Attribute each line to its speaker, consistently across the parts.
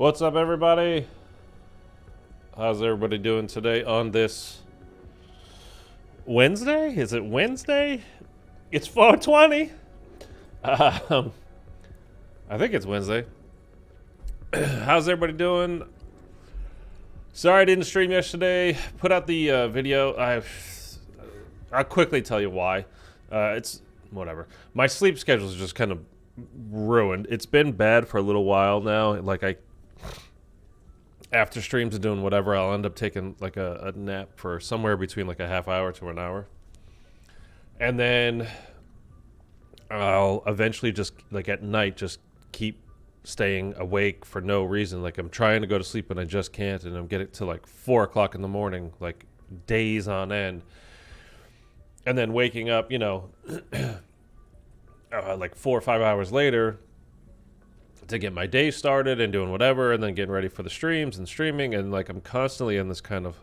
Speaker 1: What's up, everybody? How's everybody doing today on this Wednesday? Is it Wednesday? It's 420. Um, I think it's Wednesday. How's everybody doing? Sorry I didn't stream yesterday. Put out the video. I'll quickly tell you why. It's whatever. My sleep schedule is just kind of ruined. It's been bad for a little while now. After streams and doing whatever, I'll end up taking like a nap for somewhere between like a half hour to an hour. And then I'll eventually just like at night just keep staying awake for no reason. Like I'm trying to go to sleep and I just can't, and I'm getting to like 4 o'clock in the morning, like days on end. And then waking up, like 4 or 5 hours later to get my day started and doing whatever, and then getting ready for the streams and streaming, and like I'm constantly in this kind of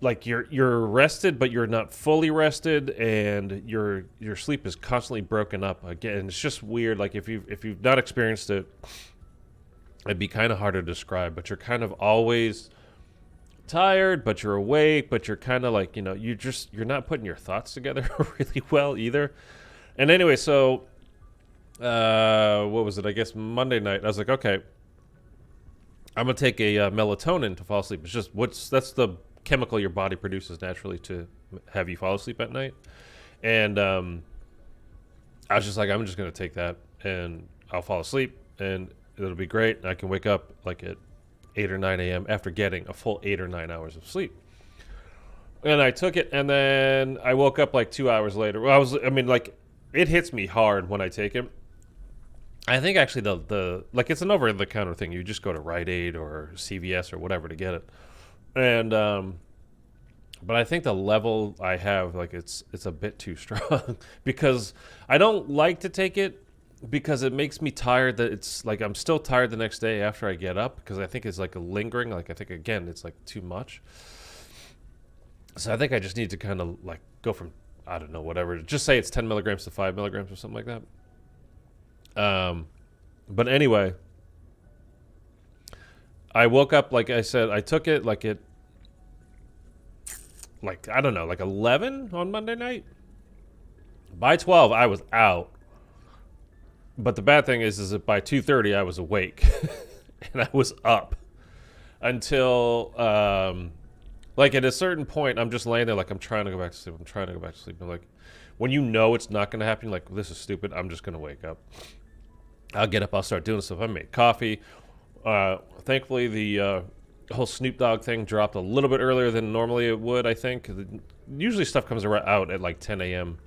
Speaker 1: like you're rested but you're not fully rested, and your sleep is constantly broken up again. It's just weird. Like if you've not experienced it, it'd be kind of hard to describe, but you're kind of always tired but you're awake, but you're kind of like you're not putting your thoughts together really well either. And anyway, so what was it? I guess Monday night, I was like, okay, I'm gonna take a melatonin to fall asleep. It's just that's the chemical your body produces naturally to have you fall asleep at night. And I was just like, I'm just gonna take that and I'll fall asleep and it'll be great. And I can wake up like at 8 or 9 a.m. after getting a full 8 or 9 hours of sleep. And I took it, and then I woke up like 2 hours later. Well, it hits me hard when I take it. I think actually the it's an over-the-counter thing. You just go to Rite Aid or CVS or whatever to get it. And but I think the level I have, like it's a bit too strong because I don't like to take it because it makes me tired. That it's like I'm still tired the next day after I get up, because I think it's like a lingering. Like I think again it's like too much. So I think I just need to kind of like go from, I don't know, whatever. Just say it's 10 milligrams to 5 milligrams or something like that. But anyway, I woke up, like I said, I took it like I don't know, like 11 on Monday night. By 12, I was out. But the bad thing is that by 2:30, I was awake and I was up until, like at a certain point, I'm just laying there like I'm trying to go back to sleep. I'm like, when it's not going to happen, like, this is stupid, I'm just going to wake up. I'll get up, I'll start doing stuff. I made coffee. Thankfully, the whole Snoop Dogg thing dropped a little bit earlier than normally it would, I think. Usually stuff comes out at like 10 a.m.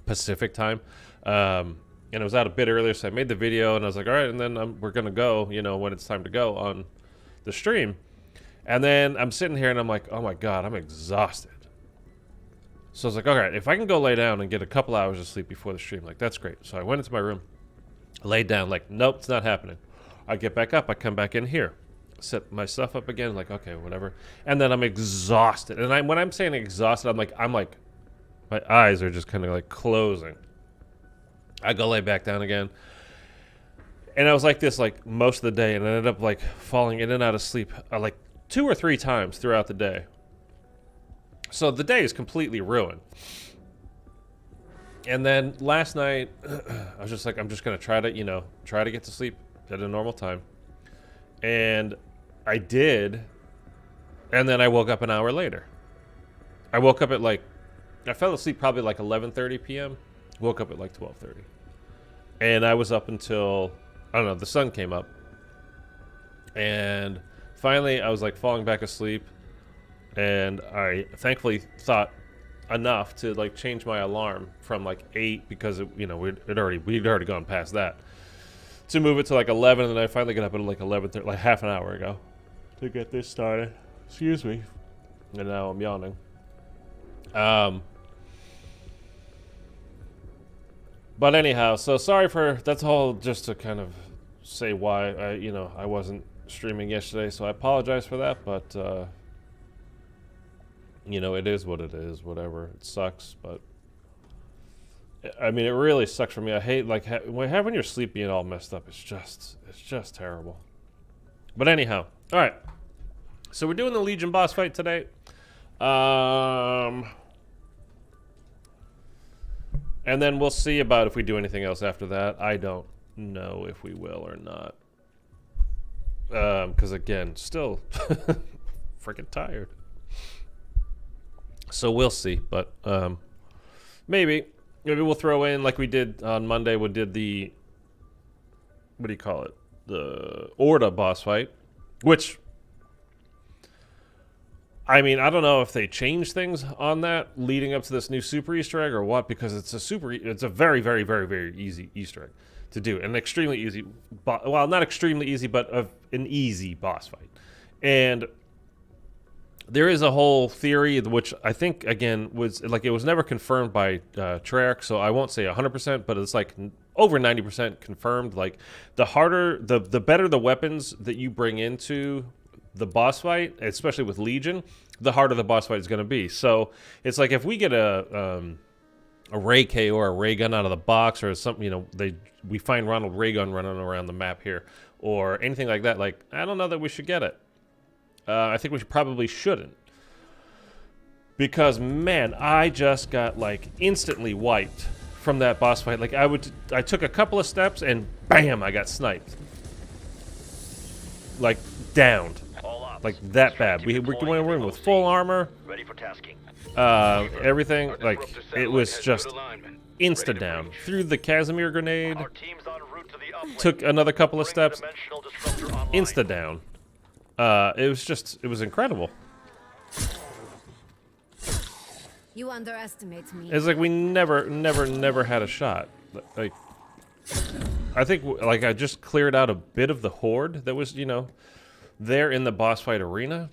Speaker 1: Pacific time. And it was out a bit earlier, so I made the video, and I was like, all right, and then we're going to go, when it's time to go on the stream. And then I'm sitting here, and I'm like, oh, my God, I'm exhausted. So I was like, all right, if I can go lay down and get a couple hours of sleep before the stream, like, that's great. So I went into my room, laid down, like, nope, it's not happening. I get back up, I come back in here, set my stuff up again, like, okay, whatever. And then I'm exhausted. And when I'm saying exhausted, I'm like, my eyes are just kind of like closing. I go lay back down again. And I was like this, like, most of the day, and I ended up, like, falling in and out of sleep, like, 2 or 3 times throughout the day. So the day is completely ruined. And then last night, I was just like, I'm just going to try to get to sleep at a normal time. And I did. And then I woke up an hour later. I woke up at I fell asleep probably like 11:30 p.m. Woke up at like 12:30. And I was up until, I don't know, the sun came up. And finally, I was like falling back asleep. And I thankfully thought enough to like change my alarm from like 8, because we'd already gone past that, to move it to like 11. And then I finally got up at like 11:30, like half an hour ago, to get this started. Excuse me. And now I'm yawning. But anyhow, so sorry for, that's all just to kind of say why I wasn't streaming yesterday. So I apologize for that, but it is what it is, whatever. It sucks, but I mean, it really sucks for me. I hate like having your sleep being all messed up. It's just terrible. But anyhow, all right. So we're doing the Legion boss fight today. And then we'll see about if we do anything else after that. I don't know if we will or not. Because again, still freaking tired. So we'll see. But maybe we'll throw in like we did on Monday. We did the, what do you call it? The Orda boss fight, which, I mean, I don't know if they changed things on that leading up to this new super Easter egg or what, because it's a very, very, very, very easy Easter egg to do. An extremely easy, well, not extremely easy, but an easy boss fight. And there is a whole theory, which I think, again, was like, it was never confirmed by Treyarch, so I won't say 100%, but it's like over 90% confirmed. Like, the harder, the better the weapons that you bring into the boss fight, especially with Legion, the harder the boss fight is going to be. So it's like if we get a ray KO or a ray gun out of the box, or something, you know, we find Ronald Ray Gun running around the map here, or anything like that. Like, I don't know that we should get it. I think we probably shouldn't, because man, I just got like instantly wiped from that boss fight. Like I took a couple of steps and bam, I got sniped, like downed. Like that bad. We're going in with full armor. Ready for tasking. Everything, like, it was just insta down. Threw the Casimir grenade. Took another couple of steps. Insta down. It was incredible.
Speaker 2: You underestimate me.
Speaker 1: It's like we never had a shot. Like, I think, like, I just cleared out a bit of the horde that was, you know, there in the boss fight arena,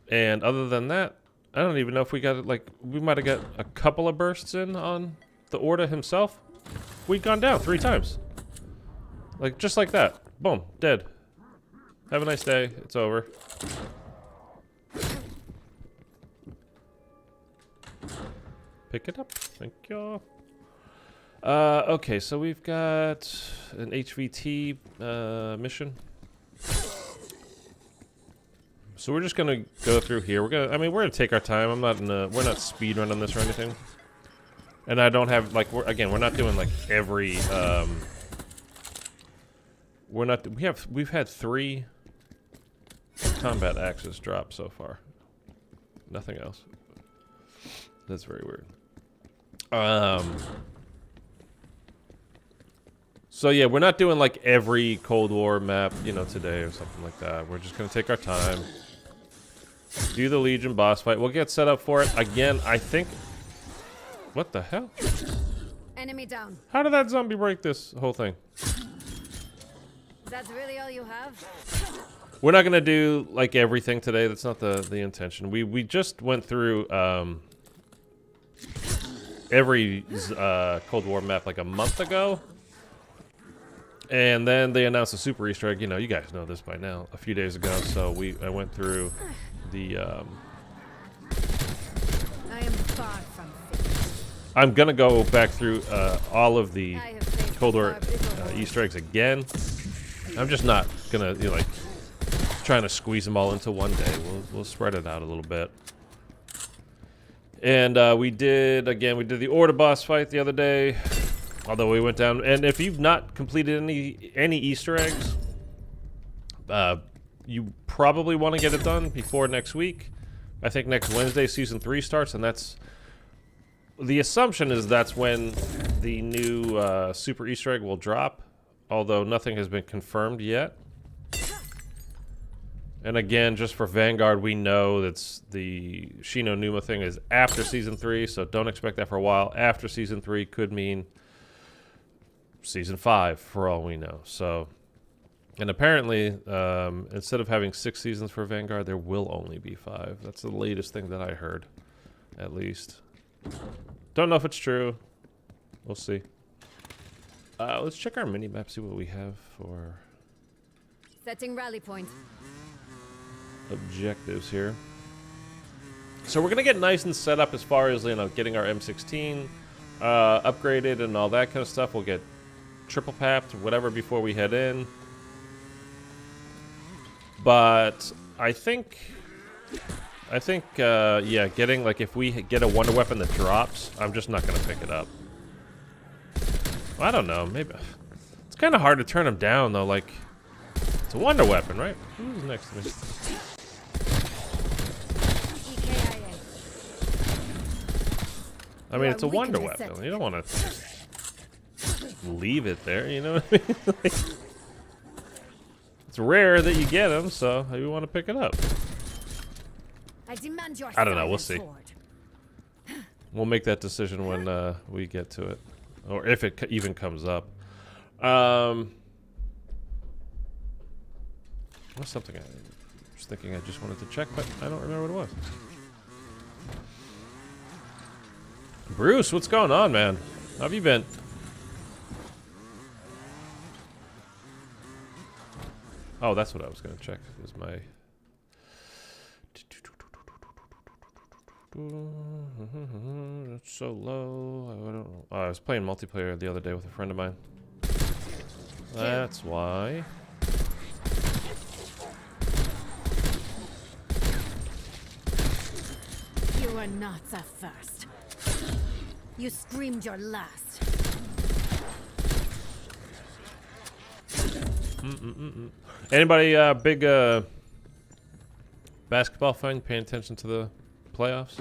Speaker 1: and other than that, I don't even know if we got it. Like, we might have got a couple of bursts in on the Orda himself. We'd gone down 3 times, like just like that. Boom, dead. Have a nice day. It's over. Pick it up. Thank you. Okay, so we've got an HVT mission. So we're just gonna go through here. We're gonna take our time. We're not speed running this or anything. And I don't have, like, we're not doing like every we've had 3 combat axes drop so far. Nothing else. That's very weird. So yeah, we're not doing like every Cold War map, you know, today or something like that. We're just gonna take our time. Do the Legion boss fight. We'll get set up for it. Again, I think... What the hell?
Speaker 2: Enemy down.
Speaker 1: How did that zombie break this whole thing?
Speaker 2: That's really all you have?
Speaker 1: We're not going to do, like, everything today. That's not the intention. We just went through every Cold War map, like, a month ago. And then they announced a super Easter egg. You know, you guys know this by now. A few days ago. So I went through... I am far from finished. I'm gonna go back through all of the Cold War Easter eggs again. I'm just not gonna, you know, like, trying to squeeze them all into one day. We'll spread it out a little bit. And we did the Orda boss fight the other day. Although we went down, and if you've not completed any Easter eggs, you probably want to get it done before next week. I think next Wednesday Season 3 starts, and that's... The assumption is that's when the new Super Easter egg will drop, although nothing has been confirmed yet. And again, just for Vanguard, we know that's the Shino Numa thing is after Season 3, so don't expect that for a while. After Season 3 could mean Season 5, for all we know. So... And apparently, instead of having 6 seasons for Vanguard, there will only be 5. That's the latest thing that I heard, at least. Don't know if it's true. We'll see. Let's check our mini-map, see what we have for...
Speaker 2: Setting rally point.
Speaker 1: Objectives here. So we're going to get nice and set up as far as, you know, getting our M16, upgraded and all that kind of stuff. We'll get triple papped, whatever, before we head in. But I think, yeah, getting, like, if we get a wonder weapon that drops, I'm just not going to pick it up. I don't know, maybe. It's kind of hard to turn them down, though, like, it's a wonder weapon, right? Who's next to me? I mean, it's a wonder weapon. You don't want to leave it there, you know what I mean? Like, it's rare that you get them, so you want to pick it up.
Speaker 2: I demand your
Speaker 1: I don't know. We'll see.
Speaker 2: sword.
Speaker 1: We'll make that decision when we get to it, or if it even comes up. What's something I was thinking I just wanted to check, but I don't remember what it was. Bruce, what's going on, man? How have you been? Oh, that's what I was going to check. Is my... It's so low. I don't know. Oh, I was playing multiplayer the other day with a friend of mine. That's why.
Speaker 2: You are not the first. You screamed your last.
Speaker 1: Anybody big basketball fan paying attention to the playoffs?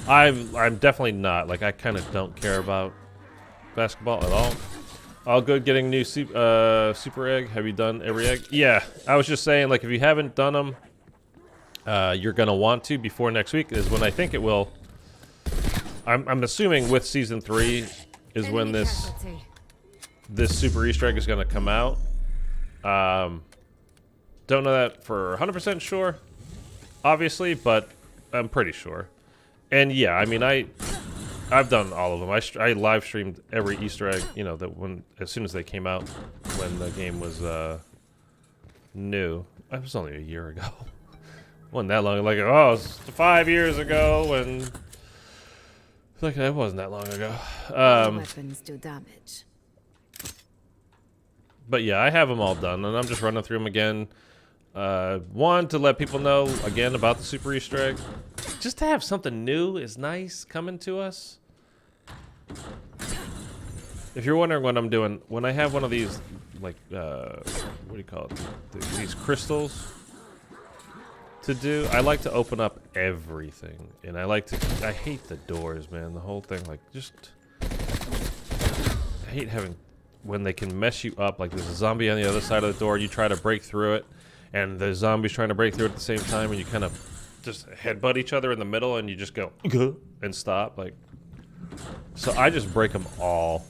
Speaker 1: I'm definitely not. Like, I kind of don't care about basketball at all. All good getting new super egg. Have you done every egg? Yeah, I was just saying, like, if you haven't done them, you're gonna want to before next week is when I think it will. I'm assuming with season 3 is when this super Easter egg is gonna come out. Don't know that for 100% sure, obviously, but I'm pretty sure. And yeah, I mean, I've done all of them. I live streamed every Easter egg, you know, that as soon as they came out, when the game was new. It was only a year ago. Wasn't that long. Like, oh, it was 5 years ago, when like it wasn't that long ago.
Speaker 2: Weapons do damage.
Speaker 1: But yeah, I have them all done, and I'm just running through them again. One, to let people know, again, about the Super Easter egg. Just to have something new is nice coming to us. If you're wondering what I'm doing, when I have one of these, like, what do you call it? These crystals to do, I like to open up everything. And I hate the doors, man. The whole thing, like, I hate having... when they can mess you up, like there's a zombie on the other side of the door, you try to break through it, and the zombie's trying to break through it at the same time, and you kind of just headbutt each other in the middle, and you just go and stop, like. So I just break them all,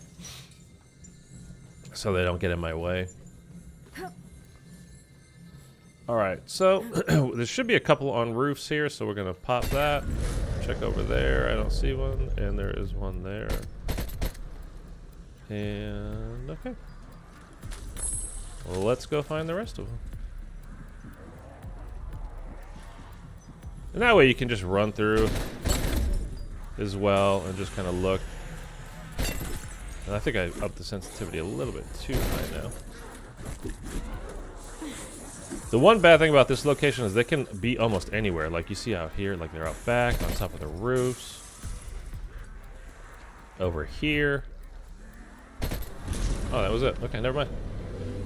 Speaker 1: so they don't get in my way. All right, so there should be a couple on roofs here, so we're gonna pop that. Check over there. I don't see one, and there is one there. And okay, well, let's go find the rest of them. And that way you can just run through as well and just kind of look. And I think I upped the sensitivity a little bit too high now. The one bad thing about this location is they can be almost anywhere. Like you see out here, like they're out back, on top of the roofs. Over here. Oh, that was it. Okay, never mind.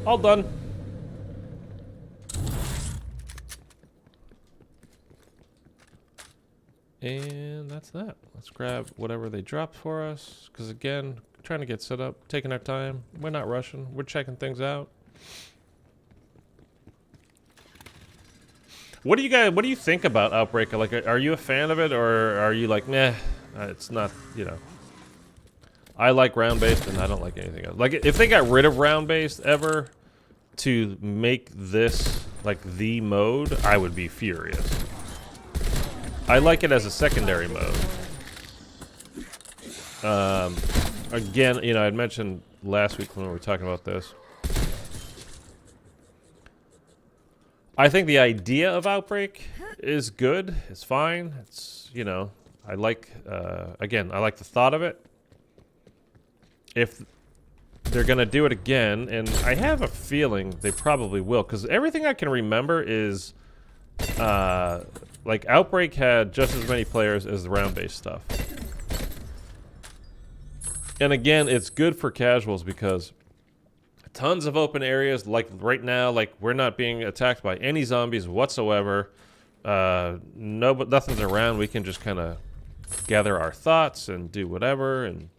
Speaker 1: All done. And that's that. Let's grab whatever they dropped for us. Because again, trying to get set up, taking our time. We're not rushing. We're checking things out. What do you think about Outbreak? Like, are you a fan of it, or are you like, nah, it's not, you know? I like round-based, and I don't like anything else. Like, if they got rid of round-based ever to make this, like, the mode, I would be furious. I like it as a secondary mode. Again, you know, I'd mentioned last week when we were talking about this. I think the idea of Outbreak is good. It's fine. It's, you know, I like, again, I like the thought of it. if they're gonna do it again, and I have a feeling they probably will, because everything I can remember is like Outbreak had just as many players as the round-based stuff. And again, it's good for casuals because tons of open areas. Like right now, like we're not being attacked by any zombies whatsoever. Nothing's around. We can just kind of gather our thoughts and do whatever. And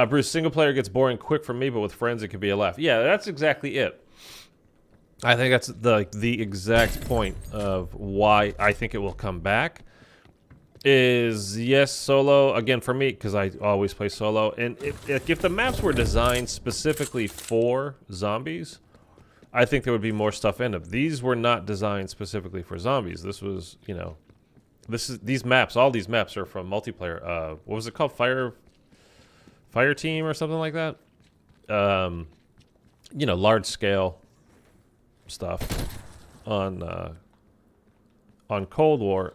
Speaker 1: Bruce, single player gets boring quick for me, but with friends it can be a laugh. Yeah, that's exactly it. I think that's the exact point of why I think it will come back. Is yes, solo again for me because I always play solo, and if the maps were designed specifically for zombies, I think there would be more stuff in them. These were not designed specifically for zombies. This was, you know, these maps. All these maps are from multiplayer. What was it called? Fire Team or something like that. You know, large scale stuff on Cold War.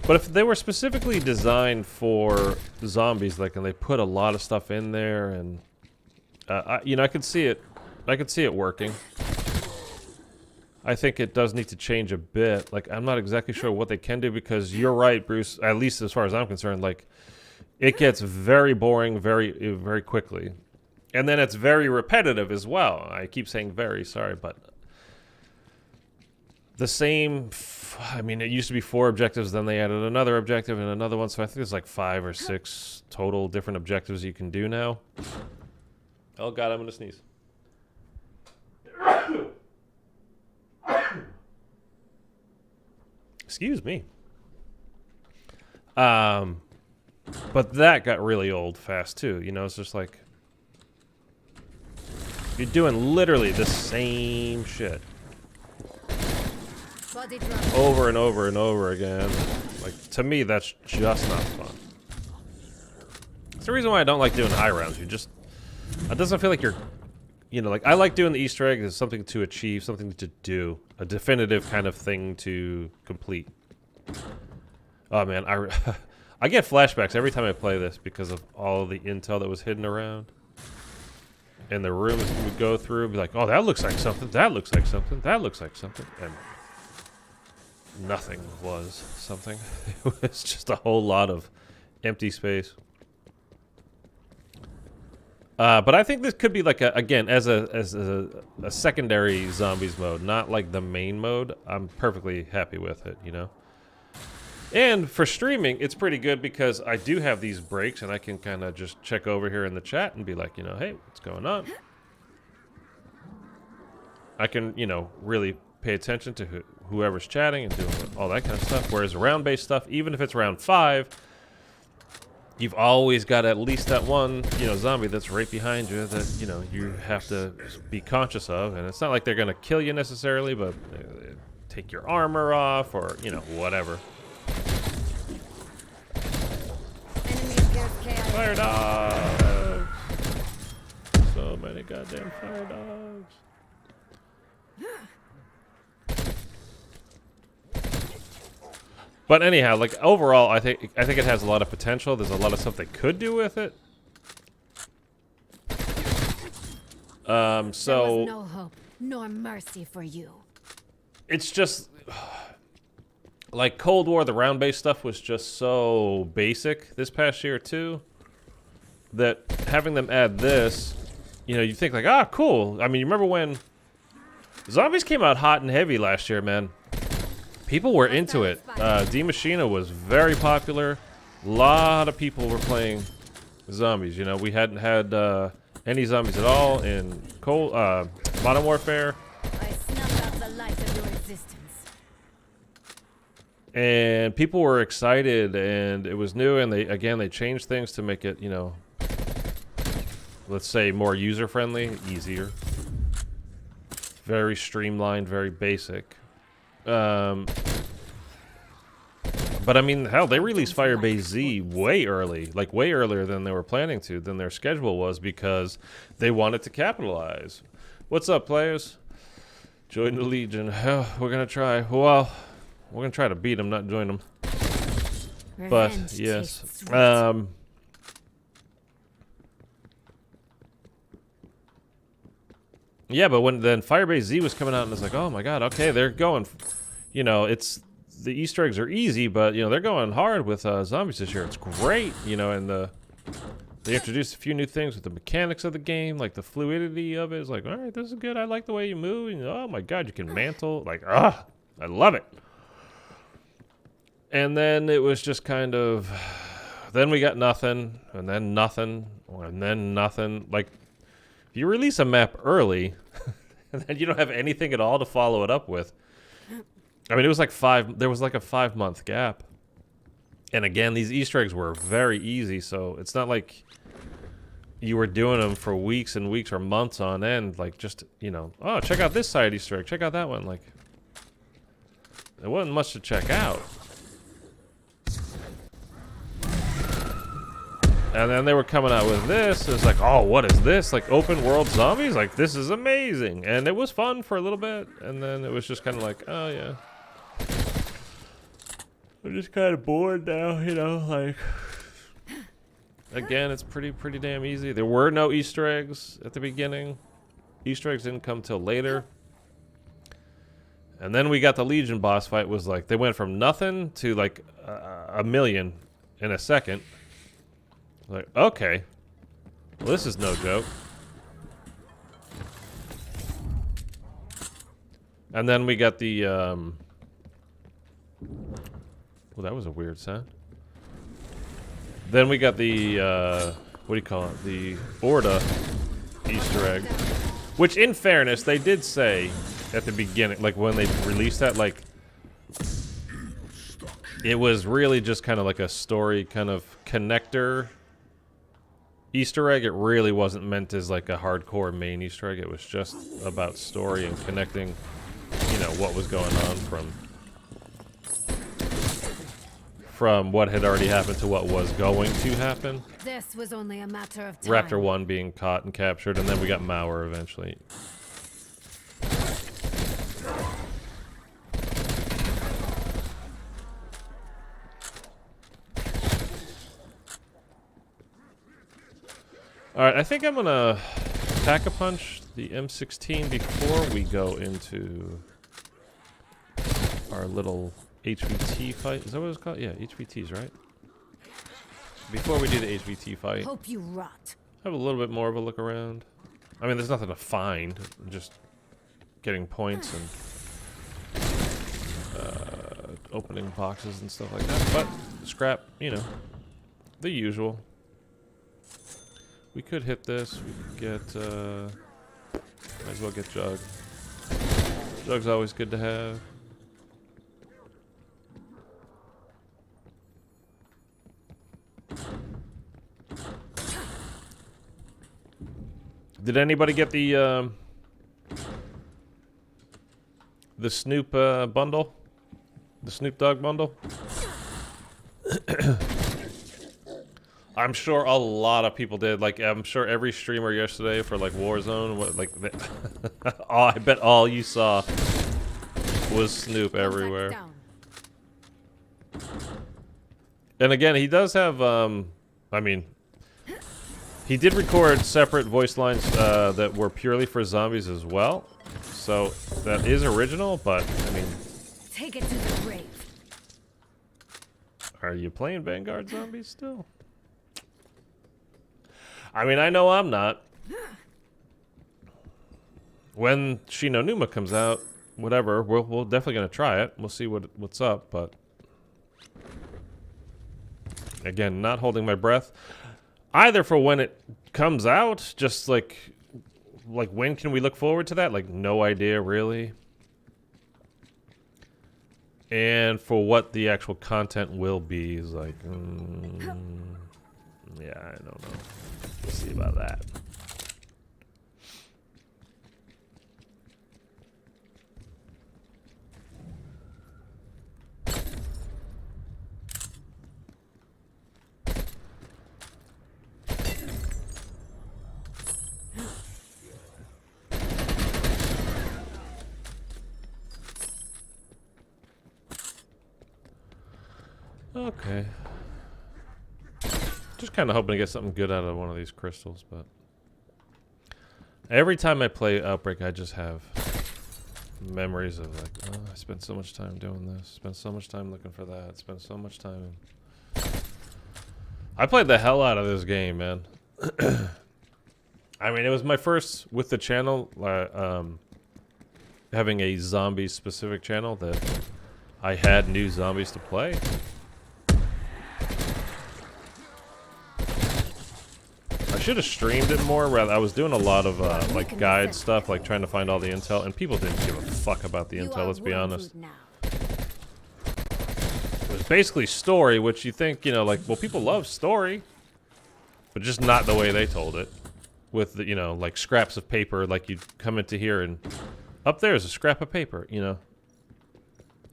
Speaker 1: But if they were specifically designed for zombies, like, and they put a lot of stuff in there, and you know, I could see it. I could see it working. I think it does need to change a bit. Like, I'm not exactly sure what they can do because you're right, Bruce. At least as far as I'm concerned, like, it gets very boring very quickly, and then it's very repetitive as well. I keep saying very, sorry, but the same. I mean, it used to be 4 objectives, then they added another objective and another one, so I think there's like 5 or 6 total different objectives you can do now. Oh god, I'm gonna sneeze. Excuse me. But that got really old fast too, you know, it's just like you're doing literally the same shit over and over and over again. Like, to me, that's just not fun. It's the reason why I don't like doing high rounds. It doesn't feel like you're, you know, like, I like doing the Easter egg as something to achieve, something to do, a definitive kind of thing to complete. Oh man, I get flashbacks every time I play this because of all the intel that was hidden around. And the rooms we would go through, be like, oh, that looks like something, that looks like something, that looks like something, and nothing was something. It was just a whole lot of empty space. But I think this could be like again, as a secondary zombies mode, not like the main mode. I'm perfectly happy with it, you know. And for streaming, it's pretty good because I do have these breaks, and I can kind of just check over here in the chat and be like, you know, hey, what's going on? I can, you know, really pay attention to whoever's chatting and doing all that kind of stuff. Whereas round-based stuff, even if it's round 5, you've always got at least that one, you know, zombie that's right behind you that, you know, you have to be conscious of. And it's not like they're going to kill you necessarily, but take your armor off or, you know, whatever. Fire dogs! So many goddamn fire dogs. But anyhow, like, overall, I think it has a lot of potential. There's a lot of stuff they could do with it.
Speaker 2: There was no hope nor mercy for you.
Speaker 1: It's just like Cold War, the round-based stuff was just so basic this past year too, that having them add this, you know, you think like, ah, cool. I mean, you remember when zombies came out hot and heavy last year, man? People were into it. D Machina was very popular. A lot of people were playing zombies. You know, we hadn't had any zombies at all in Modern Warfare.
Speaker 2: I snuffed out the light of your existence.
Speaker 1: And people were excited, and it was new. And they changed things to make it, you know, let's say more user friendly, easier, very streamlined, very basic. But I mean, hell, they released Firebase Z way early, like way earlier than they were planning to, than their schedule was, because they wanted to capitalize. What's up, players? Join the Legion. Hell, we're gonna try. Well, we're gonna try to beat them, not join them. But yes, Yeah, but when then Firebase Z was coming out and it's like, oh my god, okay, they're going, you know, it's the Easter eggs are easy, but you know they're going hard with zombies this year. It's great, you know, and they introduced a few new things with the mechanics of the game, like the fluidity of it. It's like, all right, this is good. I like the way you move. And, oh my god, you can mantle. Like, I love it. And then it was just kind of, then we got nothing, and then nothing, and then nothing. Like, if you release a map early, and then you don't have anything at all to follow it up with. I mean, it was like there was like a 5-month gap. And again, these Easter eggs were very easy, so it's not like you were doing them for weeks and weeks or months on end. Like, just, you know, oh, check out this side Easter egg, check out that one. Like, there wasn't much to check out. And then they were coming out with this. It was like, oh, what is this? Like, open world zombies? Like, this is amazing. And it was fun for a little bit. And then it was just kind of like, oh, yeah. I'm just kind of bored now, you know, like. Again, it's pretty damn easy. There were no Easter eggs at the beginning. Easter eggs didn't come till later. And then we got the Legion boss fight. Was like, they went from nothing to like a million in a second. Like, okay. Well, this is no joke. And then we got the, well, that was a weird sound. Then we got the, what do you call it? The Orda Easter egg. Which, in fairness, they did say at the beginning, like when they released that, like, it was really just kind of like a story kind of connector Easter egg. It really wasn't meant as like a hardcore main Easter egg. It was just about story and connecting, you know, what was going on from what had already happened to what was going to happen.
Speaker 2: This was only a matter of time.
Speaker 1: Raptor 1 being caught and captured, and then we got Mauer eventually. Alright, I think I'm gonna Pack-a-Punch the M16 before we go into our little HVT fight. Is that what it's called? Yeah, HVTs, right? Before we do the HVT fight,
Speaker 2: Hope you rot.
Speaker 1: have a little bit more of a look around. I mean, there's nothing to find. Just getting points and opening boxes and stuff like that. But scrap, you know, the usual. We could hit this. We could get, might as well get Jug. Jug's always good to have. Did anybody get the Snoop bundle? The Snoop Dogg bundle? I'm sure a lot of people did. Like, I'm sure every streamer yesterday for like Warzone, what, like, oh, I bet all you saw was Snoop everywhere. And again, he does have, I mean, he did record separate voice lines that were purely for zombies as well. So that is original, but I mean,
Speaker 2: take it to the grave.
Speaker 1: Are you playing Vanguard Zombies still? I mean, I know I'm not. When Shino Numa comes out, whatever, we're definitely gonna try it. We'll see what's up, but again, not holding my breath. Either for when it comes out, just like when can we look forward to that? Like, no idea, really. And for what the actual content will be is like, yeah, I don't know. We'll see about that. Okay. Just kind of hoping to get something good out of one of these crystals, but Every time I play Outbreak, I just have memories of like, oh, I spent so much time doing this, spent so much time looking for that, spent so much time. I played the hell out of this game, man. I mean, it was my first with the channel, having a zombie-specific channel that I had new zombies to play. I should have streamed it more. Rather, I was doing a lot of like guide stuff, like trying to find all the intel, and people didn't give a fuck about the intel. Let's be honest. It was basically story, which you think, you know, like, well, people love story, but just not the way they told it. With the, you know, like scraps of paper, like you'd come into here and up there is a scrap of paper, you know,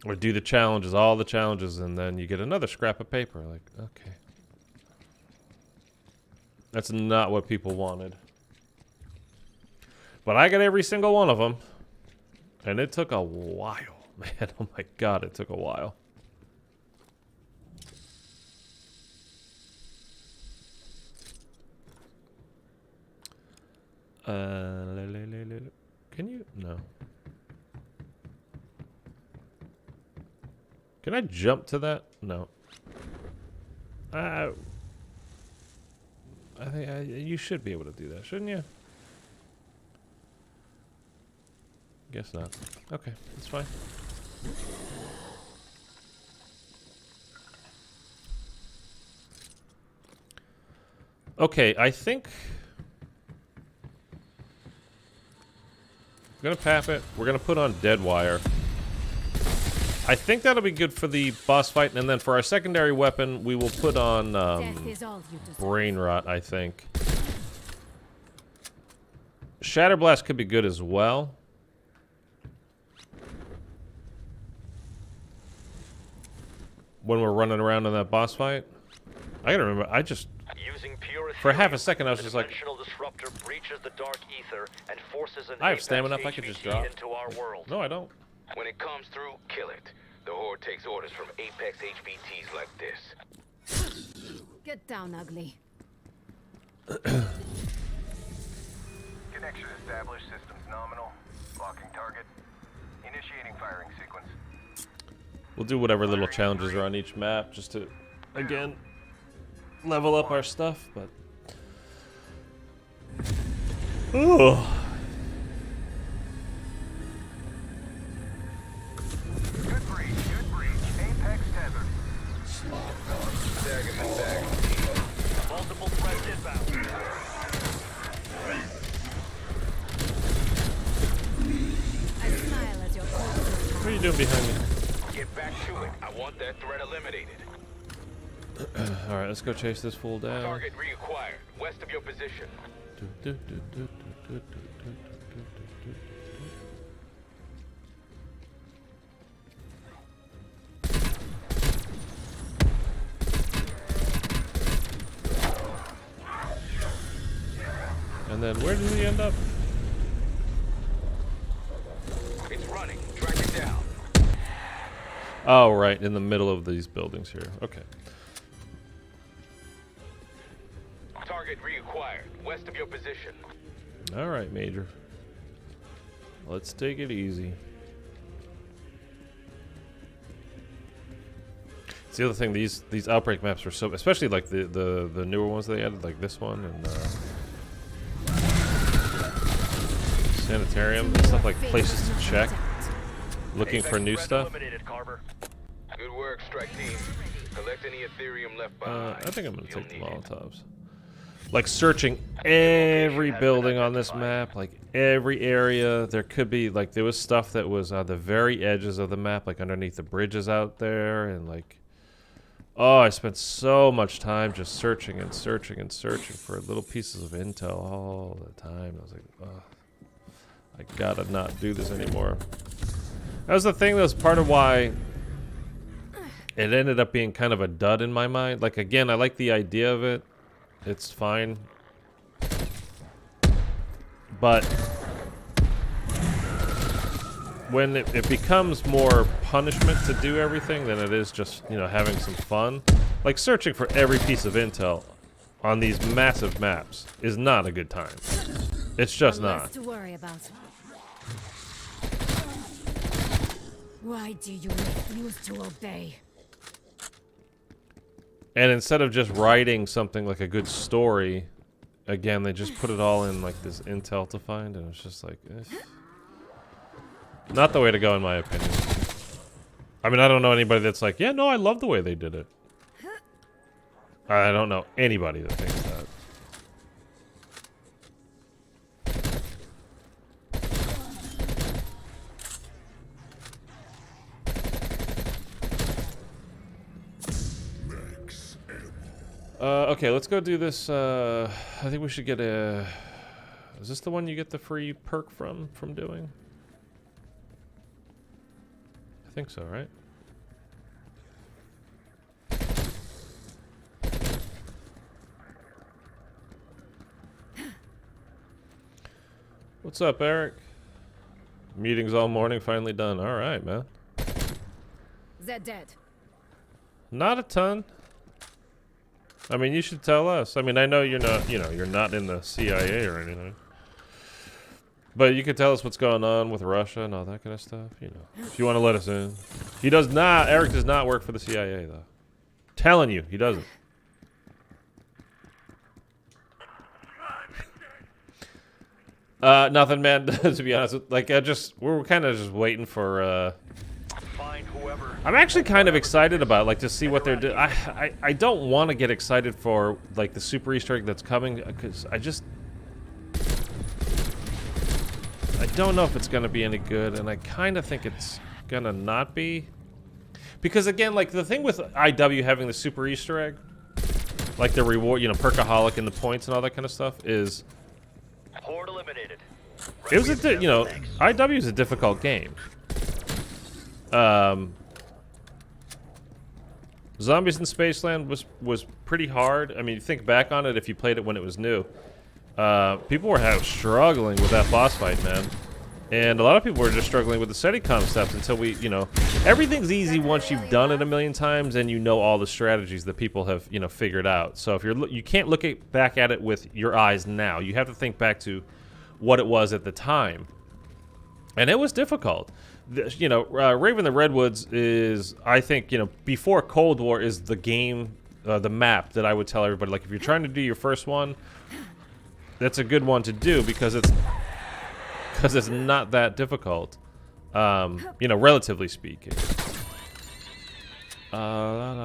Speaker 1: or do the challenges, all the challenges, and then you get another scrap of paper. Like, okay. That's not what people wanted. But I got every single one of them. And it took a while, man. Oh my god, it took a while. Can you? No. Can I jump to that? No. I think you should be able to do that, shouldn't you? Guess not. Okay, that's fine. Okay, I think we're gonna pap it. We're gonna put on dead wire. I think that'll be good for the boss fight, and then for our secondary weapon, we will put on brain rot, I think. Shatter Blast could be good as well. When we're running around in that boss fight. I gotta remember, I just... For half a second, I was just like...
Speaker 3: disruptor breaches the dark ether and forces an
Speaker 1: I have stamina up, I could just drop.
Speaker 3: into our world.
Speaker 1: No, I don't.
Speaker 4: When it comes through, kill it. The Horde takes orders from Apex HVTs like this.
Speaker 2: Get down, ugly.
Speaker 5: Connection established. Systems nominal. Locking target. Initiating firing sequence.
Speaker 1: We'll do whatever little challenges are on each map, just to, again, level up our stuff, but... Ooh.
Speaker 5: Good breach. Apex tethered.
Speaker 4: Tagging the tag.
Speaker 3: Multiple threats inbound.
Speaker 2: I smile as your corpse.
Speaker 1: What are you doing behind me?
Speaker 4: Get back to it. I want that threat eliminated.
Speaker 1: Alright, let's go chase this fool down.
Speaker 4: Target reacquired. West of your position.
Speaker 1: And then where did we end up?
Speaker 4: It's running. Track it down.
Speaker 1: Oh, right, in the middle of these buildings here. Okay.
Speaker 4: Target reacquired. West of your position.
Speaker 1: Alright, Major. Let's take it easy. It's the other thing, these Outbreak maps are so, especially like the newer ones they added, like this one and Sanitarium and stuff, like places to check, looking for new stuff.
Speaker 4: Good work, strike team. Collect any Ethereum left behind.
Speaker 1: I think I'm gonna take the Molotovs. Like searching every building on this map, like every area. There could be, like, there was stuff that was on the very edges of the map, like underneath the bridges out there, and like, oh, I spent so much time just searching and searching and searching for little pieces of intel all the time. I was like, oh, I gotta not do this anymore. That was the thing, that was part of why it ended up being kind of a dud in my mind. Like, again, I like the idea of it. It's fine. But when it becomes more punishment to do everything than it is just, you know, having some fun. Like, searching for every piece of intel on these massive maps is not a good time. It's just
Speaker 2: Less
Speaker 1: not.
Speaker 2: to worry about. Why do you refuse to obey?
Speaker 1: And instead of just writing something like a good story, again, they just put it all in like this intel to find, and it's just like, not the way to go, in my opinion. I mean, I don't know anybody that's like, yeah, no, I love the way they did it. I don't know anybody that thinks that. Okay, let's go do this. I think we should get a... Is this the one you get the free perk from doing? I think so, right? What's up, Eric? Meetings all morning, finally done. All right, man.
Speaker 2: They're dead.
Speaker 1: Not a ton. I mean, you should tell us. I mean, I know you're not, you're not in the CIA or anything. But you could tell us what's going on with Russia and all that kind of stuff, if you want to let us in. He does not, Eric does not work for the CIA, though. Telling you, he doesn't. Nothing, man, to be honest. Like, we're kind of just waiting for,
Speaker 3: Find whoever.
Speaker 1: I'm actually kind of excited about, like, to see what they're doing. I don't want to get excited for, like, the super Easter egg that's coming, because I don't know if it's going to be any good, and I kind of think it's going to not be. Because, again, like, the thing with IW having the super Easter egg, like the reward, Perkaholic and the points and all that kind of stuff, is...
Speaker 3: Horde eliminated.
Speaker 1: It was IW is a difficult game. Zombies in Spaceland was pretty hard. I mean, you think back on it if you played it when it was new. People were struggling with that boss fight, man. And a lot of people were just struggling with the SETICOM steps until we, everything's easy once you've done it a million times and you know all the strategies that people have, figured out. So if you can't look back at it with your eyes now. You have to think back to what it was at the time. And it was difficult. Raven the Redwoods is, I think, before Cold War is the game, the map that I would tell everybody. Like, if you're trying to do your first one, that's a good one to do because it's not that difficult, relatively speaking. Yeah,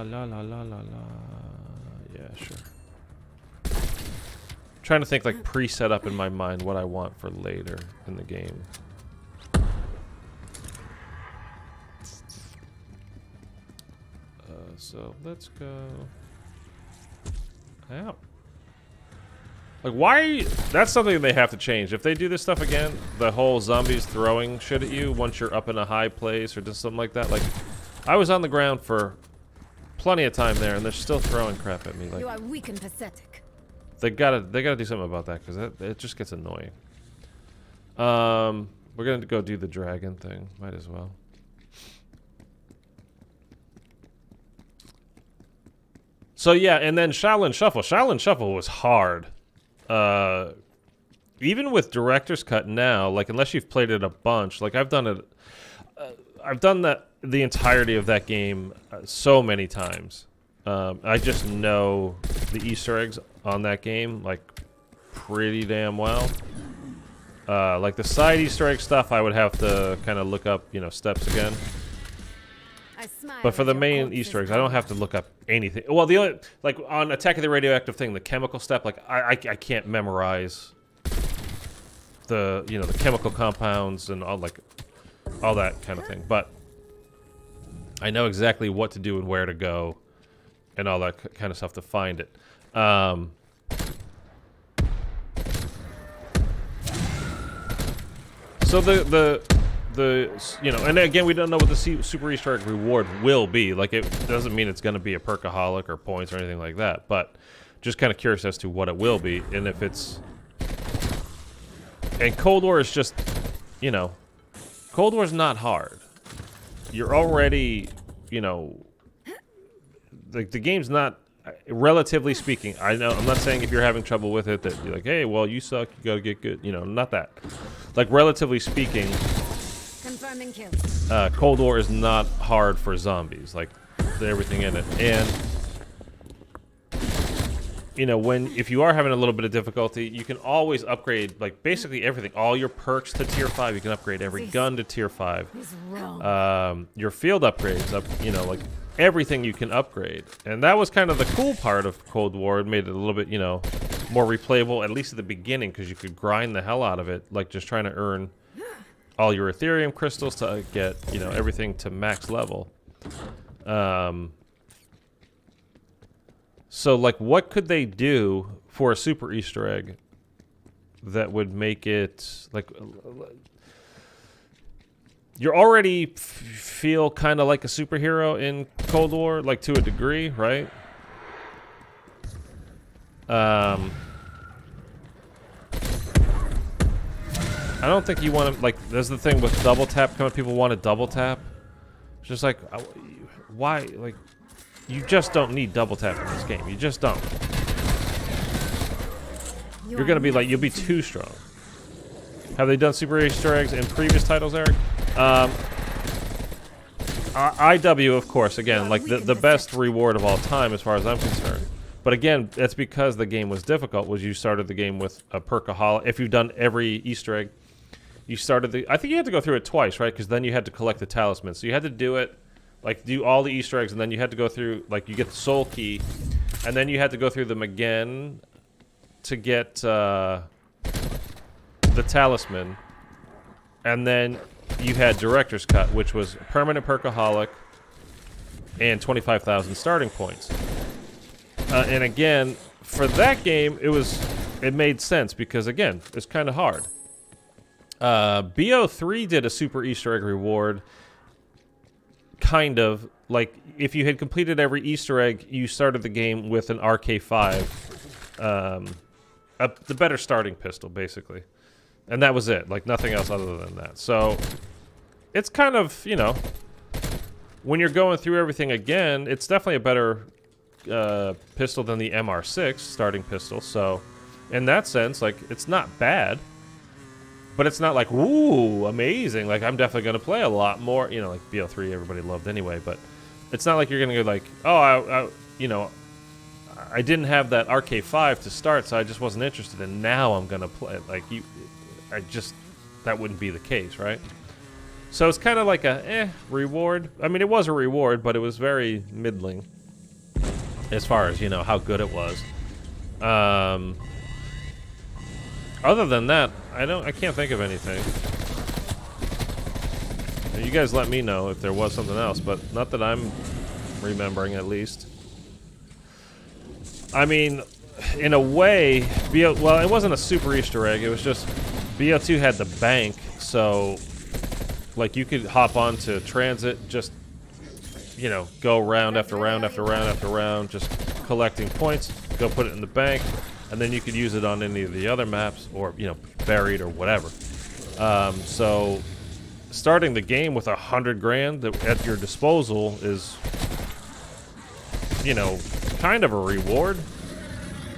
Speaker 1: sure. Trying to think like pre-set up in my mind what I want for later in the game. So let's go out. Like, why are you... That's something they have to change. If they do this stuff again, the whole zombies throwing shit at you once you're up in a high place or just something like that. Like, I was on the ground for plenty of time there, and they're still throwing crap at me. Like,
Speaker 2: You are weak and pathetic.
Speaker 1: they gotta do something about that because it just gets annoying. We're gonna go do the dragon thing. Might as well. So yeah, and then Shaolin Shuffle. Shaolin Shuffle was hard. Even with Director's Cut now, like, unless you've played it a bunch, like, I've done it. I've done the entirety of that game so many times. I just know the Easter eggs on that game, like, pretty damn well. Like the side Easter egg stuff, I would have to kind of look up, steps again. But for the main Easter eggs, I don't have to look up anything. Well, the only, like, on Attack of the Radioactive thing, the chemical step, like, I can't memorize the, the chemical compounds and all, like, all that kind of thing. But I know exactly what to do and where to go and all that kind of stuff to find it. So and again, we don't know what the Super Easter egg reward will be. Like, it doesn't mean it's going to be a Perkaholic or points or anything like that, but just kind of curious as to what it will be, and if it's... And Cold War is just, Cold War's not hard. You're already, like, the game's not relatively speaking, I know I'm not saying if you're having trouble with it that you're like, hey, well, you suck, you gotta get good. You know, not that. Like, relatively speaking,
Speaker 2: Confirming kill.
Speaker 1: Cold War is not hard for zombies. Like, everything in it. And, you know, if you are having a little bit of difficulty, you can always upgrade, like, basically everything. All your perks to tier 5. You can upgrade every gun to tier 5.
Speaker 2: He's wrong.
Speaker 1: Your field upgrades, you know, like, everything you can upgrade. And that was kind of the cool part of Cold War. It made it a little bit, you know, more replayable, at least at the beginning, because you could grind the hell out of it, like just trying to earn all your Ethereum crystals to get, you know, everything to max level. So, like, what could they do for a super Easter egg that would make it, like... You already feel kind of like a superhero in Cold War, like, to a degree, right? I don't think you want to, like, there's the thing with double tap. Kind of people want to double tap. It's just like, why? Like, you just don't need double tap in this game. You just don't. You're going to be like, you'll be too strong. Have they done super Easter eggs in previous titles, Eric? IW, of course, again, like the best reward of all time as far as I'm concerned. But again, that's because the game was difficult, was you started the game with a perkaholic. If you've done every Easter egg, you started I think you had to go through it twice, right? Because then you had to collect the talisman. So you had to do it, like, do all the Easter eggs, and then you had to go through, like, you get the soul key, and then you had to go through them again to get the talisman. And then you had Director's Cut, which was permanent perkaholic and 25,000 starting points. And again, for that game, it made sense because, again, it's kind of hard. BO3 did a super Easter egg reward, kind of. Like, if you had completed every Easter egg, you started the game with an RK5, the better starting pistol, basically. And that was it. Like, nothing else other than that. So, it's kind of, you know, when you're going through everything again, it's definitely a better pistol than the MR6 starting pistol. So, in that sense, like, it's not bad. But it's not like, ooh, amazing. Like, I'm definitely going to play a lot more. You know, like, BO3 everybody loved anyway. But it's not like you're going to go like, oh, you know, I didn't have that RK5 to start, so I just wasn't interested. And now I'm going to play. Like, that wouldn't be the case, right? So it's kind of like a reward. I mean, it was a reward, but it was very middling as far as, you know, how good it was. Other than that, I can't think of anything. You guys let me know if there was something else, but not that I'm remembering, at least. I mean, in a way, well, it wasn't a super Easter egg. It was just BO2 had the bank, so, like, you could hop onto transit, just, you know, go round after round after round after round, just collecting points, go put it in the bank, and then you could use it on any of the other maps, or, you know, buried or whatever. So, starting the game with 100 grand at your disposal is, you know, kind of a reward.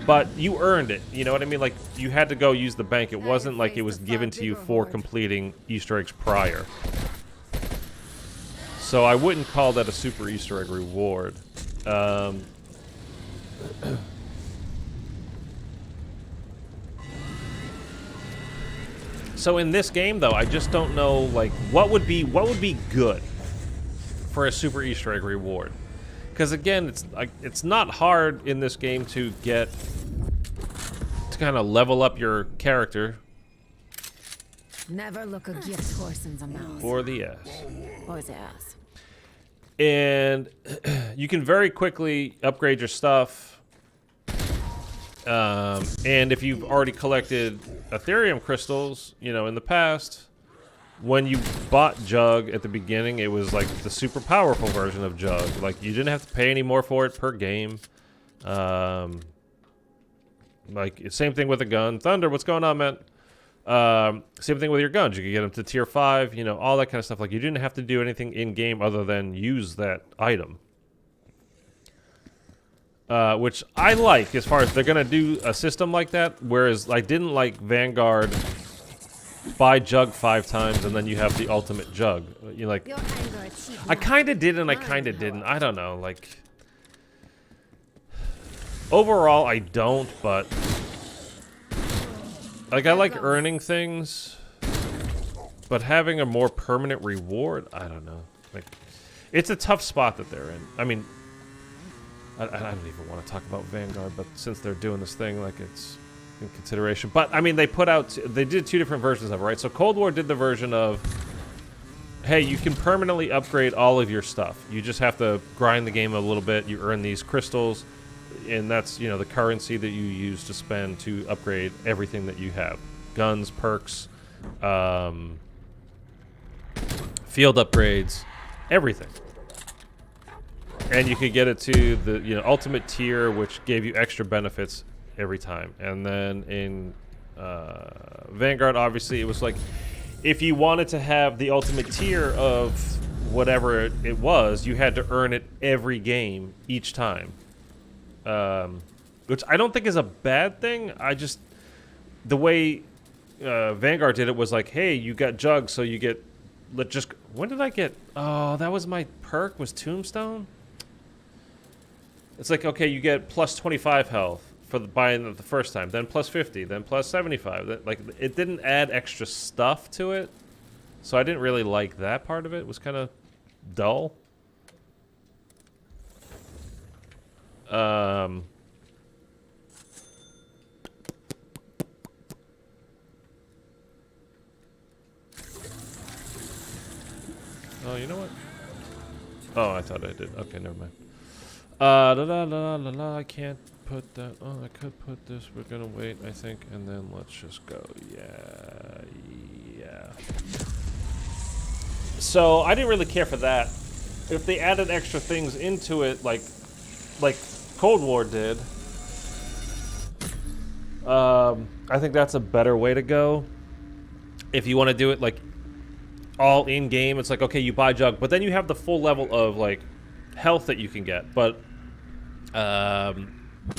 Speaker 1: But you earned it, you know what I mean? Like, you had to go use the bank. It wasn't like it was given to you for completing Easter eggs prior. So I wouldn't call that a super Easter egg reward. So in this game, though, I just don't know, like, what would be good for a super Easter egg reward. Because again, it's not hard in this game to kind of level up your character.
Speaker 2: Never look a gift horse in the mouth.
Speaker 1: Or the ass.
Speaker 2: Or the ass.
Speaker 1: And you can very quickly upgrade your stuff. And if you've already collected Ethereum crystals, you know, in the past, when you bought Jug at the beginning, it was like the super powerful version of Jug. Like, you didn't have to pay any more for it per game. Like, same thing with a gun. Thunder, what's going on, man? Same thing with your guns. You could get them to tier 5, you know, all that kind of stuff. Like, you didn't have to do anything in-game other than use that item. which I like as far as they're gonna do a system like that. Whereas I didn't like Vanguard. Buy jug 5 times and then you have the ultimate jug. You like.
Speaker 2: Your anger achieved
Speaker 1: I kind of did and I kind of didn't. I don't know. Like. Overall, I don't, but. Like, I like earning things. But having a more permanent reward, I don't know. Like, it's a tough spot that they're in. I mean, I don't even want to talk about Vanguard, but since they're doing this thing, like, it's in consideration. But, I mean, they did 2 different versions of it, right? So Cold War did the version of, hey, you can permanently upgrade all of your stuff. You just have to grind the game a little bit. You earn these crystals, and that's, you know, the currency that you use to spend to upgrade everything that you have. Guns, perks, field upgrades, everything. And you could get it to the, you know, ultimate tier, which gave you extra benefits every time. And then in Vanguard, obviously, it was like, if you wanted to have the ultimate tier of whatever it was, you had to earn it every game, each time. Which I don't think is a bad thing. I just, the way Vanguard did it was like, hey, you got jugs, so you get, when did I get, oh, that was my perk, was Tombstone? It's like, okay, you get plus 25 health for buying it the first time, then plus 50, then plus 75. Like, it didn't add extra stuff to it, so I didn't really like that part of it. It was kind of dull. Oh, you know what? Oh, I thought I did. Okay, never mind. I can't put that. Oh, I could put this. We're gonna wait, I think, and then let's just go. Yeah. So I didn't really care for that. If they added extra things into it, like Cold War did, I think that's a better way to go. If you want to do it like all in game, it's like, okay, you buy jug, but then you have the full level of like health that you can get. But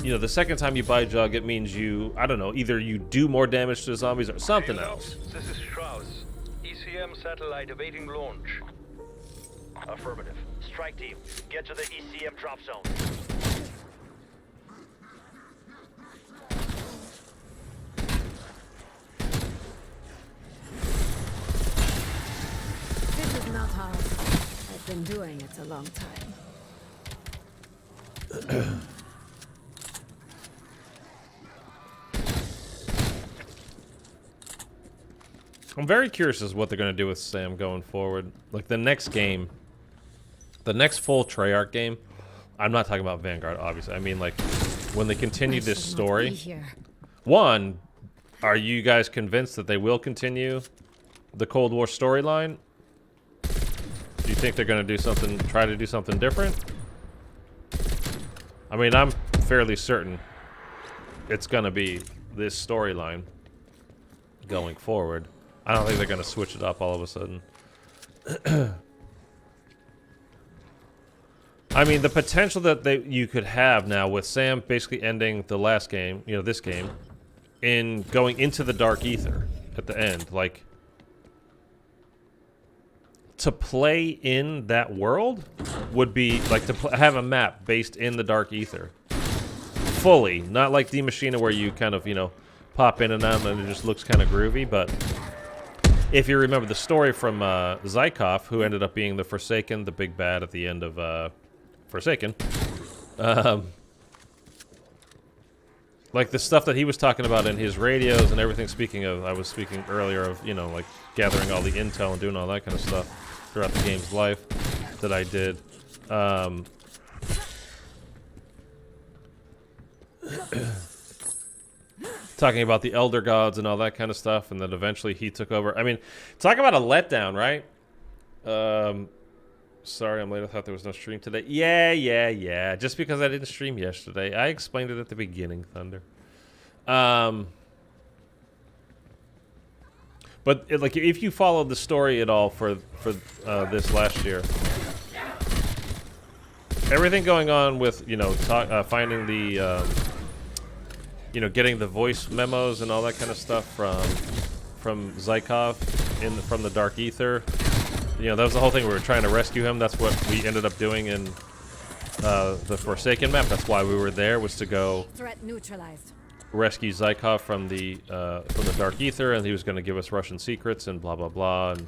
Speaker 1: you know, the second time you buy jug, it means you, I don't know, either you do more damage to the zombies or something else.
Speaker 3: This is Strauss. ECM satellite awaiting launch. Affirmative. Strike team, get to the ECM drop zone.
Speaker 2: This is not hard. I've been doing it a long time.
Speaker 1: I'm very curious as to what they're going to do with Sam going forward. Like, the next game, the next full Treyarch game, I'm not talking about Vanguard, obviously. I mean, like, when they continue this story. One, are you guys convinced that they will continue the Cold War storyline? Do you think they're going to do something, try to do something different? I mean, I'm fairly certain it's going to be this storyline going forward. I don't think they're going to switch it up all of a sudden. I mean, the potential that you could have now with Sam basically ending the last game, you know, this game, in going into the Dark Ether at the end, like, to play in that world would be like to have a map based in the Dark Ether fully, not like the Machina where you kind of, you know, pop in and out and it just looks kind of groovy. But if you remember the story from Zykov, who ended up being the Forsaken, the big bad at the end of Forsaken, like the stuff that he was talking about in his radios and everything, speaking of, I was speaking earlier of, you know, like gathering all the intel and doing all that kind of stuff throughout the game's life that I did. Talking about the Elder Gods and all that kind of stuff, and then eventually he took over. I mean, talk about a letdown, right? Sorry, I'm late. I thought there was no stream today. Yeah. Just because I didn't stream yesterday. I explained it at the beginning, Thunder. But like, if you followed the story at all for this last year, everything going on with, you know, finding the, you know, getting the voice memos and all that kind of stuff from Zykov from the Dark Ether. You know, that was the whole thing. We were trying to rescue him. That's what we ended up doing in the Forsaken map. That's why we were there, was to go
Speaker 2: Threat neutralized.
Speaker 1: rescue Zykov from the Dark Ether, and he was going to give us Russian secrets and blah blah blah, and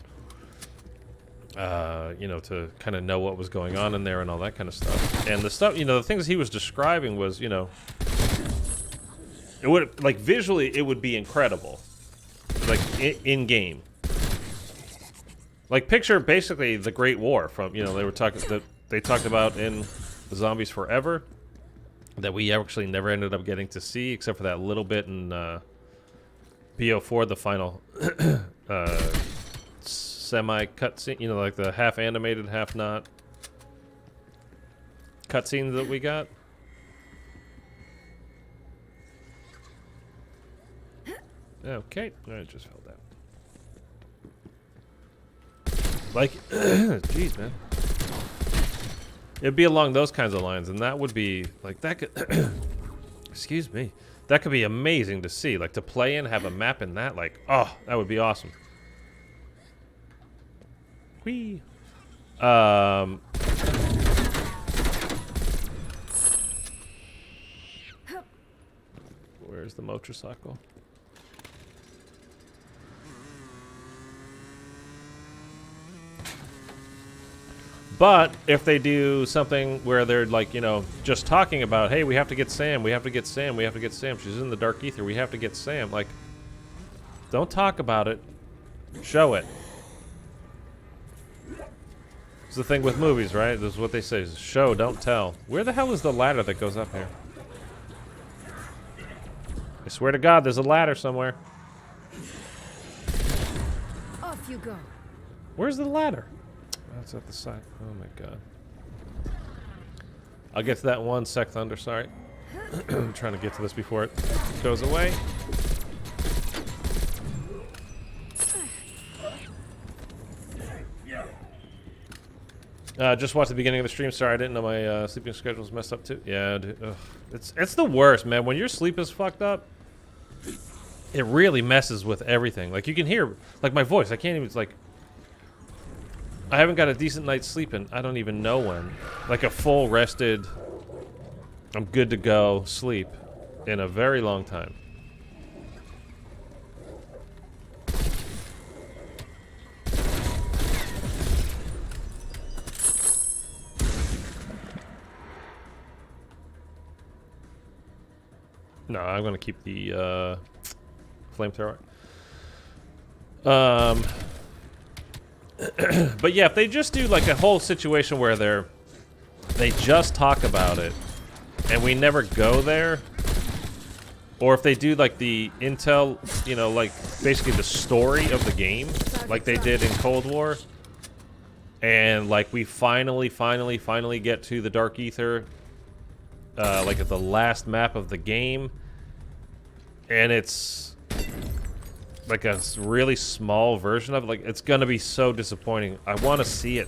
Speaker 1: you know, to kind of know what was going on in there and all that kind of stuff. And the stuff, you know, the things he was describing was, you know, it would, like, visually it would be incredible, like in game. Like, picture basically the Great War from, you know, they talked about in Zombies Forever, that we actually never ended up getting to see, except for that little bit in BO4, the final semi cutscene, you know, like the half animated, half not cutscenes that we got. Okay, I just fell down. Like, jeez, man. It'd be along those kinds of lines, and that would be, like, that could, excuse me, that could be amazing to see. Like, to play in, have a map in that, like, oh, that would be awesome. Whee! Where's the motorcycle? But if they do something where they're, like, you know, just talking about, hey, we have to get Sam, we have to get Sam, we have to get Sam, she's in the Dark Ether, we have to get Sam, like, don't talk about it, show it. It's the thing with movies, right? This is what they say, is show, don't tell. Where the hell is the ladder that goes up here? I swear to God, there's a ladder somewhere.
Speaker 2: Off you go.
Speaker 1: Where's the ladder? That's at the side. Oh my God. I'll get to that in 1 sec, Thunder. Sorry. I'm trying to get to this before it goes away. Just watched the beginning of the stream. Sorry, I didn't know my sleeping schedule was messed up too. Yeah, dude. Ugh. It's the worst, man. When your sleep is fucked up, it really messes with everything. Like, you can hear, like, my voice. I can't even. It's like, I haven't got a decent night's sleep in I don't even know when. Like a full rested, I'm good to go sleep in a very long time. No, I'm gonna keep the flamethrower. But yeah, if they just do like a whole situation where they just talk about it and we never go there, or if they do like the intel, you know, like basically the story of the game, like they did in Cold War, and like we finally get to the Dark Ether, like at the last map of the game, and it's like a really small version of it, like, it's gonna be so disappointing. I want to see it.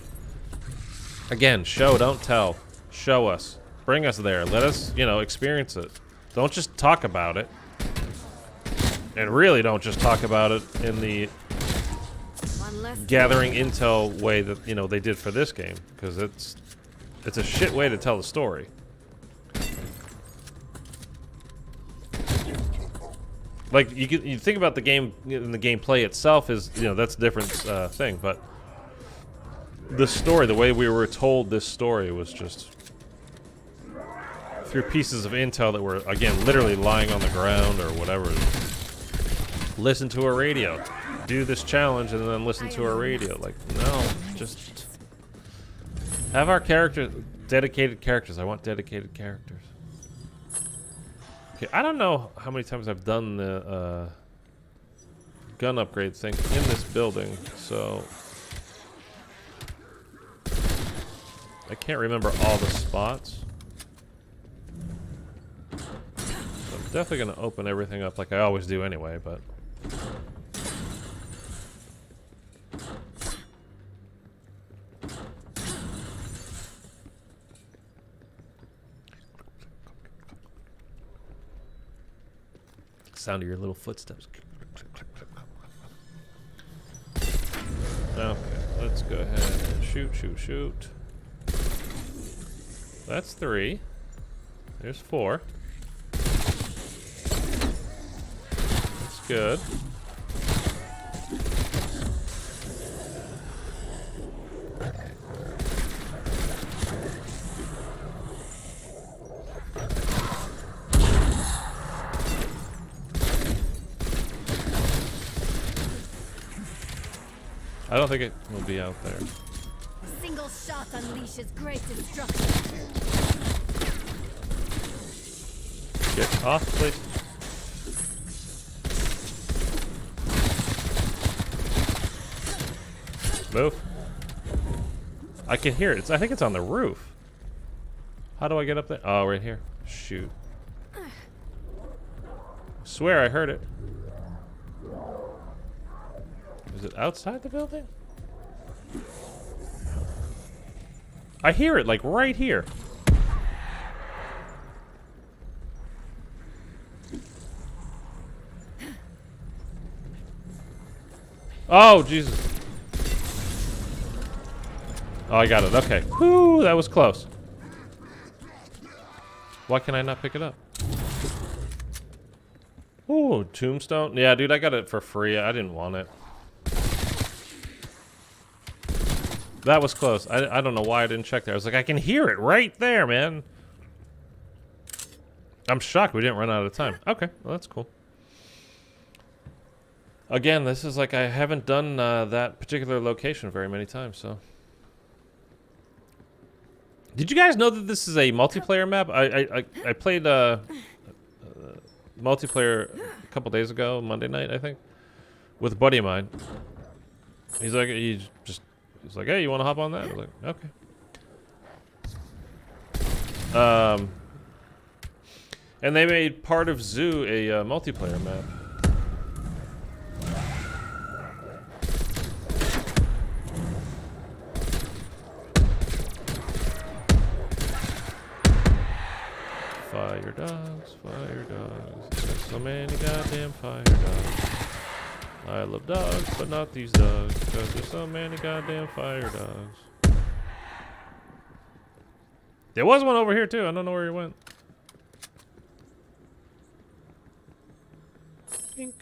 Speaker 1: Again, show, don't tell. Show us. Bring us there. Let us, you know, experience it. Don't just talk about it. And really don't just talk about it in the gathering intel way that, you know, they did for this game. Because it's a shit way to tell the story. Like, you think about the game, and the gameplay itself is, you know, that's a different thing, but the story, the way we were told this story was just through pieces of intel that were, again, literally lying on the ground or whatever. Listen to a radio. Do this challenge and then listen to a radio. Like, no, just have our characters, dedicated characters. I want dedicated characters. Okay, I don't know how many times I've done the gun upgrade thing in this building, so I can't remember all the spots. So I'm definitely going to open everything up like I always do anyway, but Sound of your little footsteps. Okay, let's go ahead and shoot. That's 3. There's 4. That's good. I don't think it will be out there.
Speaker 2: A single shot unleashes great destruction.
Speaker 1: Get off, please. Move. I can hear it. I think it's on the roof. How do I get up there? Oh, right here. Shoot. Swear I heard it. Is it outside the building? I hear it, like, right here. Oh, Jesus. Oh, I got it. Okay. Whew, that was close. Why can I not pick it up? Ooh, tombstone. Yeah, dude, I got it for free. I didn't want it. That was close. I don't know why I didn't check there. I was like, I can hear it right there, man. I'm shocked we didn't run out of time. Okay, well, that's cool. Again, this is like I haven't done that particular location very many times, so. Did you guys know that this is a multiplayer map? I played multiplayer a couple days ago, Monday night, I think, with a buddy of mine. He's like, he's like, hey, you want to hop on that? I was like, okay. And they made part of Zoo a multiplayer map. Fire dogs, fire dogs. There's so many goddamn fire dogs. I love dogs, but not these dogs, because there's so many goddamn fire dogs. There was one over here too. I don't know where he went. Pink.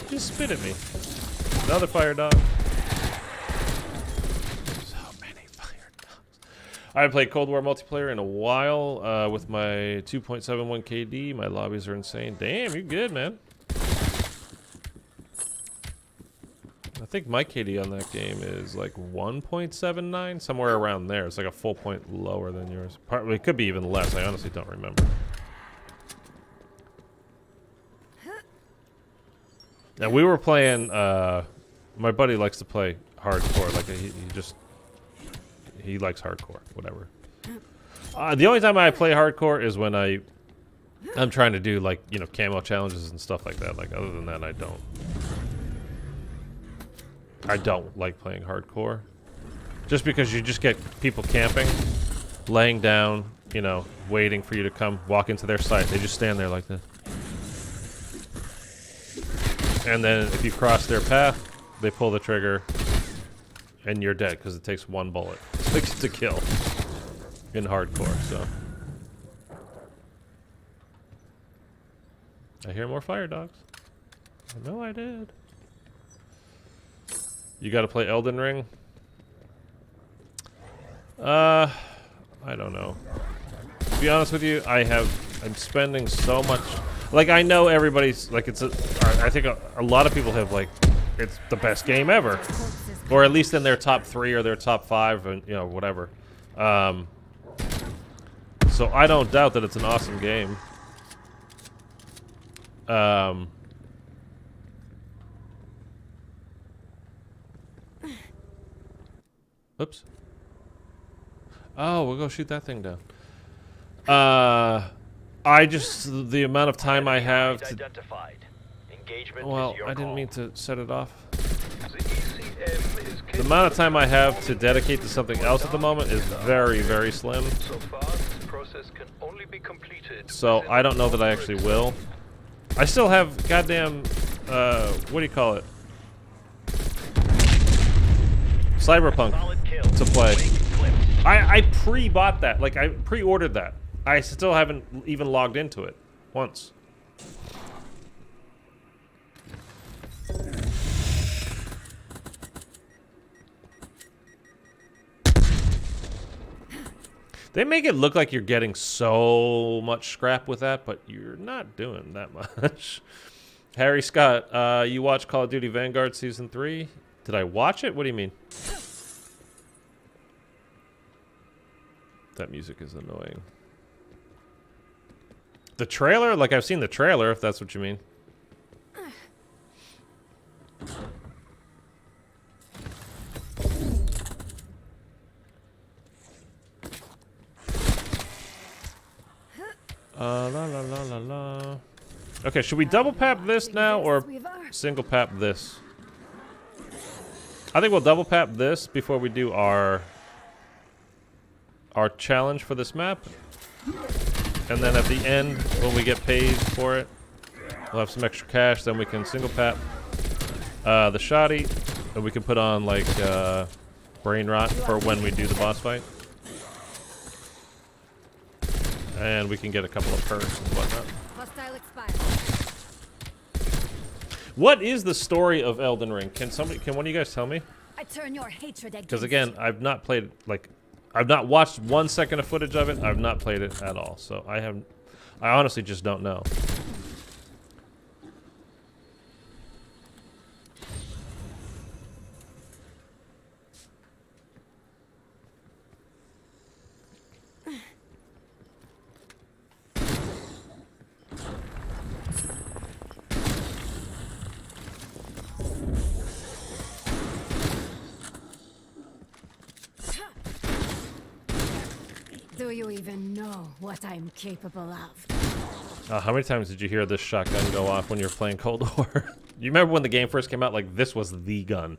Speaker 1: Just spit at me. Another fire dog. So many fire dogs. I haven't played Cold War multiplayer in a while with my 2.71 KD. My lobbies are insane. Damn, you're good, man. I think my KD on that game is like 1.79, somewhere around there. It's like a full point lower than yours. It could be even less. I honestly don't remember. Now we were playing. My buddy likes to play hardcore. Like he likes hardcore. Whatever. The only time I play hardcore is when I'm trying to do like camo challenges and stuff like that. Like other than that, I don't like playing hardcore. Just because you just get people camping, laying down, waiting for you to come walk into their site. They just stand there like this. And then if you cross their path, they pull the trigger, and you're dead because it takes one bullet to kill in hardcore. So I hear more fire dogs. I know I did. You got to play Elden Ring. I don't know. To be honest with you, I'm spending so much. Like, I know everybody's, like, I think a lot of people have, like, it's the best game ever. Or at least in their top 3 or their top 5, and, whatever. So I don't doubt that it's an awesome game. Oops. Oh, we'll go shoot that thing down. The amount of time I have to...
Speaker 3: Identified. engagement
Speaker 1: Well,
Speaker 3: is your
Speaker 1: I didn't
Speaker 3: call.
Speaker 1: mean to set it off.
Speaker 3: The ECM is
Speaker 1: The amount of time I have to dedicate to something else at the moment is very, very slim.
Speaker 3: so far, this process can only be completed.
Speaker 1: So
Speaker 3: within
Speaker 1: I don't know
Speaker 3: the
Speaker 1: that I actually will. I still have goddamn, what do you call it? Cyberpunk
Speaker 3: solid kill.
Speaker 1: to play.
Speaker 3: Wake clipped.
Speaker 1: I pre-bought that. Like, I pre-ordered that. I still haven't even logged into it once. They make it look like you're getting so much scrap with that, but you're not doing that much. Harry Scott, you watched Call of Duty Vanguard Season 3? Did I watch it? What do you mean? That music is annoying. The trailer? Like, I've seen the trailer, if that's what you mean. La la la la la. Okay, should we double pap this now or single pap this? I think we'll double pap this before we do our challenge for this map. And then at the end, when we get paid for it, we'll have some extra cash, then we can single pap the shoddy, and we can put on like brain rot for when we do the boss fight. And we can get a couple of perks and whatnot.
Speaker 2: Hostile expired.
Speaker 1: What is the story of Elden Ring? Can one of you guys tell me?
Speaker 2: I turn your hatred against
Speaker 1: Because again, I've not played, like, I've not watched 1 second of footage of it. I've not played it at all. So I honestly just don't know.
Speaker 2: Do you even know what I'm capable of?
Speaker 1: How many times did you hear this shotgun go off when you were playing Cold War? You remember when the game first came out? Like, this was the gun.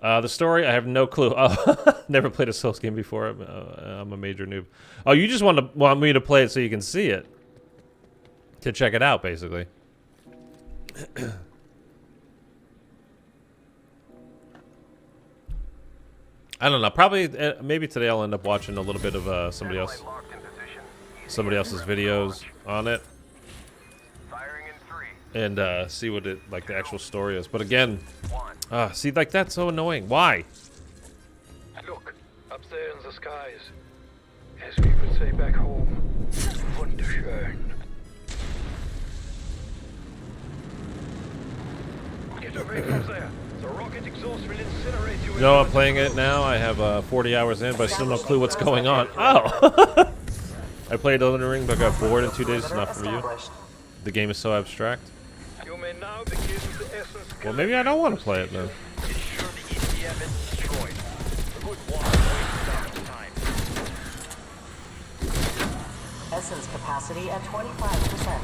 Speaker 1: The story, I have no clue. Oh, never played a Souls game before. I'm a major noob. Oh, you just want me to play it so you can see it. To check it out, basically. I don't know. Probably, maybe today I'll end up watching a little bit of somebody else's videos on it,
Speaker 5: Firing in 3,
Speaker 1: and see what it like the actual story is. But again,
Speaker 5: 1.
Speaker 1: see, like that's so annoying. Why?
Speaker 3: Look, up there in the skies. As we would say back home, wunderschön. Get away from there. The rocket exhaust will incinerate you.
Speaker 1: No, I'm playing it now. I have 40 hours in, but I still no clue what's going on. Oh! I played Elden Ring, but got bored in 2 days. It's not for you. The game is so abstract.
Speaker 3: You may now begin the essence.
Speaker 1: Well, maybe I don't want to play it then.
Speaker 3: Ensure the ECM is destroyed. The good water wastes our time.
Speaker 6: Essence capacity at 25%.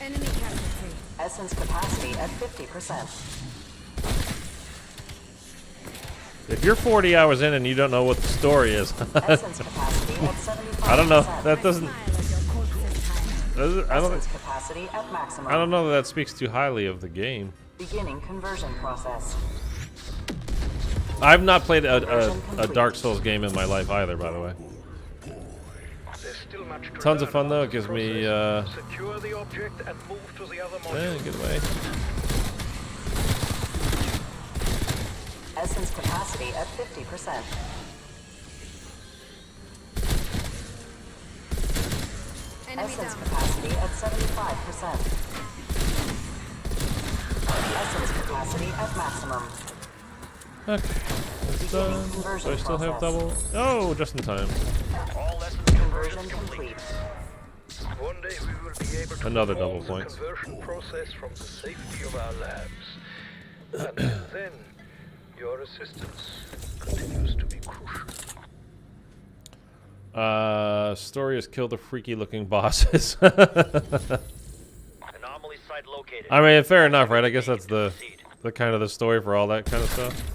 Speaker 2: Enemy casualty.
Speaker 6: Essence capacity at 50%.
Speaker 1: If you're 40 hours in and you don't know what the story is,
Speaker 6: Essence capacity at 75%.
Speaker 1: I don't know. That doesn't.
Speaker 2: Smile as your corpses time.
Speaker 1: I don't.
Speaker 6: Essence capacity at maximum.
Speaker 1: I don't know that that speaks too highly of the game.
Speaker 6: Beginning conversion process.
Speaker 1: I've not played a Dark Souls game in my life either, by the way.
Speaker 3: There's still much to
Speaker 1: Tons of
Speaker 3: learn
Speaker 1: fun though. It
Speaker 3: about
Speaker 1: gives
Speaker 3: the
Speaker 1: me.
Speaker 3: process. Secure the object and move to the other module.
Speaker 1: Get away.
Speaker 6: Essence capacity at 50%.
Speaker 2: Enemy
Speaker 6: Essence
Speaker 2: down.
Speaker 6: capacity at 75%. Essence capacity at maximum.
Speaker 1: Okay. It's done. Do I still have double? Oh, just in time.
Speaker 3: All lessons
Speaker 6: Conversion
Speaker 3: complete.
Speaker 6: complete.
Speaker 3: One day we will be able to
Speaker 1: Another
Speaker 3: perform
Speaker 1: double
Speaker 3: the
Speaker 1: points.
Speaker 3: conversion process from the safety of our labs. And then your assistance continues to be crucial.
Speaker 1: Story is kill the freaky looking bosses.
Speaker 7: site located.
Speaker 1: I mean, fair enough, right? I guess that's the
Speaker 7: Proceed.
Speaker 1: kind of the story for all that kind of stuff.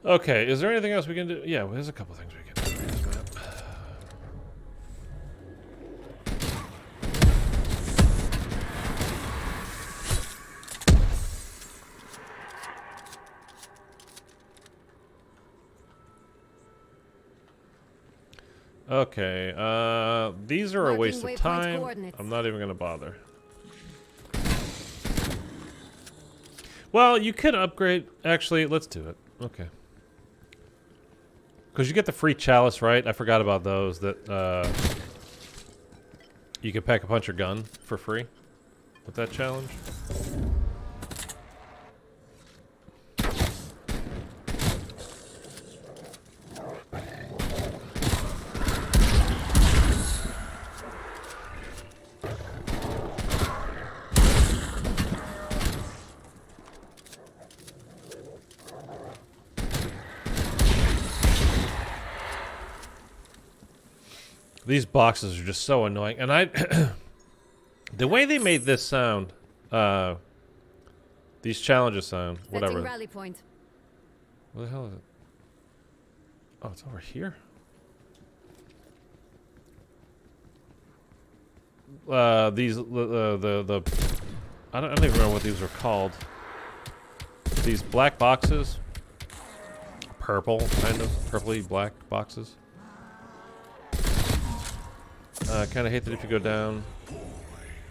Speaker 1: Okay, is there anything else we can do? Yeah, well, there's a couple things we can do. Here's the map. Okay, these are a
Speaker 2: Marking
Speaker 1: waste of
Speaker 2: waypoint
Speaker 1: time.
Speaker 2: coordinates.
Speaker 1: I'm not even gonna bother. Well, you could upgrade. Actually, let's do it. Okay. Because you get the free chalice, right? I forgot about those. That you can pack a punch or gun for free with that challenge. These boxes are just so annoying, and the way they made this sound, these challenges sound, whatever.
Speaker 2: Setting rally point.
Speaker 1: What the hell is it? Oh, it's over here. These the I don't even remember what these were called. These black boxes, purple kind of purpley black boxes. Kind of hate that if you go down,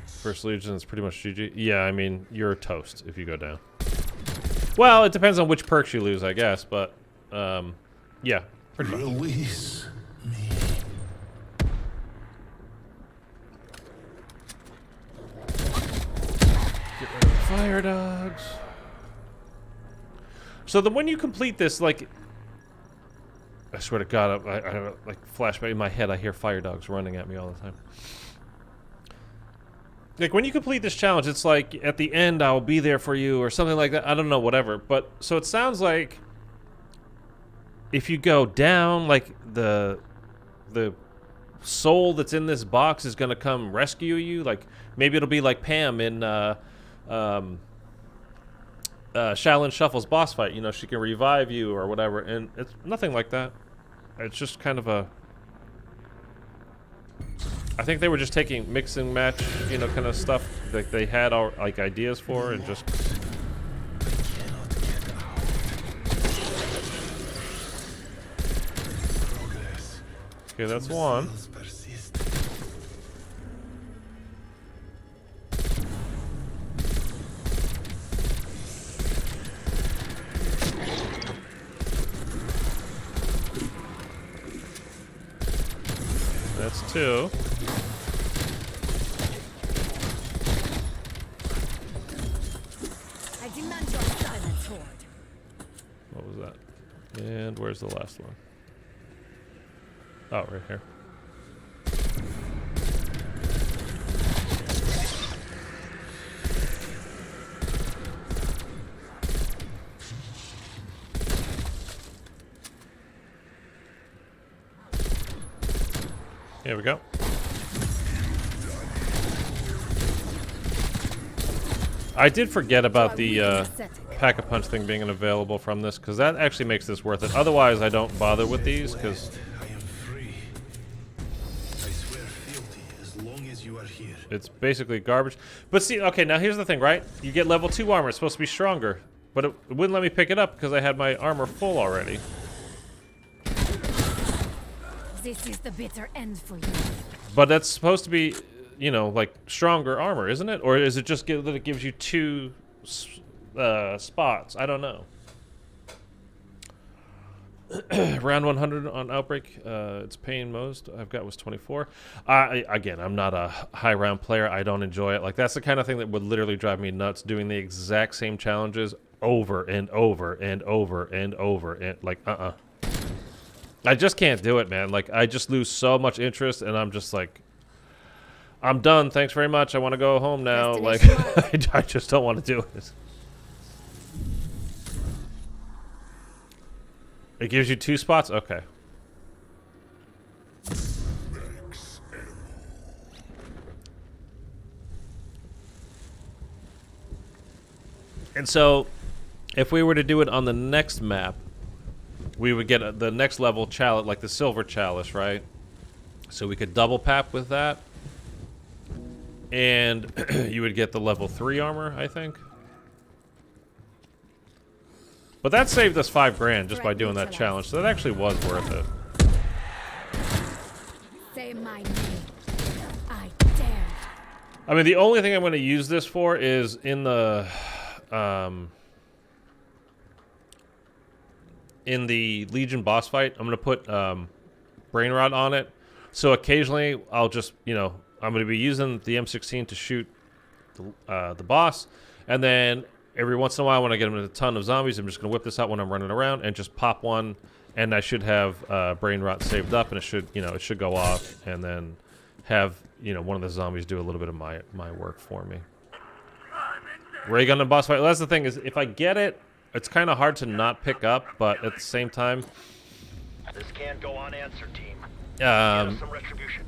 Speaker 1: First Legion is pretty much GG. Yeah, I mean, you're toast if you go down. Well, it depends on which perks you lose, I guess, but, yeah, pretty much.
Speaker 8: Release me.
Speaker 1: Get rid of the fire dogs. So when you complete this, like, I swear to God, I like flashback in my head. I hear fire dogs running at me all the time. Like when you complete this challenge, it's like at the end I'll be there for you or something like that. I don't know, whatever. But so it sounds like if you go down, like the soul that's in this box is gonna come rescue you. Like maybe it'll be like Pam in Shaolin Shuffle's boss fight. You know, she can revive you or whatever, and it's nothing like that. It's just kind of a. I think they were just taking mix and match, you know, kind of stuff that they had all like ideas for, and just. Okay, that's one. That's two.
Speaker 2: I demand your silence, Horde.
Speaker 1: What was that? And where's the last one? Oh, right here. Here we go. I did forget about the Pack-a-Punch thing being available from this, because that actually makes this worth it. Otherwise, I don't bother with these, because
Speaker 8: I am free. I swear fealty as long as you are here.
Speaker 1: it's basically garbage. But see, okay, now here's the thing, right? You get level 2 armor. It's supposed to be stronger. But it wouldn't let me pick it up because I had my armor full already.
Speaker 2: This is the bitter end for you.
Speaker 1: But that's supposed to be, you know, like stronger armor, isn't it? Or is it just that it gives you 2 spots? I don't know. Round 100 on Outbreak. It's paying most. I've got was 24. Again, I'm not a high round player. I don't enjoy it. Like that's the kind of thing that would literally drive me nuts. Doing the exact same challenges over and over and over and over and like I just can't do it, man. Like I just lose so much interest, and I'm just like, I'm done. Thanks very much. I want to go home now. Like,
Speaker 2: Destination
Speaker 1: I just don't want to do it. It gives you 2 spots? Okay. And so, if we were to do it on the next map, we would get the next level chalice, like the silver chalice, right? So we could double pap with that. And you would get the level 3 armor, I think. But that saved us $5,000 just by doing that challenge, so that actually was worth it.
Speaker 2: Say my name. I dare.
Speaker 1: I mean, the only thing I'm going to use this for is in the Legion boss fight. I'm going to put Brain Rot on it. So occasionally I'll just, you know, I'm going to be using the M16 to shoot the boss. And then every once in a while when I get into a ton of zombies, I'm just going to whip this out when I'm running around and just pop one. And I should have Brain Rot saved up, and it should, you know, it should go off, and then have, you know, one of the zombies do a little bit of my work for me. Ray gun and boss fight. Well, that's the thing, is if I get it, it's kind of hard to not pick up, but at the same time,
Speaker 5: This can't go unanswered, team. Get us some retribution.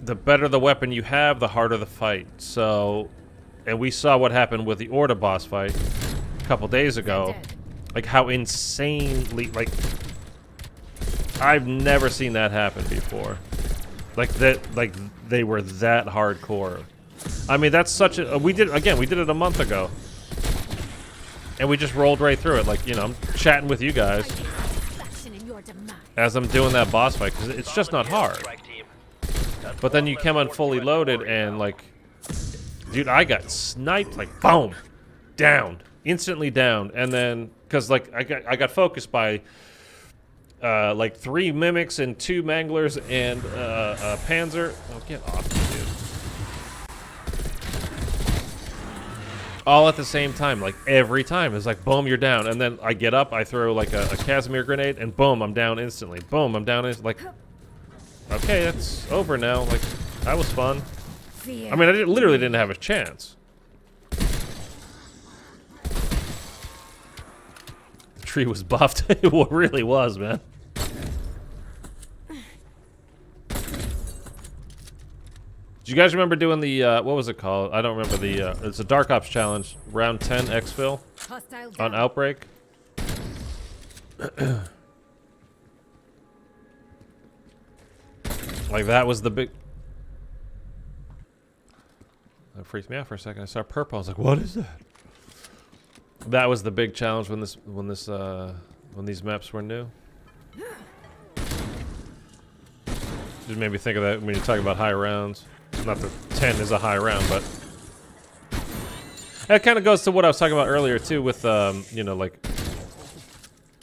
Speaker 1: the better the weapon you have, the harder the fight. So, and we saw what happened with the Orda boss fight a couple days ago. Like how insanely, like, I've never seen that happen before. Like that, like they were that hardcore. I mean, that's such a, we did it a month ago. And we just rolled right through it. Like, you know, I'm chatting with you guys as I'm doing that boss fight, because it's just not hard. But then you come on fully loaded and, like, dude, I got sniped, like, boom, downed, instantly downed. And then, because, like, I got focused by, like, 3 mimics and 2 manglers and a panzer. Oh, get off me, dude. All at the same time, like every time. It's like, boom, you're down. And then I get up, I throw like a Casimir grenade, and boom, I'm down instantly. Boom, I'm down like, okay, that's over now. Like, that was fun. I mean, I literally didn't have a chance. The tree was buffed. It really was, man. Do you guys remember doing the, what was it called? I don't remember the, it's a Dark Ops challenge, round 10 exfil on Outbreak. Like, that was the big... That freaked me out for a second. I saw purple. I was like, what is that? That was the big challenge when these maps were new. Just made me think of that when you talk about high rounds. Not that 10 is a high round, but that kind of goes to what I was talking about earlier too. With you know, like,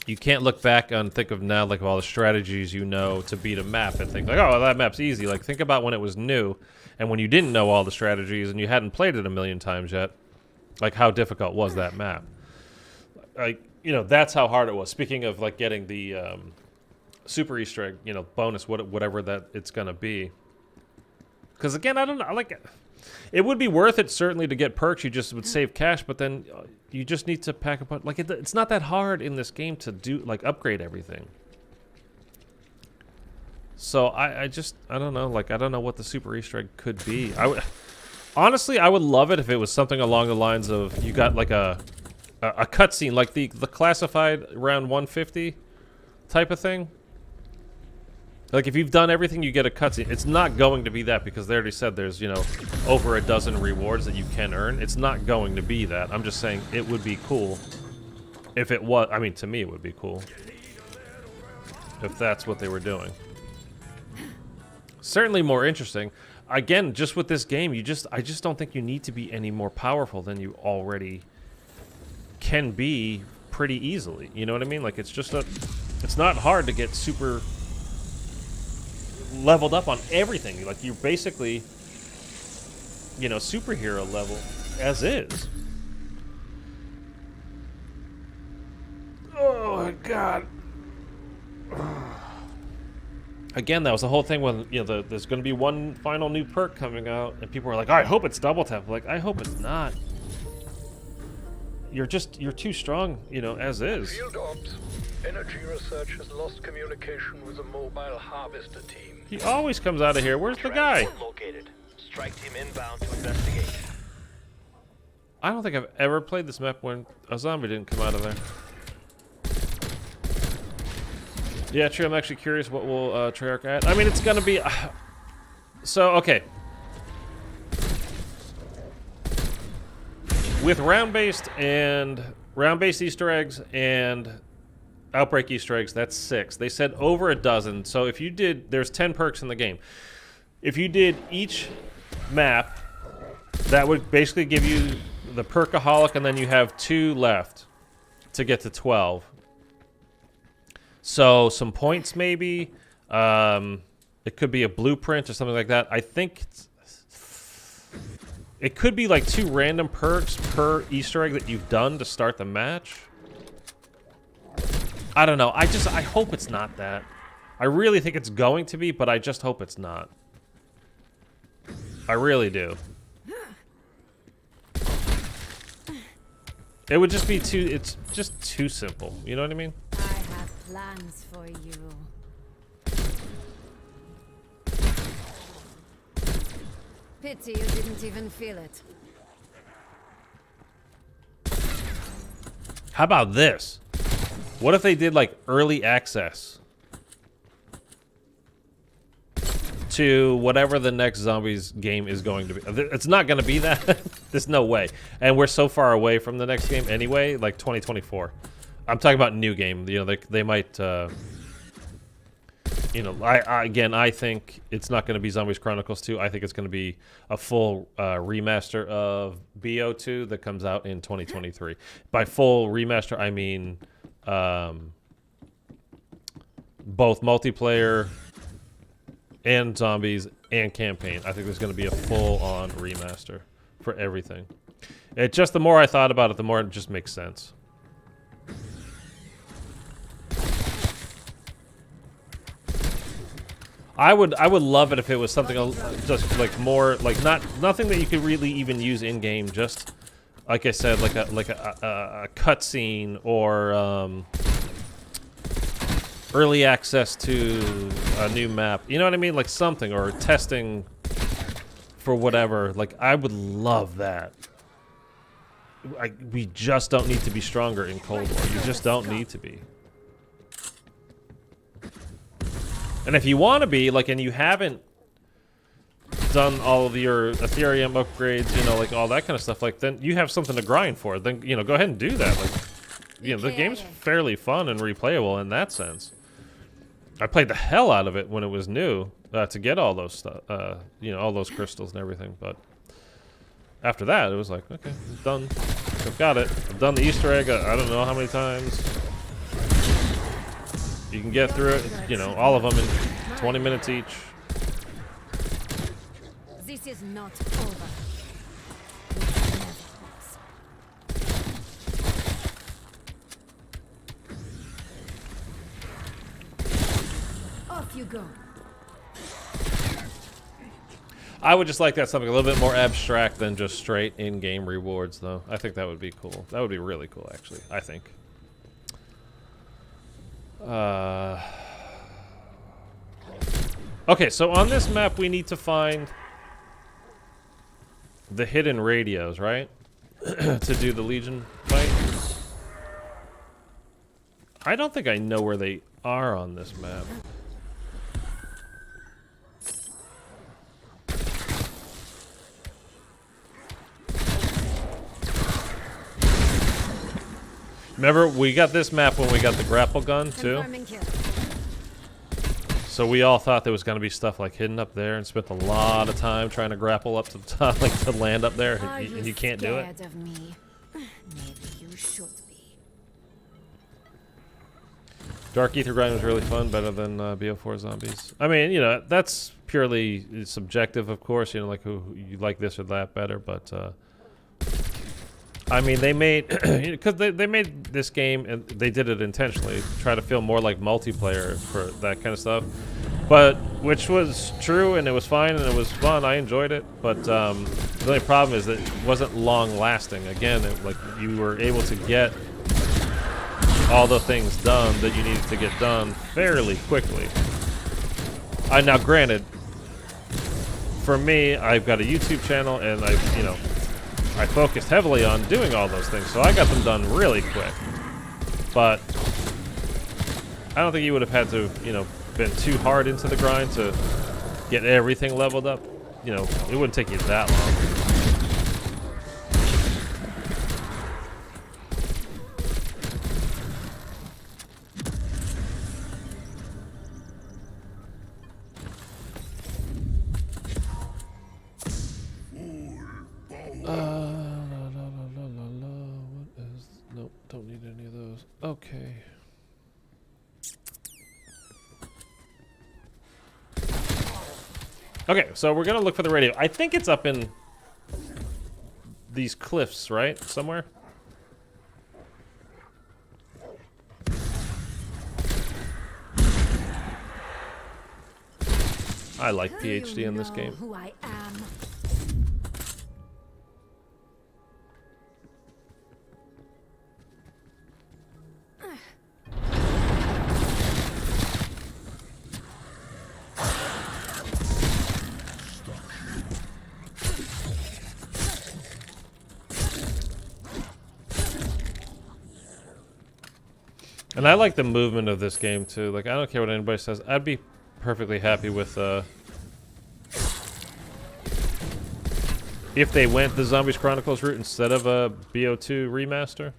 Speaker 1: you can't look back and think of now, like, all the strategies you know to beat a map and think like, oh, that map's easy. Like, think about when it was new and when you didn't know all the strategies and you hadn't played it a million times yet. Like, how difficult was that map? Like, you know, that's how hard it was. Speaking of, like, getting the super Easter egg, you know, bonus, whatever that it's gonna be. Because again, I don't know, like, it would be worth it certainly to get perks. You just would save cash, but then you just need to pack a punch. Like, it's not that hard in this game to do, like, upgrade everything. So I don't know, like, I don't know what the super Easter egg could be. Honestly, I would love it if it was something along the lines of you got like a cutscene, like the classified round 150 type of thing. Like, if you've done everything, you get a cutscene. It's not going to be that, because they already said there's, you know, over a dozen rewards that you can earn. It's not going to be that. I'm just saying it would be cool if it was. I mean, to me, it would be cool if that's what they were doing. Certainly more interesting. Again, just with this game, I just don't think you need to be any more powerful than you already can be pretty easily. You know what I mean? Like, it's not hard to get super leveled up on everything. Like, you're basically, you know, superhero level as is. Oh my god. Again, that was the whole thing when there's going to be one final new perk coming out, and people were like, "I hope it's double tap." Like, I hope it's not. You're too strong, as is.
Speaker 3: Field ops. Energy Research has lost communication with the mobile harvester team.
Speaker 1: He always comes out of here. Where's the guy?
Speaker 4: Located. Strike team inbound to investigate.
Speaker 1: I don't think I've ever played this map when a zombie didn't come out of there. Yeah, true. I'm actually curious what will Treyarch add. I mean, it's gonna be so okay. With round-based Easter eggs and Outbreak Easter eggs, that's 6. They said over a dozen. So if you did, there's 10 perks in the game. If you did each map, that would basically give you the perkaholic, and then you have 2 left to get to 12. So some points maybe. It could be a blueprint or something like that. I think it could be like 2 random perks per Easter egg that you've done to start the match. I don't know. I hope it's not that. I really think it's going to be, but I just hope it's not. I really do. It would just be it's just too simple. You know what I mean?
Speaker 2: I have plans for you. Pity you didn't even feel it.
Speaker 1: How about this? What if they did like early access to whatever the next Zombies game is going to be? It's not going to be that. There's no way. And we're so far away from the next game anyway, like 2024. I'm talking about new game. They might, I think it's not going to be Zombies Chronicles 2. I think it's going to be a full remaster of BO2 that comes out in 2023. By full remaster, I mean both multiplayer and zombies and campaign. I think there's going to be a full-on remaster for everything. It just, the more I thought about it, the more it just makes sense. I would love it if it was something just like more like nothing that you could really even use in game. Just like I said, like a cutscene or early access to a new map. You know what I mean? Like something, or testing for whatever. Like I would love that. We just don't need to be stronger in Cold War. You just don't need to be. And if you want to be, like, and you haven't done all of your Ethereum upgrades, like all that kind of stuff, like, then you have something to grind for. Then, go ahead and do that. Like, the game's fairly fun and replayable in that sense. I played the hell out of it when it was new to get all those stuff, all those crystals and everything. But after that, it was like, okay, I'm done. I've got it. I've done the Easter egg. I don't know how many times. You can get through it, all of them in 20 minutes each.
Speaker 2: This is not over. Off you go.
Speaker 1: I would just like that something a little bit more abstract than just straight in-game rewards, though. I think that would be cool. That would be really cool, actually, I think. Okay, so on this map we need to find the hidden radios, right? To do the Legion fight. I don't think I know where they are on this map. Remember, we got this map when we got the grapple gun, too? So we all thought there was going to be stuff, like, hidden up there, and spent a lot of time trying to grapple up to the top, like, to land up there, and you can't do it.
Speaker 2: Of me? Maybe you should be.
Speaker 1: Dark Ether Grind was really fun, better than BO4 Zombies. I mean, that's purely subjective, of course, like, who you like this or that better, but... I mean, they made, because they made this game, and they did it intentionally, try to feel more like multiplayer for that kind of stuff. But which was true, and it was fine, and it was fun. I enjoyed it, but the only problem is that it wasn't long lasting. Again, like you were able to get all the things done that you needed to get done fairly quickly. Now, granted, for me, I've got a YouTube channel, and I focused heavily on doing all those things, so I got them done really quick. But I don't think you would have had to, been too hard into the grind to get everything leveled up. It wouldn't take you that long. What is... Nope, don't need any of those. Okay. Okay, so we're gonna look for the radio. I think it's up in these cliffs, right? Somewhere? I like PhD in this game.
Speaker 2: Who I am.
Speaker 1: And I like the movement of this game too. Like, I don't care what anybody says. I'd be perfectly happy with if they went the Zombies Chronicles route instead of a BO2 remaster.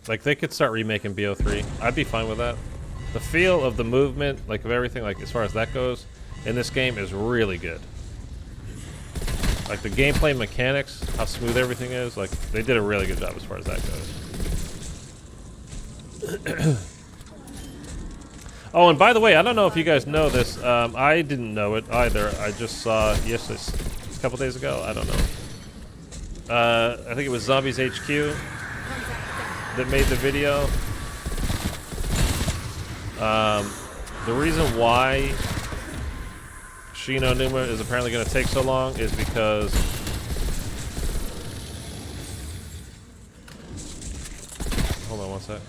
Speaker 1: Like, they could start remaking BO3. I'd be fine with that. The feel of the movement, like of everything, like as far as that goes, in this game is really good. Like the gameplay mechanics, how smooth everything is, like they did a really good job as far as that goes. Oh, and by the way, I don't know if you guys know this. I didn't know it either. I just saw yesterday, a couple days ago. I don't know. I think it was Zombies HQ that made the video. The reason why Shi No Numa is apparently going to take so long is because hold on one sec.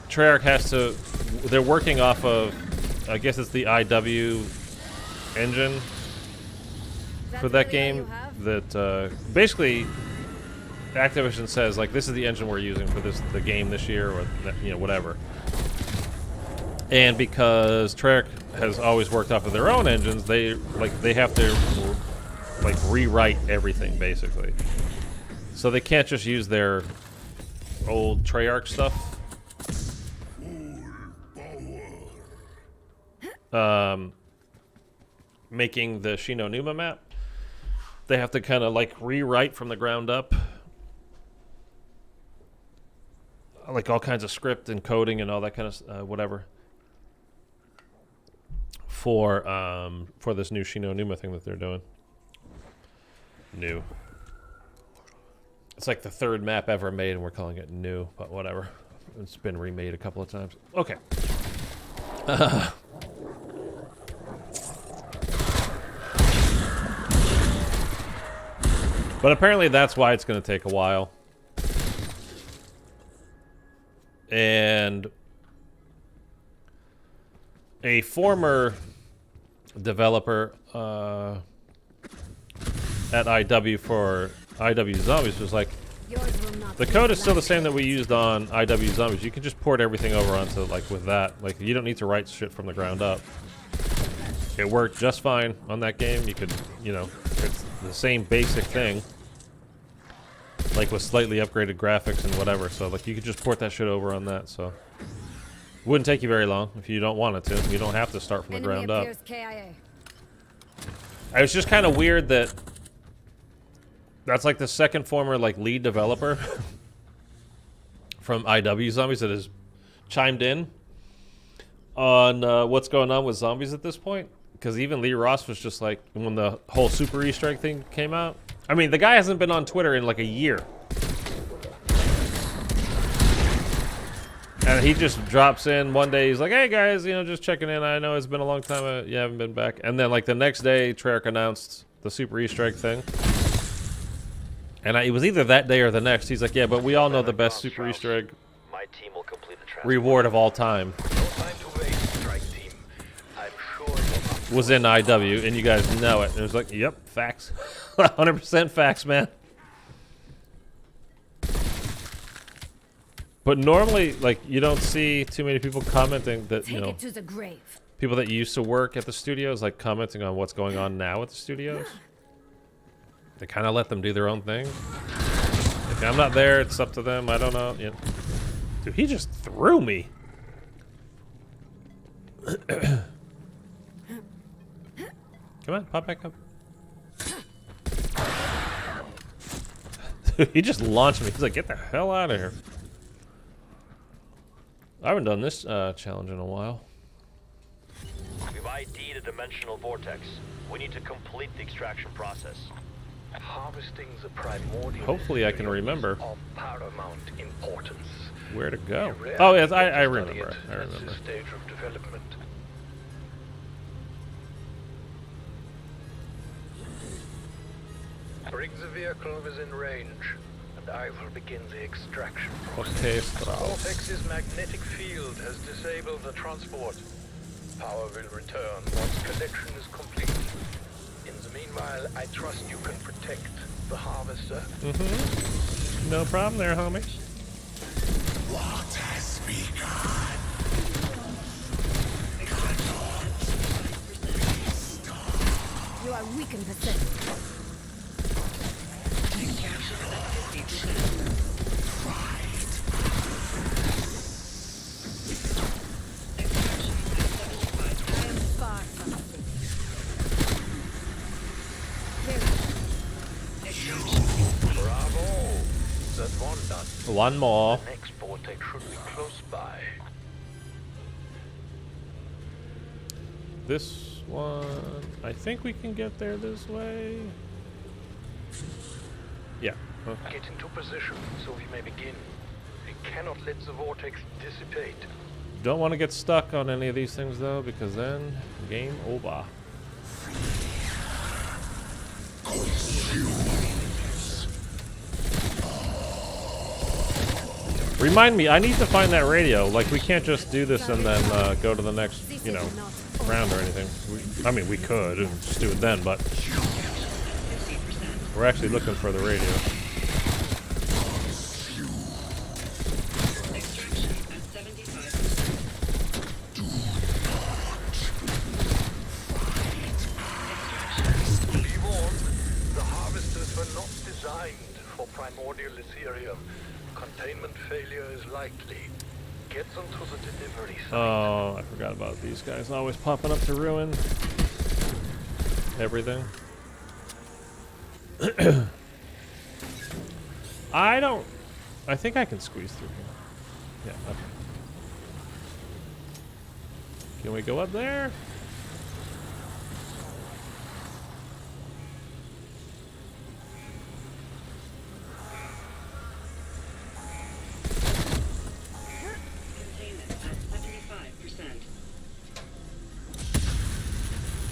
Speaker 1: Treyarch has to, they're working off of, I guess it's the IW engine for that game. That basically Activision says, like, this is the engine we're using for the game this year, or whatever. And because Treyarch has always worked off of their own engines, they have to like rewrite everything basically. So they can't just use their old Treyarch stuff. Making the Shi No Numa map, they have to kind of like rewrite from the ground up, like all kinds of script and coding and all that kind of whatever for this new Shi No Numa thing that they're doing. New. It's like the third map ever made, and we're calling it new, but whatever. It's been remade a couple of times. Okay. But apparently that's why it's going to take a while. And a former developer at IW for IW Zombies was like, the code is still the same that we used on IW Zombies. You can just port everything over onto, like, with that. Like, you don't need to write shit from the ground up. It worked just fine on that game. You could, it's the same basic thing, like with slightly upgraded graphics and whatever. So, like, you could just port that shit over on that. So, it wouldn't take you very long if you don't want it to. You don't have to start from the ground up. It was just kind of weird that that's like the second former lead developer from IW Zombies that has chimed in on what's going on with zombies at this point. Because even Lee Ross was just like, when the whole Super Easter egg thing came out. I mean, the guy hasn't been on Twitter in like a year. And he just drops in one day. He's like, "Hey guys, you know, just checking in. I know it's been a long time. You haven't been back." And then like the next day, Treyarch announced the Super Easter egg thing. And it was either that day or the next. He's like, "Yeah, but we all know the best Super Easter egg
Speaker 3: My team will complete the transport.
Speaker 1: reward of all time
Speaker 3: No time to waste, strike team. I'm sure you'll not
Speaker 1: was in IW, and you guys know it." And it was like, "Yep, facts, 100% facts, man." But normally, like, you don't see too many people commenting that, you
Speaker 2: Take
Speaker 1: know,
Speaker 2: it to the grave.
Speaker 1: people that used to work at the studios, like, commenting on what's going on now at the studios. They kind of let them do their own thing. If I'm not there, it's up to them. I don't know. You know. Dude, he just threw me. Come on, pop back up. Dude, he just launched me. He's like, "Get the hell out of here." I haven't done this challenge in a while.
Speaker 3: We've ID'd a dimensional vortex. We need to complete the extraction process. Harvesting the primordial.
Speaker 1: Hopefully I can remember
Speaker 3: of paramount importance.
Speaker 1: where to go.
Speaker 3: Rare
Speaker 1: Oh, yes, I
Speaker 3: to study
Speaker 1: remember.
Speaker 3: it
Speaker 1: I
Speaker 3: at
Speaker 1: remember.
Speaker 3: this stage of development. Bring the vehicle within range, and I will begin the extraction process.
Speaker 1: Okay, Strauss.
Speaker 3: Vortex's magnetic field has disabled the transport. Power will return once connection is complete. In the meanwhile, I trust you can protect the harvester.
Speaker 1: No problem there, homie.
Speaker 8: What has begun?
Speaker 2: You are weakened the system. I am far from finished.
Speaker 3: Bravo! That one done.
Speaker 1: One more.
Speaker 3: Next vortex should be close by.
Speaker 1: This one, I think we can get there this way. Yeah. Okay.
Speaker 3: Get into position so we may begin. We cannot let the vortex dissipate.
Speaker 1: Don't want to get stuck on any of these things though, because then game over. Remind me, I need to find that radio. Like, we can't just do this and then go to the next, you know, round or anything. I mean, we could and just do it then, but we're actually looking for the radio.
Speaker 3: Be warned, the harvesters were not designed for primordial Ethereum. Containment failure is likely. Get them to the delivery site.
Speaker 1: Oh, I forgot about these guys always popping up to ruin everything. I think I can squeeze through here. Yeah, okay. Can we go up there?
Speaker 6: Containment at 75%.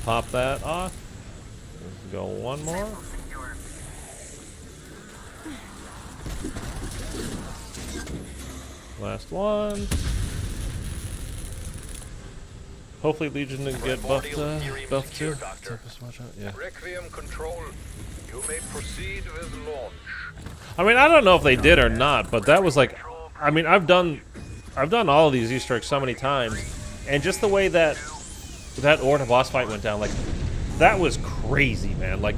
Speaker 1: Pop that off. Let's go one more. Last one. Hopefully Legion didn't get buffed too. Tempest, watch out. Yeah.
Speaker 3: Requiem control. You may proceed with launch.
Speaker 1: I mean, I don't know if they did or not, but that was like, I mean, I've done all of these Easter eggs so many times, and just the way that Orta boss fight went down, like, that was crazy, man. Like,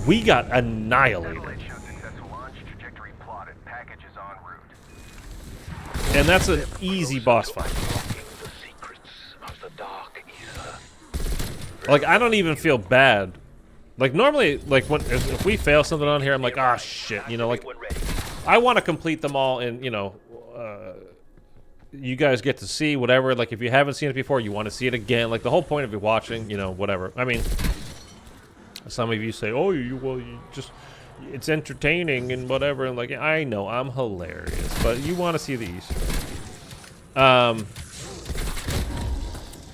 Speaker 1: we got annihilated,
Speaker 5: Satellite showed successful launch. Trajectory plotted. Package is en route.
Speaker 1: and that's an easy boss fight.
Speaker 3: Unlocking the secrets of the dark ether.
Speaker 1: Like, I don't even feel bad. Like, normally, like, when if we fail something on here, I'm like, ah, shit, you know, like,
Speaker 3: When ready.
Speaker 1: I want to complete them all, and, you know, you guys get to see whatever. Like, if you haven't seen it before, you want to see it again. Like, the whole point of you watching, you know, whatever. I mean, some of you say, oh, you it's entertaining and whatever. And like, I know I'm hilarious, but you want to see the Easter egg.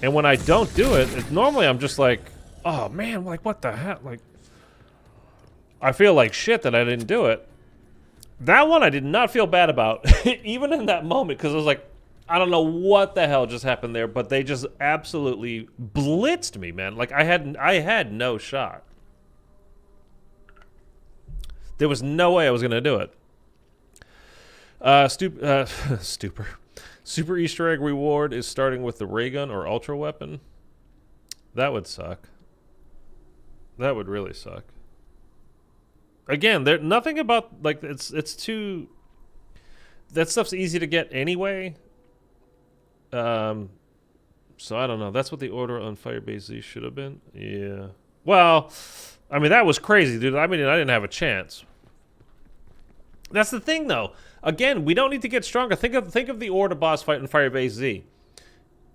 Speaker 1: And when I don't do it, normally I'm just like, oh man, like what the hell? Like, I feel like shit that I didn't do it. That one I did not feel bad about, even in that moment, because I was like, I don't know what the hell just happened there, but they just absolutely blitzed me, man. Like I had no shot. There was no way I was gonna do it. Super Easter egg reward is starting with the ray gun or ultra weapon. That would suck. That would really suck. Again, there nothing about like it's too. That stuff's easy to get anyway. So I don't know. That's what the order on Firebase Z should have been. Yeah. Well, I mean that was crazy, dude. I mean I didn't have a chance. That's the thing, though. Again, we don't need to get stronger. Think of the order boss fight in Firebase Z.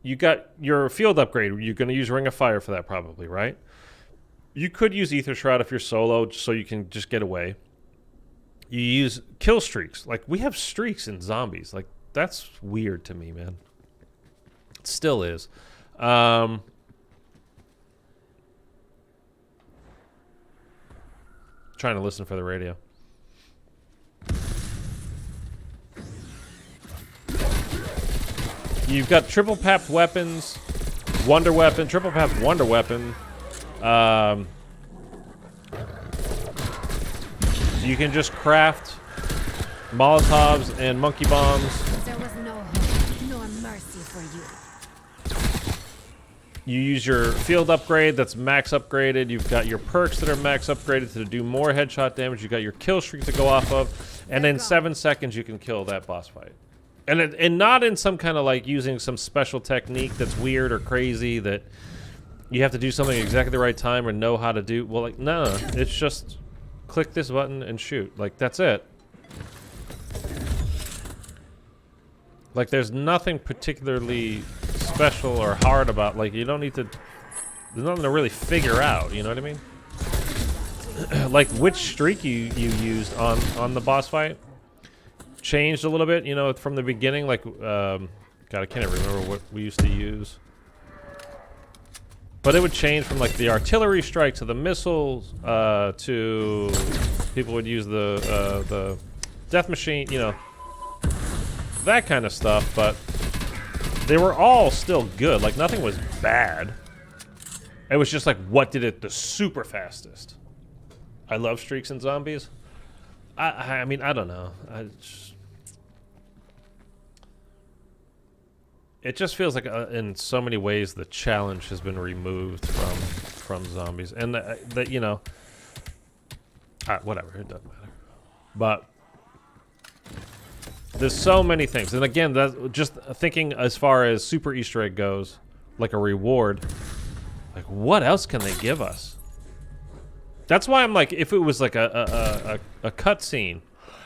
Speaker 1: You got your field upgrade. You're going to use Ring of Fire for that, probably, right? You could use Ether Shroud if you're solo, so you can just get away. You use kill streaks. Like we have streaks in zombies. Like that's weird to me, man. It still is. Trying to listen for the radio. You've got triple papped weapons, wonder weapon, triple papped wonder weapon. You can just craft Molotovs and monkey bombs.
Speaker 2: There was no hope, nor mercy for you.
Speaker 1: You use your field upgrade that's max upgraded. You've got your perks that are max upgraded to do more headshot damage. You've got your kill streak to go off of. And in 7 seconds, you can kill that boss fight. And not in some kind of like using some special technique that's weird or crazy that you have to do something exactly the right time or know how to do. Well, like, no, it's just click this button and shoot. Like, that's it. Like, there's nothing particularly special or hard about, like, you don't need to, there's nothing to really figure out, you know what I mean? Like, which streak you used on the boss fight changed a little bit, you know, from the beginning, like, God, I can't even remember what we used to use. But it would change from, like, the artillery strike to the missiles, to people would use the death machine, you know, that kind of stuff, but they were all still good. Like, nothing was bad. It was just, like, what did it the super fastest? I love streaks and zombies. I mean, I don't know. It just feels like, in so many ways, the challenge has been removed from zombies, and that you know, whatever, it doesn't matter. But there's so many things, and again, that's just thinking as far as Super Easter egg goes, like a reward. Like, what else can they give us? That's why I'm like, if it was like a cutscene,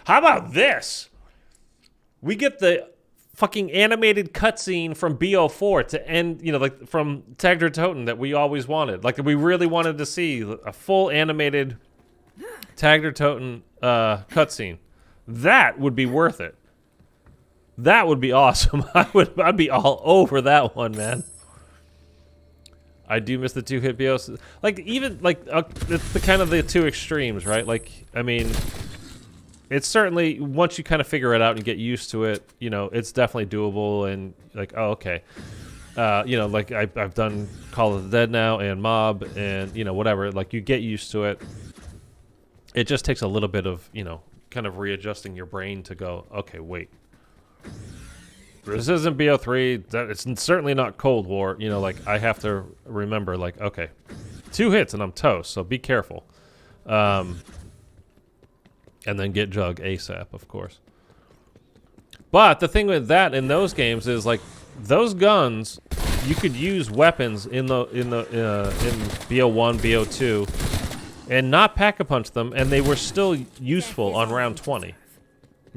Speaker 1: how about this? We get the fucking animated cutscene from BO4 to end, you know, like from Tag der Toten that we always wanted. Like, we really wanted to see a full animated Tag der Toten cutscene. That would be worth it. That would be awesome. I'd be all over that one, man. I do miss the 2-hit BOs. Like, even, like, it's the kind of the two extremes, right? Like, I mean, it's certainly, once you kind of figure it out and get used to it, you know, it's definitely doable and, like, oh, okay. You know, like, I've done Call of the Dead now and Mob and, you know, whatever. Like, you get used to it. It just takes a little bit of, you know, kind of readjusting your brain to go, okay, wait. This isn't BO3. It's certainly not Cold War. You know, like, I have to remember, like, okay, 2 hits and I'm toast, so be careful. And then get Jug ASAP, of course. But the thing with that in those games is, like, those guns, you could use weapons in BO1, BO2, and not pack-a-punch them, and they were still useful on round 20.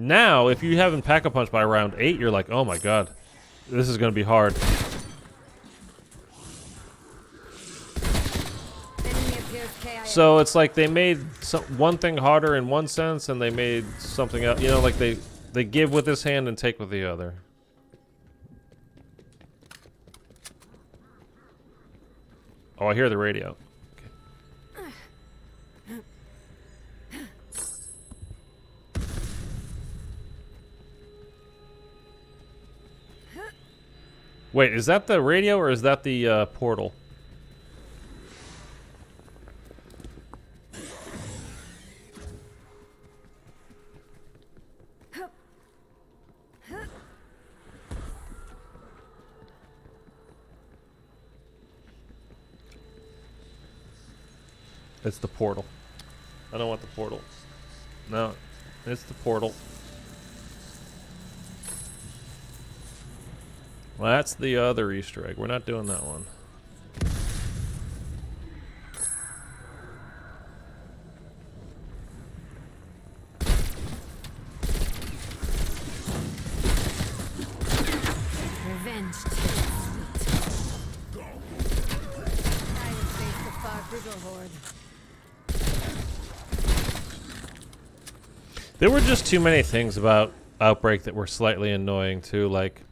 Speaker 1: Now, if you haven't pack-a-punch by round 8, you're like, oh my god, this is going to be hard. So it's like they made one thing harder in one sense, and they made something else. You know, like they give with this hand and take with the other. Oh, I hear the radio. Wait, is that the radio or is that the portal? It's the portal. I don't want the portal. No, it's the portal. Well, that's the other Easter egg. We're not doing that one.
Speaker 2: Revenge tastes sweet. I would face the far bigger horde.
Speaker 1: There were just too many things about Outbreak that were slightly annoying too. Like,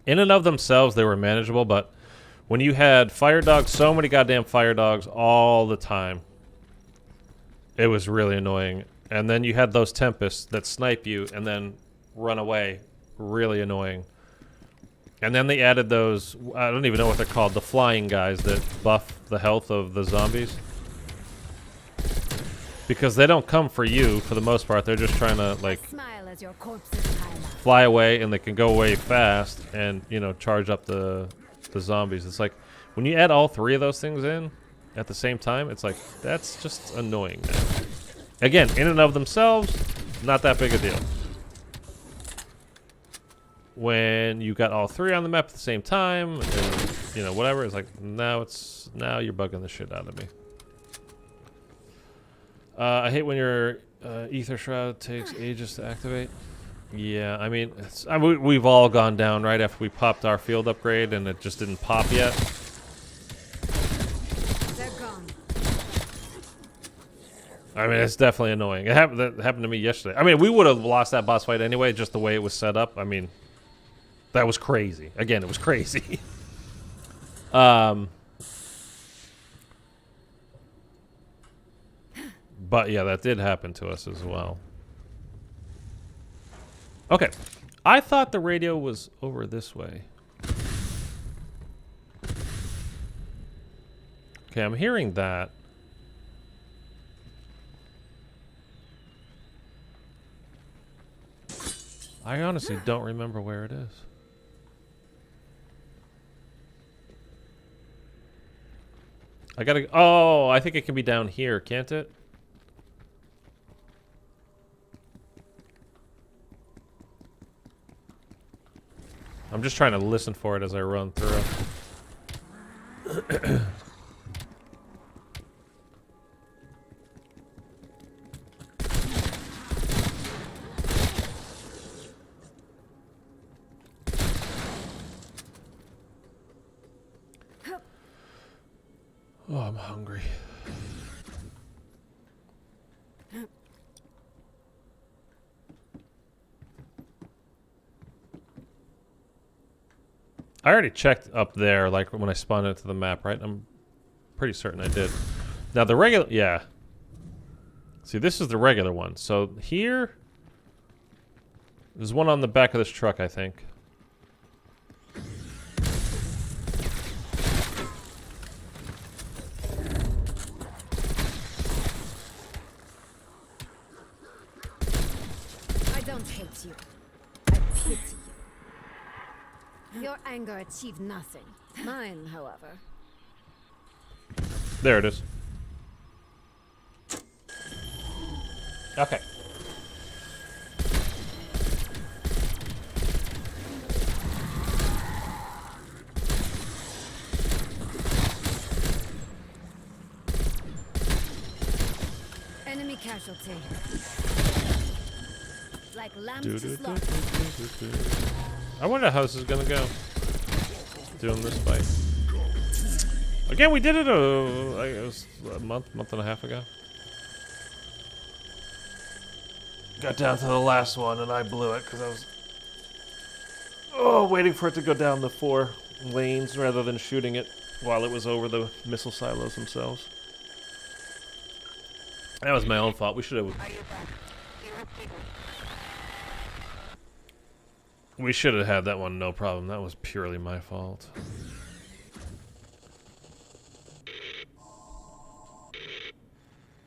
Speaker 1: in and of themselves, they were manageable, but when you had fire dogs, so many goddamn fire dogs all the time, it was really annoying. And then you had those Tempests that snipe you and then run away. Really annoying. And then they added those, I don't even know what they're called, the flying guys that buff the health of the zombies. Because they don't come for you, for the most part. They're just trying to, like,
Speaker 2: Smile as your corpses pile up.
Speaker 1: fly away, and they can go away fast and, you know, charge up the zombies. It's like, when you add all three of those things in at the same time, it's like, that's just annoying, man. Again, in and of themselves, not that big a deal. When you got all three on the map at the same time, and, you know, whatever, it's like, now you're bugging the shit out of me. I hate when your Ether Shroud takes ages to activate. Yeah, I mean, we've all gone down right after we popped our field upgrade and it just didn't pop yet.
Speaker 2: They're gone.
Speaker 1: I mean, it's definitely annoying. That happened to me yesterday. I mean, we would have lost that boss fight anyway, just the way it was set up. I mean, that was crazy. Again, it was crazy. But yeah, that did happen to us as well. Okay. I thought the radio was over this way. Okay, I'm hearing that. I honestly don't remember where it is. I gotta... Oh, I think it can be down here, can't it? I'm just trying to listen for it as I run through. Oh, I'm hungry. I already checked up there, like when I spawned into the map, right? I'm pretty certain I did. Now the regular, yeah. See, this is the regular one. So here, there's one on the back of this truck, I think.
Speaker 2: I don't hate you. I pity you. Your anger achieved nothing. Mine, however.
Speaker 1: There it is. Okay.
Speaker 2: Enemy casualty. Like lambs to slaughter.
Speaker 1: I wonder how this is gonna go. Doing this fight. Again, we did it it was a month and a half ago. Got down to the last one and I blew it because I was waiting for it to go down the 4 lanes rather than shooting it while it was over the missile silos themselves. That was my own fault. We should have. We should have had that one, no problem. That was purely my fault.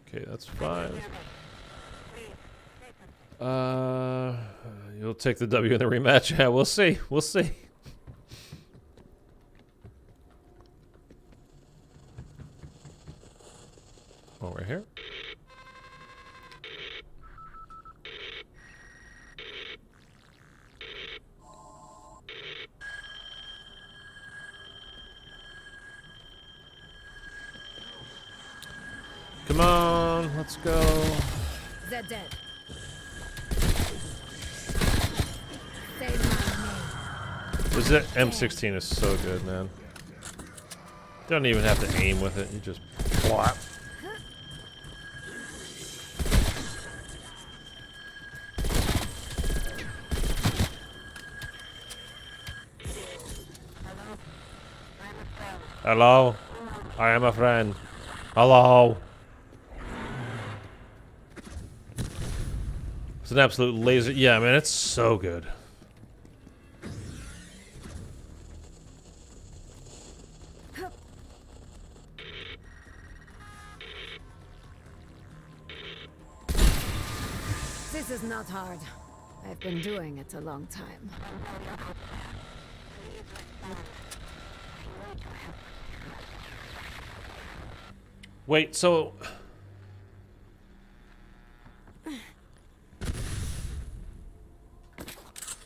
Speaker 1: Okay, that's 5. You'll take the W in the rematch. Yeah, we'll see. We'll see. Over here. Come on, let's go.
Speaker 2: They're dead. Say my name.
Speaker 1: Was it M16 is so good, man. Don't even have to aim with it. You just plop. Hello, I am a friend. Hello. It's an absolute laser. Yeah, man, it's so good.
Speaker 2: This is not hard. I've been doing it a long time.
Speaker 1: Wait, so...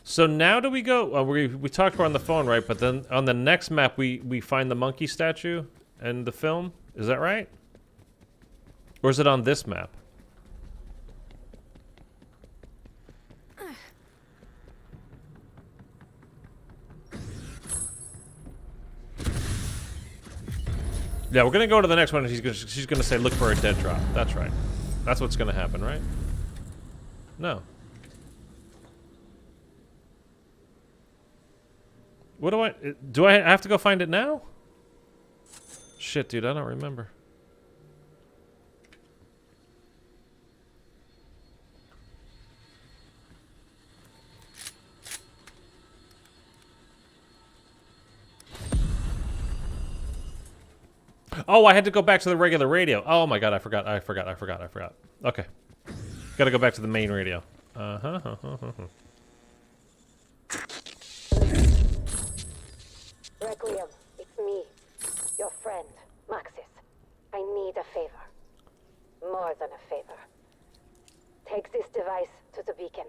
Speaker 1: So now do we go... we talked about on the phone, right? But then on the next map, we find the monkey statue and the film? Is that right? Or is it on this map? Yeah, we're gonna go to the next one and she's gonna say look for a dead drop. That's right. That's what's gonna happen, right? No. What do I have to go find it now? Shit, dude, I don't remember. Oh, I had to go back to the regular radio. Oh my god, I forgot. Okay. Gotta go back to the main radio.
Speaker 7: Requiem, it's me, your friend, Maxis. I need a favor. More than a favor. Take this device to the beacon.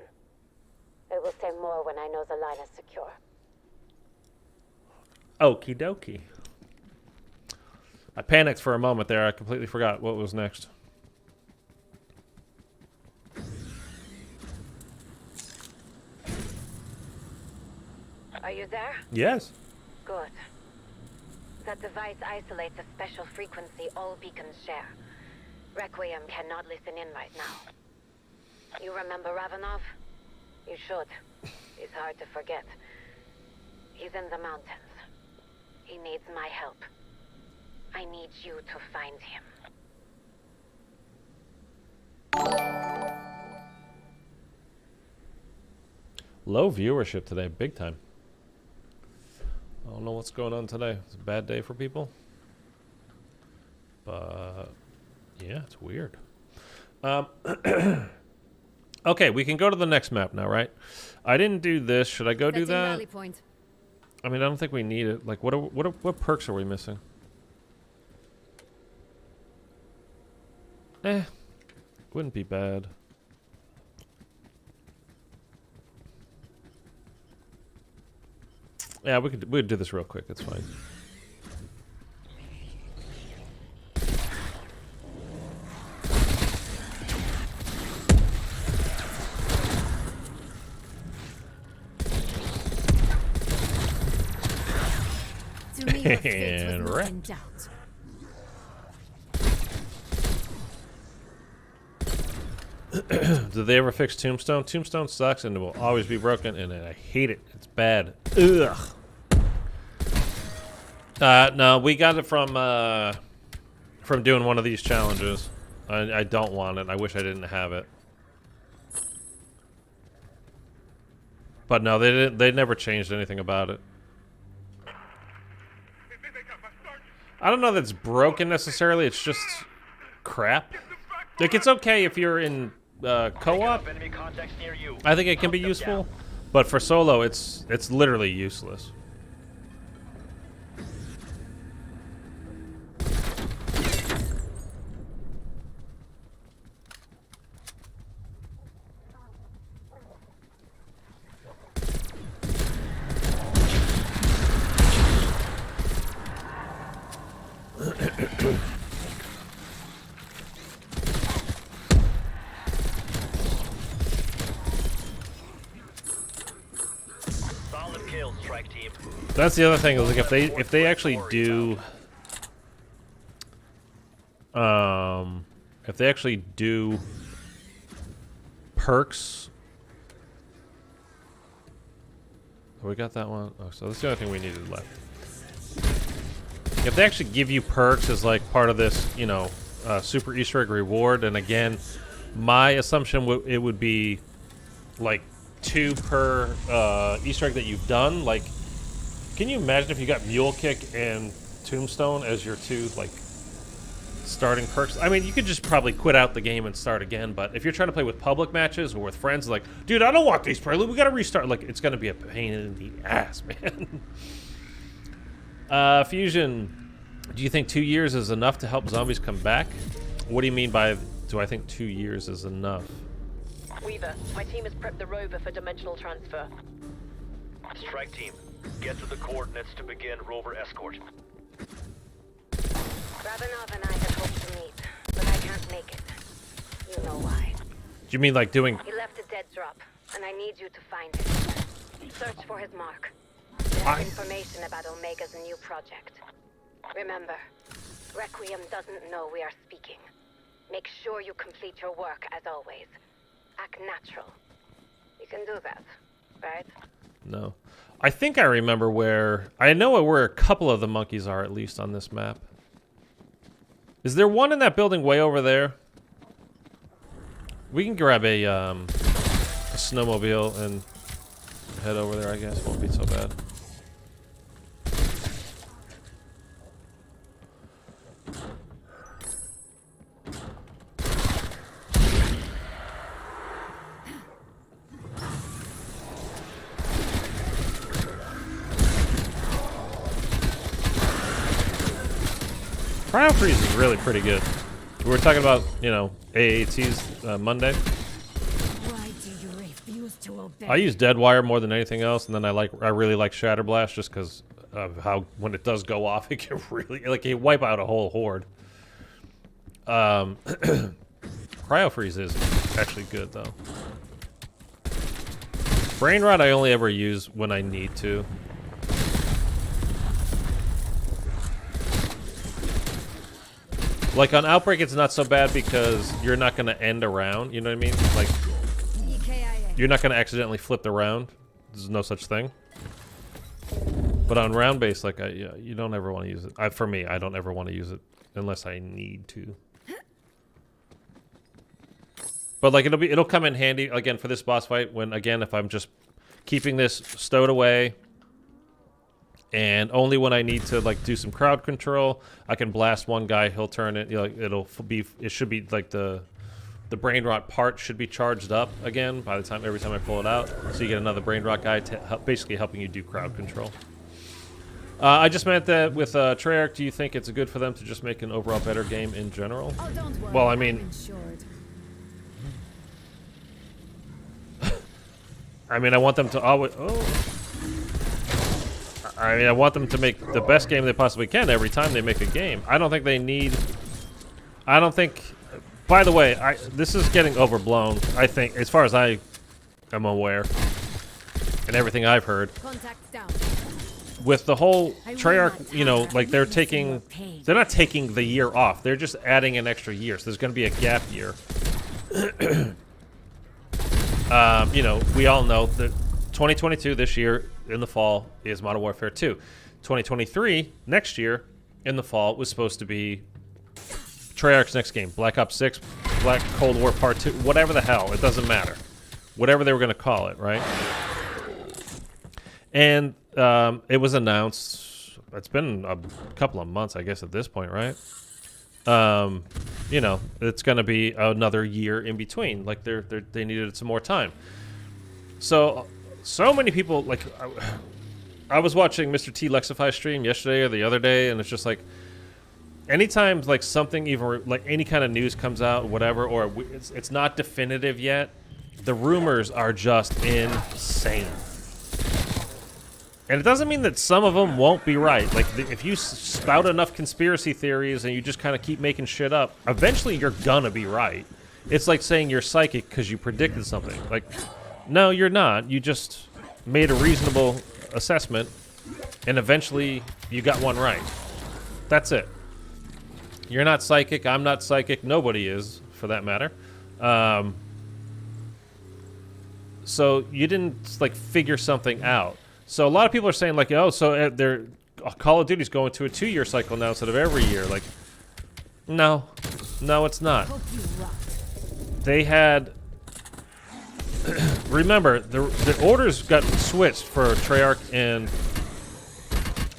Speaker 7: I will say more when I know the line is secure.
Speaker 1: Okie dokie. I panicked for a moment there. I completely forgot what was next.
Speaker 7: Are you there?
Speaker 1: Yes.
Speaker 7: Good. That device isolates a special frequency all beacons share. Requiem cannot listen in right now. You remember Ravenov? You should. He's hard to forget. He's in the mountains. He needs my help. I need you to find him.
Speaker 1: Low viewership today, big time. I don't know what's going on today. It's a bad day for people. But yeah, it's weird. Okay, we can go to the next map now, right? I didn't do this. Should I go do
Speaker 2: Setting
Speaker 1: that?
Speaker 2: rally point.
Speaker 1: I mean, I don't think we need it. Like, what perks are we missing? Wouldn't be bad. Yeah, we'd do this real quick. It's fine.
Speaker 2: To me, your fate was
Speaker 1: And
Speaker 2: not
Speaker 1: right.
Speaker 2: in doubt.
Speaker 1: Did they ever fix Tombstone? Tombstone sucks and it will always be broken, and I hate it. It's bad. Ugh. No, we got it from doing one of these challenges. I don't want it. I wish I didn't have it. But no, they didn't. They never changed anything about it. I don't know that it's broken necessarily. It's just crap. Like, it's okay if you're in co-op. I think it can be useful, but for solo, it's literally useless. That's the other thing. Is like if they actually do, if they actually do perks. Oh, we got that one. Oh, so that's the only thing we needed left. If they actually give you perks as like part of this, you know, super Easter egg reward, and again, my assumption it would be like 2 per Easter egg that you've done. Like, can you imagine if you got Mule Kick and Tombstone as your 2 like starting perks? I mean, you could just probably quit out the game and start again. But if you're trying to play with public matches or with friends, like, dude, I don't want these perks. We got to restart. Like, it's gonna be a pain in the ass, man. Fusion, do you think 2 years is enough to help zombies come back? What do you mean by, do I think 2 years is enough?
Speaker 9: Weaver, my team has prepped the rover for dimensional transfer.
Speaker 5: Strike team, get to the coordinates to begin rover escort.
Speaker 7: Ravenov and I had hoped to meet, but I can't make it. You know why.
Speaker 1: Do you mean like doing...
Speaker 7: He left a dead drop, and I need you to find it. Search for his mark. There's information about Omega's new project. Remember, Requiem doesn't know we are speaking. Make sure you complete your work as always. Act natural. You can do that, right?
Speaker 1: No. I think I remember where... I know where a couple of the monkeys are, at least, on this map. Is there one in that building way over there? We can grab a snowmobile and head over there, I guess. Won't be so bad. Cryo Freeze is really pretty good. We were talking about, you know, AATs Monday.
Speaker 2: Why do you refuse to obey?
Speaker 1: I use Deadwire more than anything else, and then I really like Shatter Blast just because of how when it does go off, it can really it wipe out a whole horde. Cryo Freeze is actually good though. Brain Rot I only ever use when I need to. Like on Outbreak, it's not so bad because you're not going to end a round. You know what I mean? Like, you're not going to accidentally flip the round. There's no such thing. But on round base, like, yeah, you don't ever want to use it. For me, I don't ever want to use it unless I need to. But like, it'll come in handy again for this boss fight when, again, if I'm just keeping this stowed away. And only when I need to like do some crowd control, I can blast one guy. He'll turn it. You know, it should be like the brain rot part should be charged up again by the time every time I pull it out. So you get another brain rot guy basically helping you do crowd control. I just meant that with Treyarch, do you think it's good for them to just make an overall better game in general?
Speaker 2: Oh, don't worry,
Speaker 1: well, I
Speaker 2: I'm
Speaker 1: mean,
Speaker 2: insured.
Speaker 1: I mean, I want them to always. I mean, I want them to make the best game they possibly can every time they make a game. I don't think they need... I don't think... By the way, this is getting overblown, I think, as far as I am aware. And everything I've heard.
Speaker 2: Contact down.
Speaker 1: With the whole Treyarch, you know, like they're not taking the year off. They're just adding an extra year. So there's going to be a gap year. We all know that 2022 this year in the fall is Modern Warfare 2. 2023 next year in the fall was supposed to be Treyarch's next game, Black Ops 6, Black Cold War Part 2, whatever the hell, it doesn't matter. Whatever they were going to call it, right? And it was announced, it's been a couple of months, I guess, at this point, right? It's going to be another year in between. Like, they needed some more time. So many people, like, I was watching Mr. T Lexify stream yesterday or the other day, and it's just like, anytime, like, something, even, like, any kind of news comes out, whatever, or it's not definitive yet, the rumors are just insane. And it doesn't mean that some of them won't be right. Like, if you spout enough conspiracy theories and you just kind of keep making shit up, eventually you're gonna be right. It's like saying you're psychic because you predicted something. Like, no, you're not. You just made a reasonable assessment, and eventually you got one right. That's it. You're not psychic. I'm not psychic. Nobody is, for that matter. So you didn't, like, figure something out. So a lot of people are saying, like, oh, so Call of Duty's going to a 2-year cycle now instead of every year. Like, no, it's not. They had, remember, the orders got switched for Treyarch and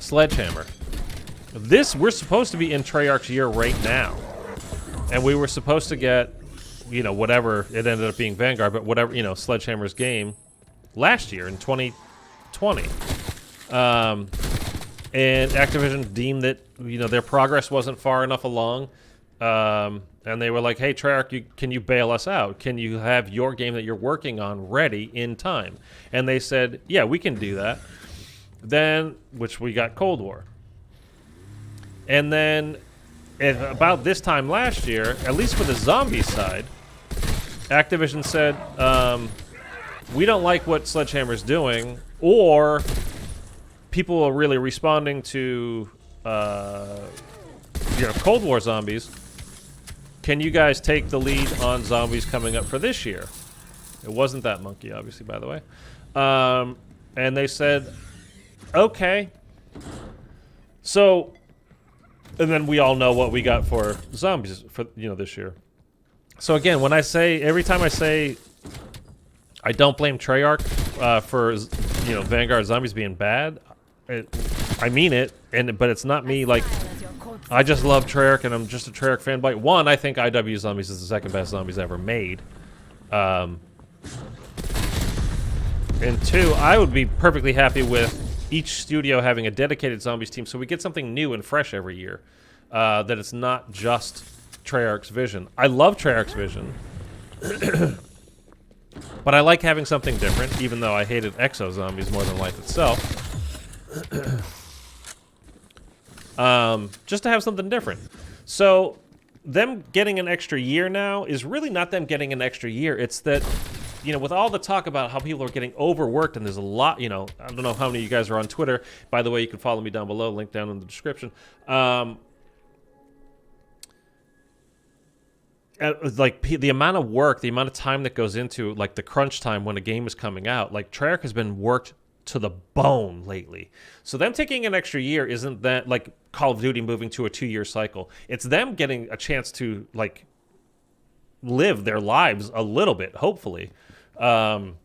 Speaker 1: Sledgehammer. We're supposed to be in Treyarch's year right now, and we were supposed to get, whatever it ended up being, Vanguard, but whatever, Sledgehammer's game last year in 2020. And Activision deemed that, their progress wasn't far enough along. And they were like, hey, Treyarch, can you bail us out? Can you have your game that you're working on ready in time? And they said, yeah, we can do that. Then, which we got Cold War. And then, at about this time last year, at least for the zombie side, Activision said, we don't like what Sledgehammer's doing, or people are really responding to Cold War zombies. Can you guys take the lead on zombies coming up for this year? It wasn't that monkey, obviously, by the way. And they said, okay. So, and then we all know what we got for zombies for this year. So again, when I say, every time I say I don't blame Treyarch for Vanguard zombies being bad, I mean it, but it's not me, like, I just love Treyarch and I'm just a Treyarch fanboy. One, I think IW Zombies is the second best zombies ever made. And two, I would be perfectly happy with each studio having a dedicated zombies team so we get something new and fresh every year. That it's not just Treyarch's vision. I love Treyarch's vision. But I like having something different, even though I hated Exo Zombies more than life itself. Just to have something different. So, them getting an extra year now is really not them getting an extra year. It's that, with all the talk about how people are getting overworked, and there's a lot, I don't know how many of you guys are on Twitter. By the way, you can follow me down below, link down in the description. Like, the amount of work, the amount of time that goes into, like, the crunch time when a game is coming out, like, Treyarch has been worked to the bone lately. So them taking an extra year isn't that, like, Call of Duty moving to a 2-year cycle. It's them getting a chance to, like, live their lives a little bit, hopefully, and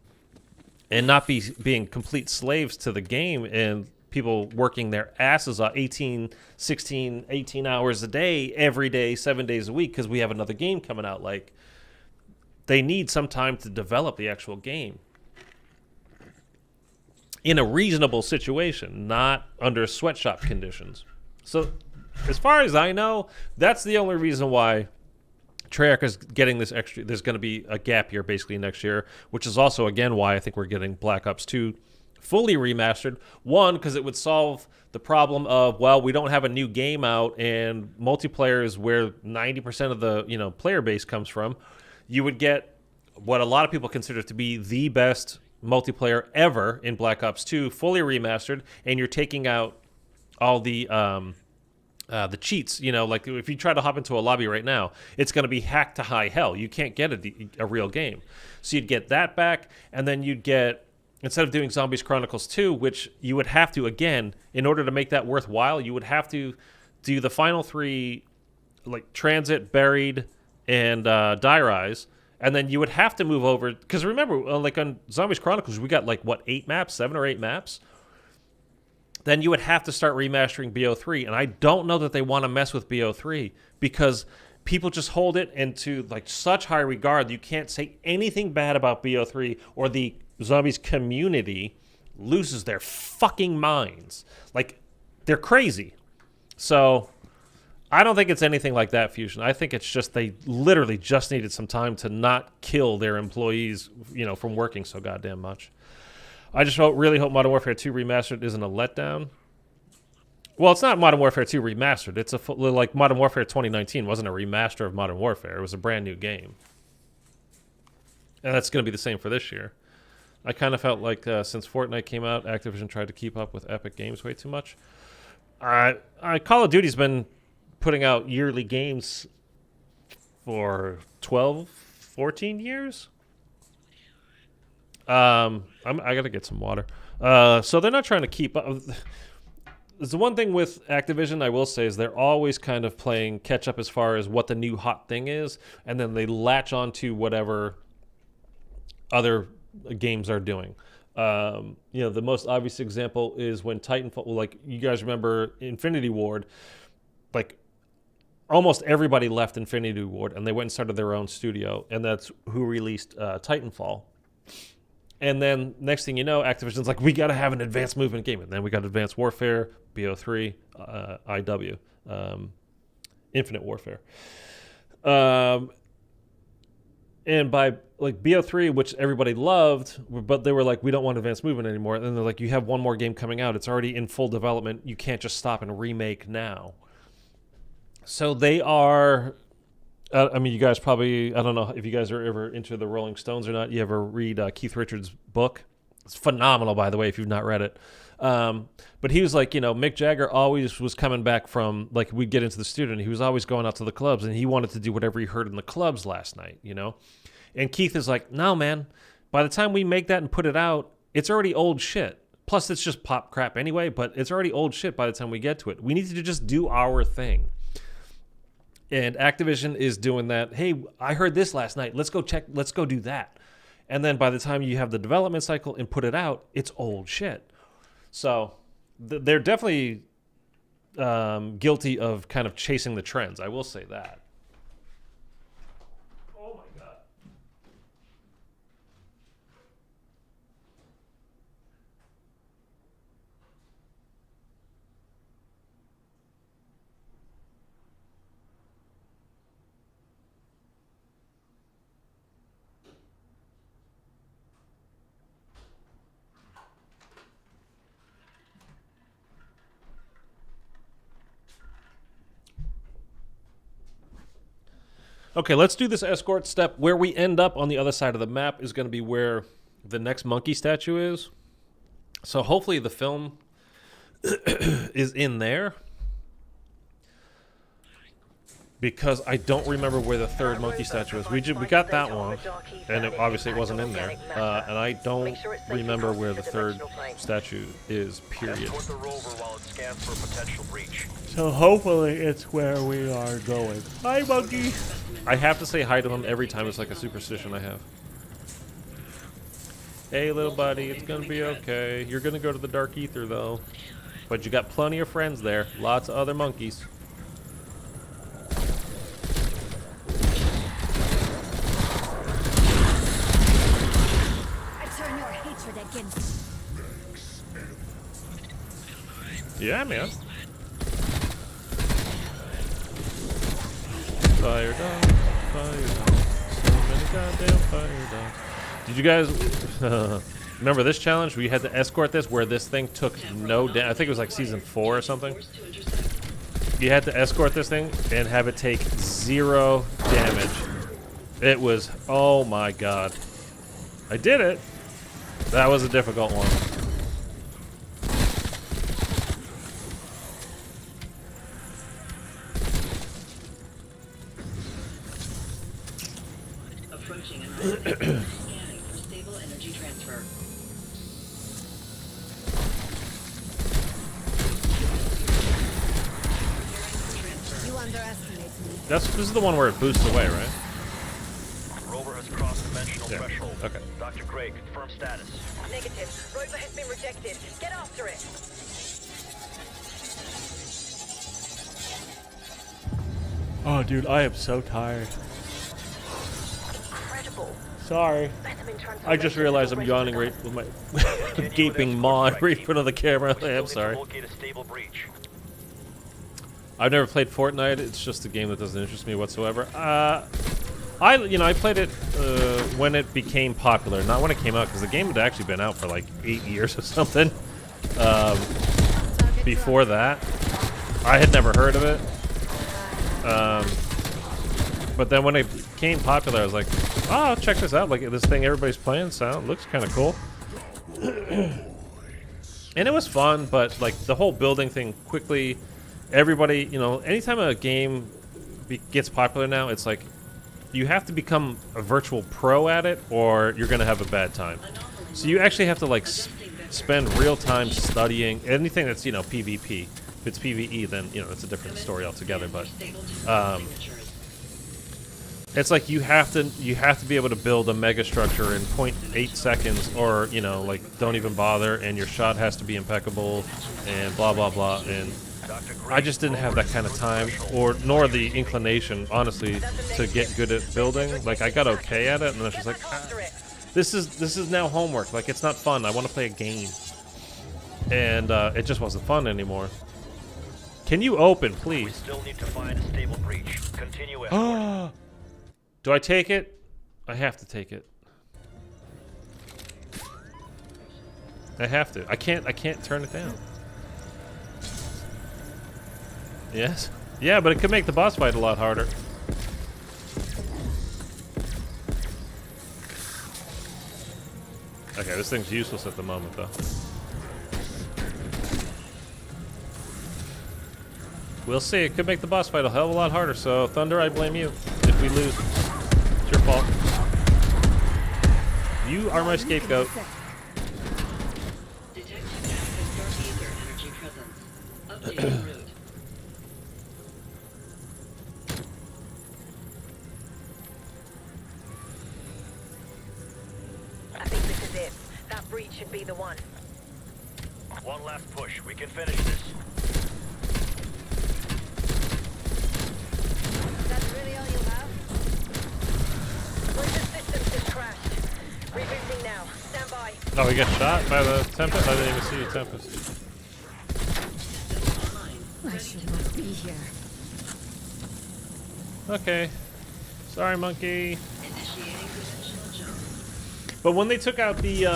Speaker 1: not being complete slaves to the game and people working their asses off 18 hours a day, every day, 7 days a week, because we have another game coming out. Like, they need some time to develop the actual game in a reasonable situation, not under sweatshop conditions. So, as far as I know, that's the only reason why Treyarch is getting this extra. There's going to be a gap year basically next year, which is also, again, why I think we're getting Black Ops 2 fully remastered. One, because it would solve the problem of, well, we don't have a new game out, and multiplayer is where 90% of the player base comes from. You would get what a lot of people consider to be the best multiplayer ever in Black Ops 2, fully remastered, and you're taking out all the the cheats, you know, like if you try to hop into a lobby right now, it's going to be hacked to high hell. You can't get a real game. So you'd get that back, and then you'd get, instead of doing Zombies Chronicles 2, which you would have to, again, in order to make that worthwhile, you would have to do the final 3, like Transit, Buried, and Die Rise, and then you would have to move over, because remember, like on Zombies Chronicles, we got like, what, 8 maps, 7 or 8 maps? Then you would have to start remastering BO3. And I don't know that they want to mess with BO3 because people just hold it into like such high regard that you can't say anything bad about BO3 or the Zombies community loses their fucking minds. Like, they're crazy. So I don't think it's anything like that, Fusion. I think it's just they literally just needed some time to not kill their employees, you know, from working so goddamn much. I just really hope Modern Warfare 2 Remastered isn't a letdown. Well, it's not Modern Warfare 2 Remastered. It's like Modern Warfare 2019 wasn't a remaster of Modern Warfare. It was a brand new game. And that's going to be the same for this year. I kind of felt like since Fortnite came out, Activision tried to keep up with Epic Games way too much. Call of Duty's been putting out yearly games for 12, 14 years? I gotta get some water. So they're not trying to keep up. The one thing with Activision, I will say, is they're always kind of playing catch up as far as what the new hot thing is, and then they latch on to whatever other games are doing. You know, the most obvious example is when Titanfall, like you guys remember Infinity Ward, like almost everybody left Infinity Ward and they went and started their own studio, and that's who released Titanfall. And then next thing you know, Activision's like, we got to have an advanced movement game. And then we got Advanced Warfare, BO3, IW, Infinite Warfare. And by like BO3, which everybody loved, but they were like, we don't want advanced movement anymore. And then they're like, you have one more game coming out. It's already in full development. You can't just stop and remake now. So they are... I mean, you guys probably, I don't know if you guys are ever into the Rolling Stones or not. You ever read Keith Richards' book? It's phenomenal, by the way, if you've not read it. But he was like, you know, Mick Jagger always was coming back from, like, we'd get into the studio, and he was always going out to the clubs, and he wanted to do whatever he heard in the clubs last night, you know? And Keith is like, no, man, by the time we make that and put it out, it's already old shit. Plus, it's just pop crap anyway, but it's already old shit by the time we get to it. We need to just do our thing. And Activision is doing that. Hey, I heard this last night. Let's go do that. And then by the time you have the development cycle and put it out, it's old shit. So they're definitely guilty of kind of chasing the trends. I will say that. Oh my God. Okay, let's do this escort step. Where we end up on the other side of the map is going to be where the next monkey statue is. So hopefully the film is in there. Because I don't remember where the third monkey statue is. We got that one, and obviously it wasn't in there. And I don't remember where the third statue is, period. So hopefully it's where we are going. Hi, monkey! I have to say hi to him every time. It's like a superstition I have. Hey, little buddy, it's gonna be okay. You're gonna go to the dark ether, though. But you got plenty of friends there. Lots of other monkeys. Yeah, man. Fire down, fire down. So many goddamn fire down. Did you guys remember this challenge? We had to escort this where this thing took no damage. I think it was like season 4 or something. You had to escort this thing and have it take 0 damage. It was, oh my God. I did it. That was a difficult one.
Speaker 6: Scanning for stable energy transfer.
Speaker 2: You underestimate me.
Speaker 1: This is the one where it boosts away, right?
Speaker 3: Rover has crossed dimensional
Speaker 1: Yeah.
Speaker 3: threshold.
Speaker 1: Okay.
Speaker 3: Dr. Gray, confirm status.
Speaker 9: Negative. Rover has been rejected. Get after it.
Speaker 1: Oh, dude, I am so tired.
Speaker 9: Incredible.
Speaker 1: Sorry.
Speaker 9: Specimen transformation
Speaker 1: I just realized I'm
Speaker 9: already
Speaker 1: yawning
Speaker 9: begun.
Speaker 1: right with my gaping maw right in front of the camera.
Speaker 3: We still
Speaker 1: I'm
Speaker 3: need to
Speaker 1: sorry.
Speaker 3: locate a stable breach.
Speaker 1: I've never played Fortnite. It's just a game that doesn't interest me whatsoever. I played it when it became popular, not when it came out, because the game had actually been out for like 8 years or something. Before that, I had never heard of it. But then when it became popular, I was like, "Oh, check this out! Like this thing everybody's playing, looks kind of cool." And it was fun, but like the whole building thing quickly. Everybody, anytime a game gets popular now, it's like you have to become a virtual pro at it, or you're gonna have a bad time. So you actually have to like spend real time studying anything that's PvP. If it's PvE, then it's a different story altogether. But it's like you have to be able to build a mega structure in 0.8 seconds, or like don't even bother, and your shot has to be impeccable, and blah blah blah. And I just didn't have that kind of time, nor the inclination, honestly, to get good at building. Like I got okay at it, and then it's just like, this is now homework. Like it's not fun. I want to play a game, and it just wasn't fun anymore. Can you open,
Speaker 3: We
Speaker 1: please?
Speaker 3: still need to find a stable breach. Continue escorting.
Speaker 1: Do I take it? I have to take it. I have to. I can't turn it down. Yes? Yeah, but it could make the boss fight a lot harder. Okay, this thing's useless at the moment, though. We'll see. It could make the boss fight a hell of a lot harder, so Thunder, I blame you if we lose. It's your fault. You are my scapegoat.
Speaker 6: Detecting active dark ether energy presence. Updating route.
Speaker 9: I think this is it. That breach should be the one.
Speaker 3: One last push. We can finish this.
Speaker 2: Is that really all you have?
Speaker 9: Rover systems just crashed. Rebooting now. Stand by.
Speaker 1: Oh, we got shot by the Tempest? I didn't even see the Tempest.
Speaker 2: I should not be here.
Speaker 1: Okay. Sorry, monkey.
Speaker 6: Initiating dimensional jump.
Speaker 1: But when they took out the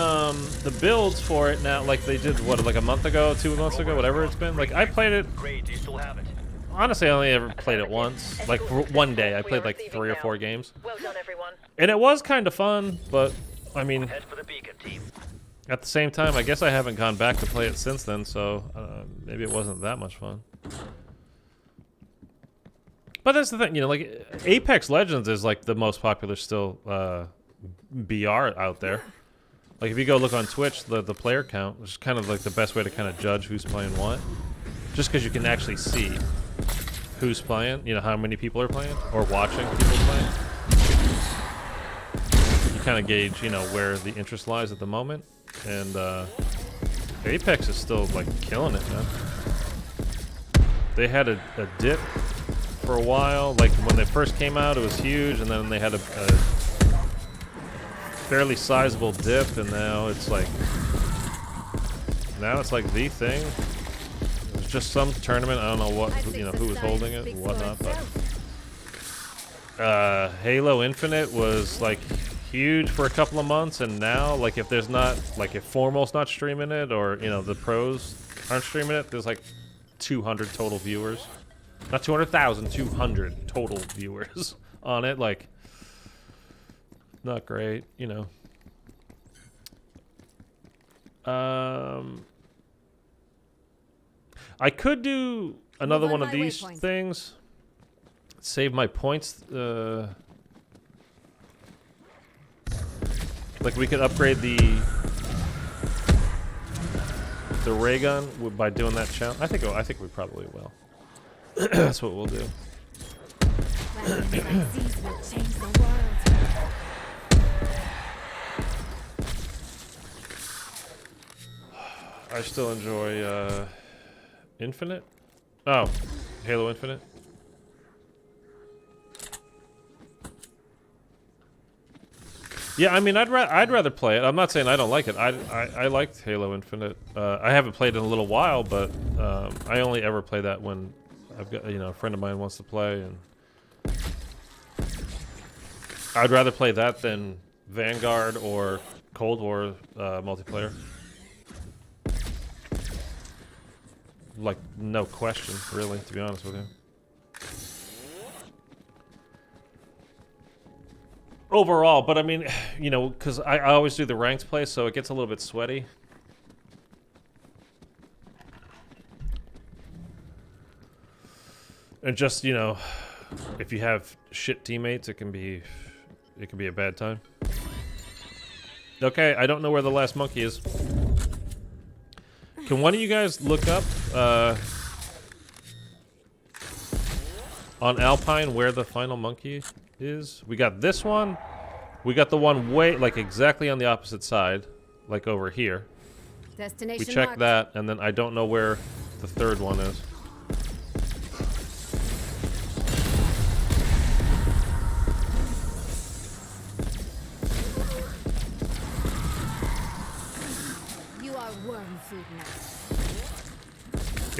Speaker 1: builds for it now, like they did, what, like a month ago, 2 months ago, whatever it's been, like I played it,
Speaker 3: Great, do you still have it?
Speaker 1: honestly, I only ever played it once. Like for one day, I played like 3 or 4 games.
Speaker 9: Well done, everyone.
Speaker 1: And it was kind of fun, but I mean,
Speaker 3: Head for the beacon, team.
Speaker 1: at the same time, I guess I haven't gone back to play it since then, so maybe it wasn't that much fun. But that's the thing, like Apex Legends is like the most popular still BR out there. Like if you go look on Twitch, the player count, which is kind of like the best way to kind of judge who's playing what. Just because you can actually see who's playing, how many people are playing, or watching people playing. You kind of gauge, where the interest lies at the moment. And Apex is still like killing it, man. They had a dip for a while. Like when they first came out, it was huge, and then they had a fairly sizable dip, and now it's like the thing. It was just some tournament. I don't know what who was holding it and whatnot, but Halo Infinite was like huge for a couple of months, and now like if Formal's not streaming it, or the pros aren't streaming it, there's like 200 total viewers. Not 200,000, 200 total viewers on it. Like, not great, I could do another one of these things. Save my points. Like we could upgrade the ray gun by doing that challenge. I think we probably will. That's what we'll do.
Speaker 2: Weapons like these will change the world.
Speaker 1: I still enjoy Infinite. Oh, Halo Infinite. Yeah, I mean, I'd rather play it. I'm not saying I don't like it. I liked Halo Infinite. I haven't played in a little while, but I only ever play that when I've got a friend of mine wants to play, and I'd rather play that than Vanguard or Cold War multiplayer. Like, no question, really, to be honest with you. Overall, but I mean, because I always do the ranked play, so it gets a little bit sweaty. And just, if you have shit teammates, it can be a bad time. Okay, I don't know where the last monkey is. Can one of you guys look up on Alpine where the final monkey is? We got this one. We got the one exactly on the opposite side, like over here.
Speaker 2: Destination
Speaker 1: We checked
Speaker 2: marked.
Speaker 1: that, and then I don't know where the third one is.
Speaker 2: You are worm food now.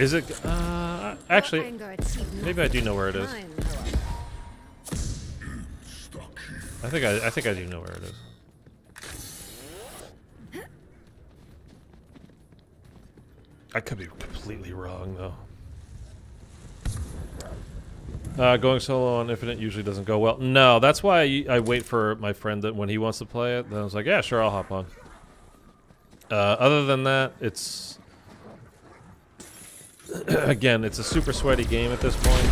Speaker 1: Is it?
Speaker 2: Your
Speaker 1: Actually,
Speaker 2: anger achieved
Speaker 1: maybe I do know where it is.
Speaker 2: Mine, however.
Speaker 1: I think I do know where it is. I could be completely wrong though. Going solo on Infinite usually doesn't go well. No, that's why I wait for my friend that when he wants to play it. Then I was like, yeah, sure, I'll hop on. Other than that, it's again, it's a super sweaty game at this point.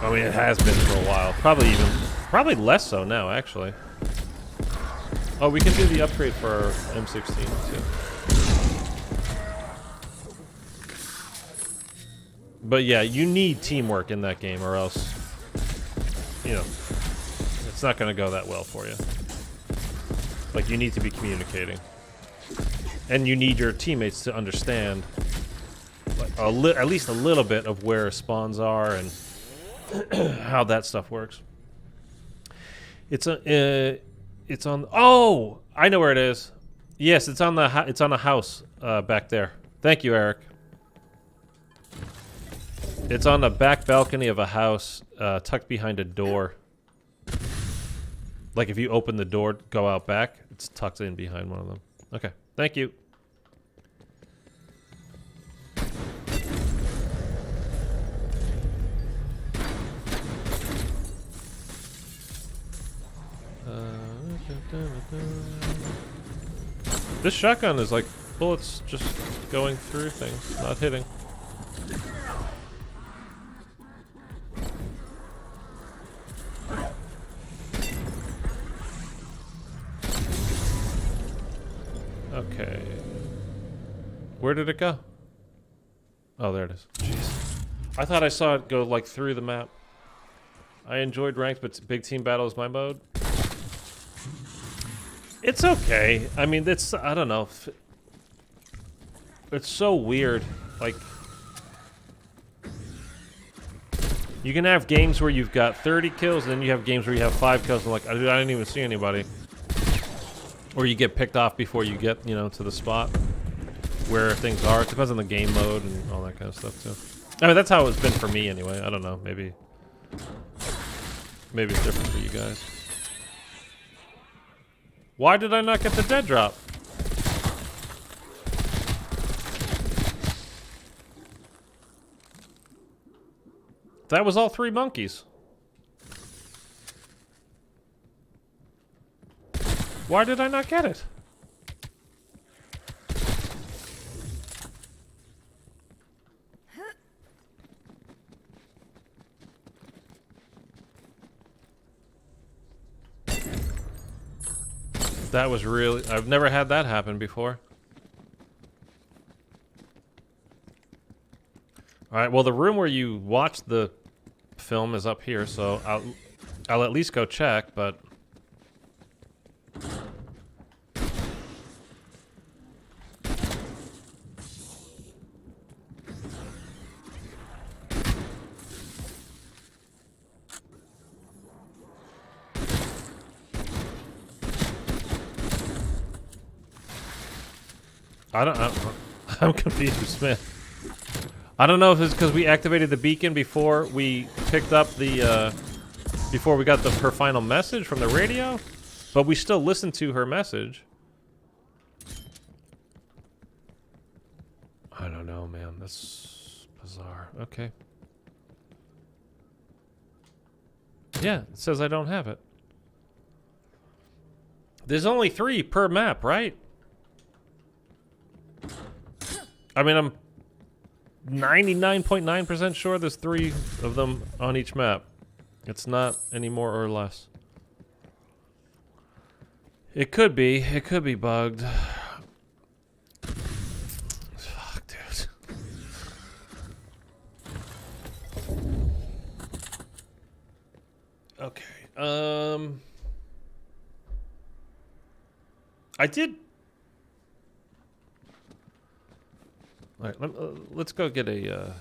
Speaker 1: I mean, it has been for a while. Probably less so now, actually. Oh, we can do the upgrade for our M16 too. But yeah, you need teamwork in that game, or else, it's not going to go that well for you. Like, you need to be communicating. And you need your teammates to understand at least a little bit of where spawns are and how that stuff works. It's on. Oh, I know where it is. Yes, it's on the house back there. Thank you, Eric. It's on the back balcony of a house, tucked behind a door. Like if you open the door, go out back, it's tucked in behind one of them. Okay, thank you. This shotgun is like bullets just going through things, not hitting. Okay. Where did it go? Oh, there it is. Jeez. I thought I saw it go like through the map. I enjoyed ranked, but big team battle is my mode. It's okay. I mean, I don't know. It's so weird. Like, you can have games where you've got 30 kills, and then you have games where you have 5 kills, and like, I didn't even see anybody. Or you get picked off before you get, to the spot where things are. It depends on the game mode and all that kind of stuff, too. I mean, that's how it's been for me, anyway. I don't know. Maybe it's different for you guys. Why did I not get the dead drop? That was all 3 monkeys. Why did I not get it? That was really... I've never had that happen before. Alright, well the room where you watched the film is up here, so I'll at least go check, but... I'm confused, man. I don't know if it's because we activated the beacon before we picked up the, before we got her final message from the radio, but we still listened to her message. I don't know, man. That's bizarre. Okay. Yeah, it says I don't have it. There's only 3 per map, right? I mean, I'm 99.9% sure there's 3 of them on each map. It's not any more or less. It could be. It could be bugged. Fuck, dude. Okay. I did... Alright, let's go get a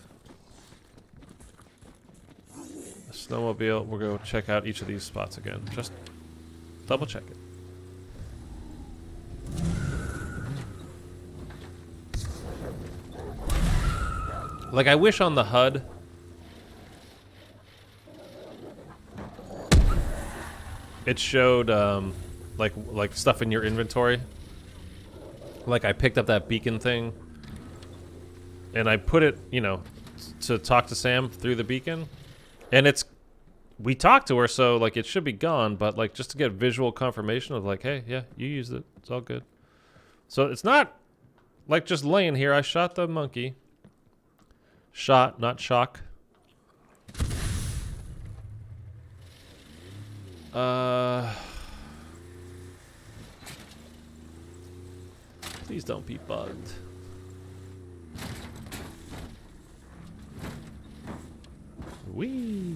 Speaker 1: snowmobile. We'll go check out each of these spots again. Just double check it. Like, I wish on the HUD it showed like stuff in your inventory. Like, I picked up that beacon thing and I put it, you know, to talk to Sam through the beacon, and we talked to her, so like it should be gone, but like just to get visual confirmation of like, hey, yeah, you used it, it's all good. So it's not like just laying here. I shot the monkey. Shot, not shock. Please don't be bugged. Whee!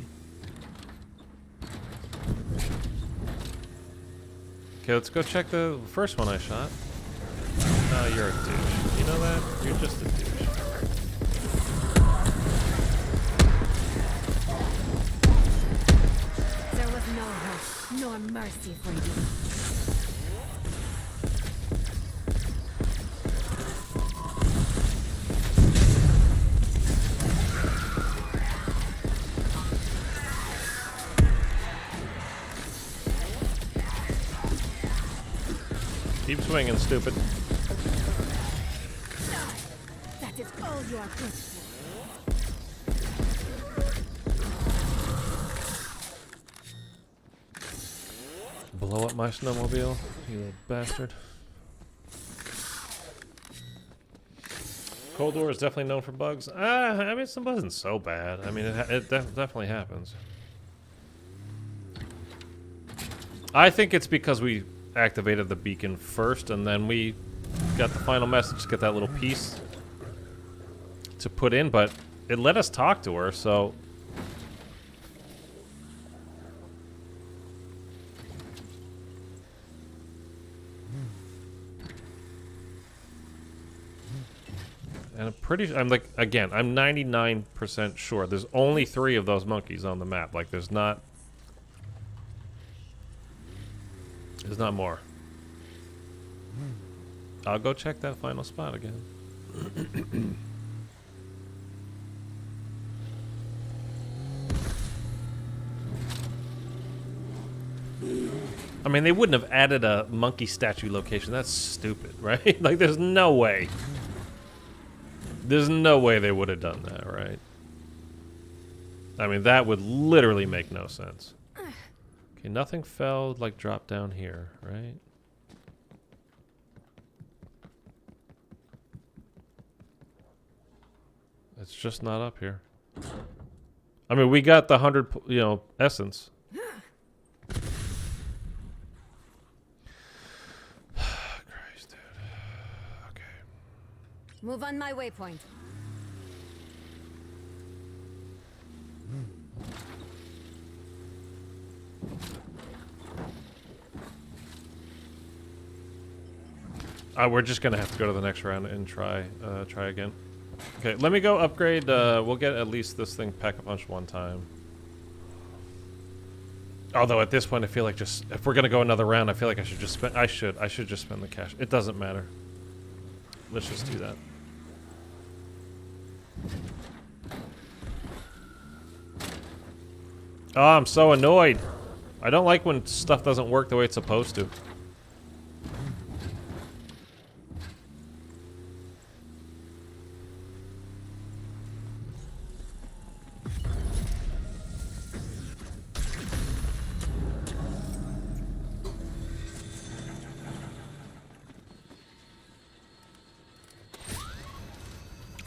Speaker 1: Okay, let's go check the first one I shot. Oh, you're a douche. You know that? You're just a douche.
Speaker 2: There was no hope, nor mercy for you.
Speaker 1: Keep swinging, stupid.
Speaker 2: That is all you are good for.
Speaker 1: Blow up my snowmobile, you little bastard. Cold War is definitely known for bugs. I mean, it wasn't so bad. I mean, it definitely happens. I think it's because we activated the beacon first, and then we got the final message to get that little piece to put in, but it let us talk to her, so... And I'm like, again, I'm 99% sure there's only 3 of those monkeys on the map. Like, there's not more. I'll go check that final spot again. I mean, they wouldn't have added a monkey statue location. That's stupid, right? Like, there's no way. There's no way they would have done that, right? I mean, that would literally make no sense. Okay, nothing fell, like, dropped down here, right? It's just not up here. I mean, we got the 100, you know, essence.
Speaker 2: Move on my waypoint.
Speaker 1: We're just gonna have to go to the next round and try again. Okay, let me go upgrade. We'll get at least this thing pack-a-punch one time. Although at this point, I feel like just if we're gonna go another round, I feel like I should just spend. I should just spend the cash. It doesn't matter. Let's just do that. Oh, I'm so annoyed. I don't like when stuff doesn't work the way it's supposed to.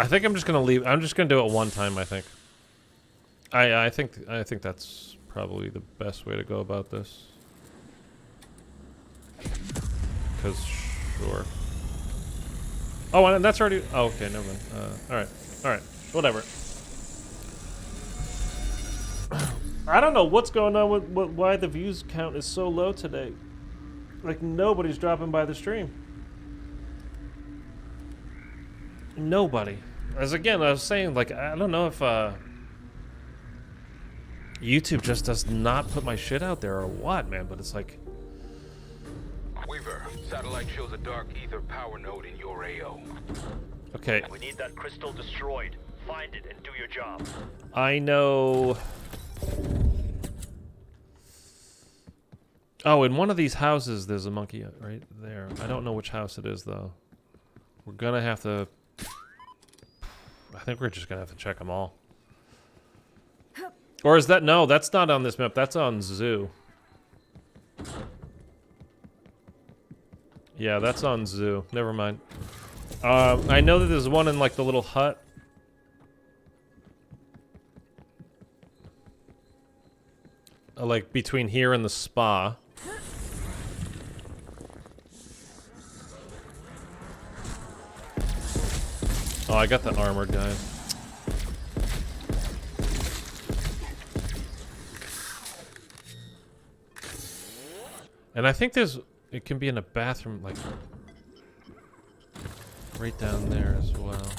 Speaker 1: I think I'm just gonna leave. I'm just gonna do it one time. I think. I think that's probably the best way to go about this. Cause sure. Oh, and that's already. Oh, okay, never mind. All right, whatever. I don't know what's going on with why the views count is so low today. Like nobody's dropping by the stream. Nobody. As again, I was saying, like, I don't know if YouTube just does not put my shit out there or what, man, but it's like...
Speaker 4: Weaver, satellite shows a dark ether power node in your AO.
Speaker 1: Okay.
Speaker 10: We need that crystal destroyed. Find it and do your job.
Speaker 1: I know... Oh, in one of these houses, there's a monkey right there. I don't know which house it is, though. We're gonna have to... I think we're just gonna have to check them all. Or is that... No, that's not on this map. That's on Zoo. Yeah, that's on Zoo. Never mind. I know that there's one in, like, the little hut. Like, between here and the spa. Oh, I got the armored guy. And I think there's... It can be in a bathroom, like... right down there as well.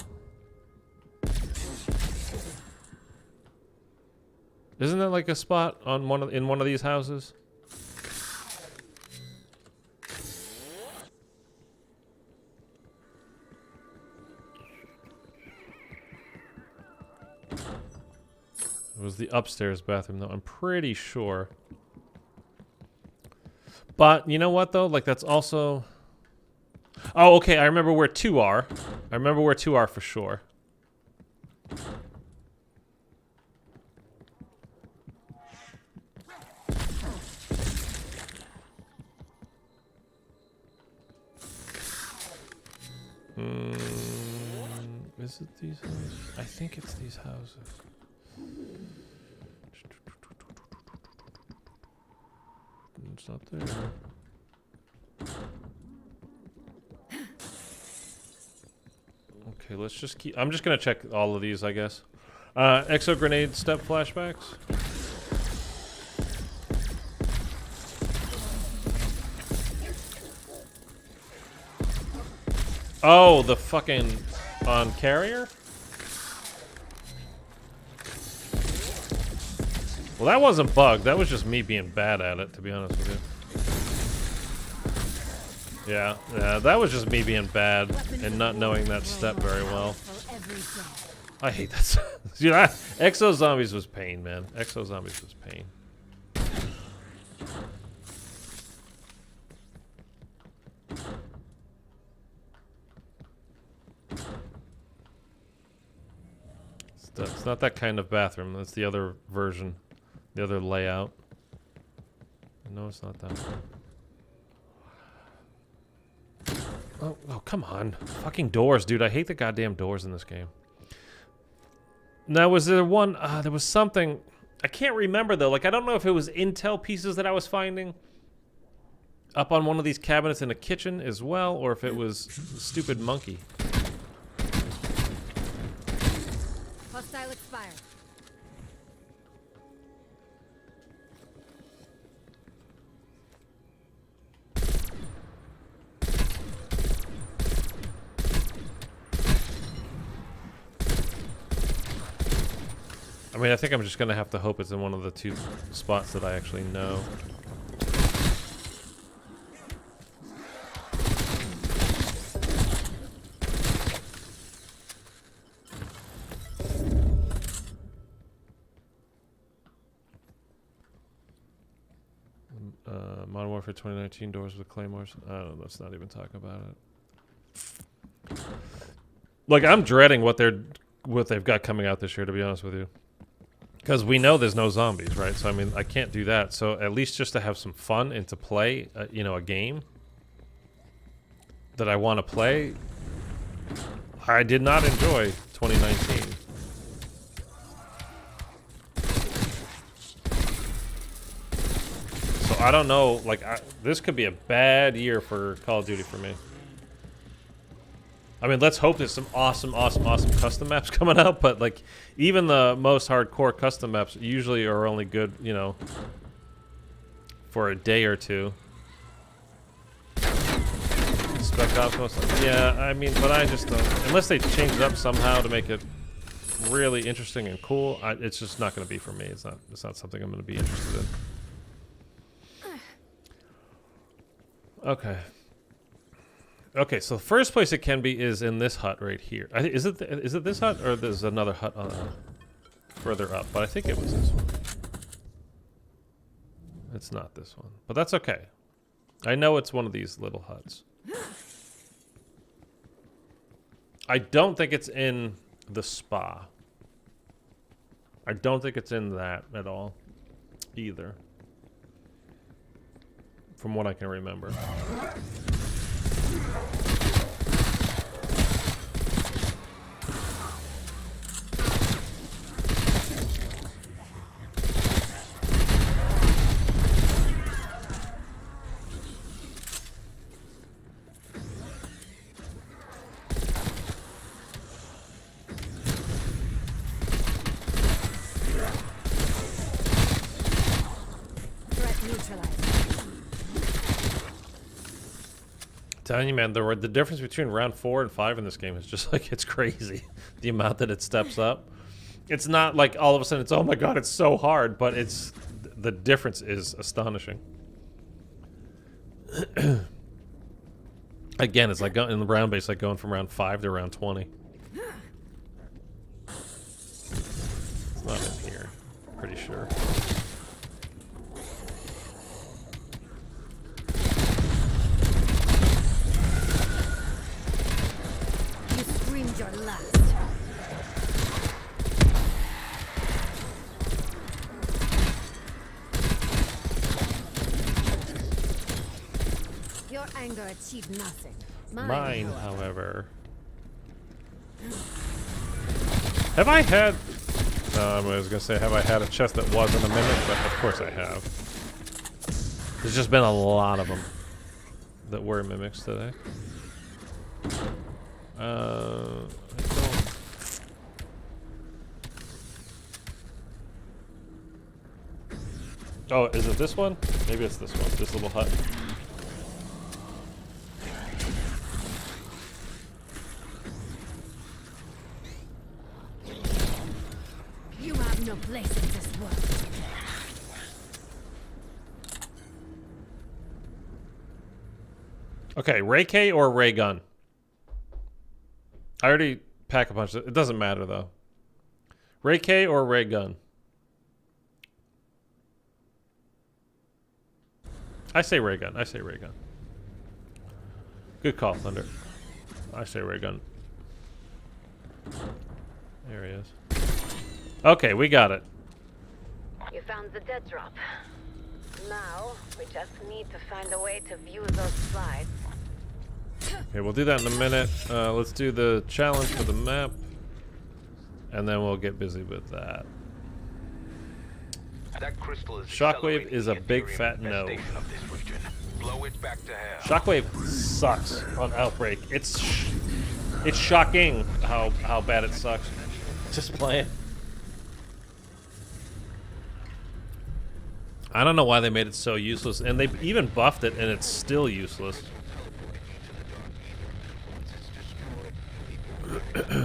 Speaker 1: Isn't that like a spot on in one of these houses? It was the upstairs bathroom, though. I'm pretty sure. But you know what, though? Like that's also. Oh, okay. I remember where 2 are. I remember where 2 are for sure. Is it these houses? I think it's these houses. It's not there. Okay, let's just keep... I'm just gonna check all of these, I guess. Exo grenade step flashbacks. Oh, the fucking... on carrier? Well, that wasn't bugged. That was just me being bad at it, to be honest with you. Yeah, that was just me being bad and not knowing that step very well. I hate that. Dude, Exo Zombies was pain, man. Exo Zombies was pain. It's not that kind of bathroom. That's the other version. The other layout. No, it's not that one. Oh, come on. Fucking doors, dude. I hate the goddamn doors in this game. Now, was there one... there was something... I can't remember, though. Like, I don't know if it was intel pieces that I was finding up on one of these cabinets in a kitchen as well, or if it was stupid monkey.
Speaker 2: Hostile expired.
Speaker 1: I mean, I think I'm just gonna have to hope it's in one of the 2 spots that I actually know. Modern Warfare 2019 doors with claymores. Let's not even talk about it. Like, I'm dreading what they've got coming out this year, to be honest with you. Because we know there's no zombies, right? So, I mean, I can't do that. So, at least just to have some fun and to play, you know, a game that I want to play. I did not enjoy 2019. So, I don't know. Like, this could be a bad year for Call of Duty for me. I mean, let's hope there's some awesome custom maps coming out, but like, even the most hardcore custom maps usually are only good, you know, for a day or two. Spec Ops, yeah, I mean, but I just don't, unless they change it up somehow to make it really interesting and cool, it's just not going to be for me. It's not something I'm going to be interested in. Okay. Okay, so the first place it can be is in this hut right here. Is it this hut, or there's another hut further up? But I think it was this one. It's not this one, but that's okay. I know it's one of these little huts. I don't think it's in the spa. I don't think it's in that at all, either. From what I can remember. Telling you, man, the difference between round 4 and 5 in this game is just like, it's crazy. The amount that it steps up. It's not like all of a sudden it's, oh my god, it's so hard, but it's, the difference is astonishing. Again, it's like in the round base, like going from round 5 to round 20. It's not in here, I'm pretty sure.
Speaker 2: Your last. Your anger achieved nothing.
Speaker 1: Mine, however. Have I had... I was going to say, have I had a chest that wasn't a mimic? But of course I have. There's just been a lot of them that were mimics today. I don't... Oh, is it this one? Maybe it's this one. This little hut.
Speaker 2: You have no place in this world.
Speaker 1: Okay, Ray K or Ray Gun? I already pack a punch. It doesn't matter though. Ray K or Ray Gun? I say Ray Gun. I say Ray Gun. Good call, Thunder. I say Ray Gun. There he is. Okay, we got it.
Speaker 7: You found the dead drop. Now, we just need to find a way to view those slides.
Speaker 1: Okay, we'll do that in a minute. Let's do the challenge for the map. And then we'll get busy with that.
Speaker 4: That crystal is
Speaker 1: Shockwave is a big fat no.
Speaker 4: of this region. Blow it back to hell.
Speaker 1: Shockwave sucks on Outbreak. It's shocking how bad it sucks. Just playing. I don't know why they made it so useless, and they even buffed it, and it's still useless.
Speaker 8: Break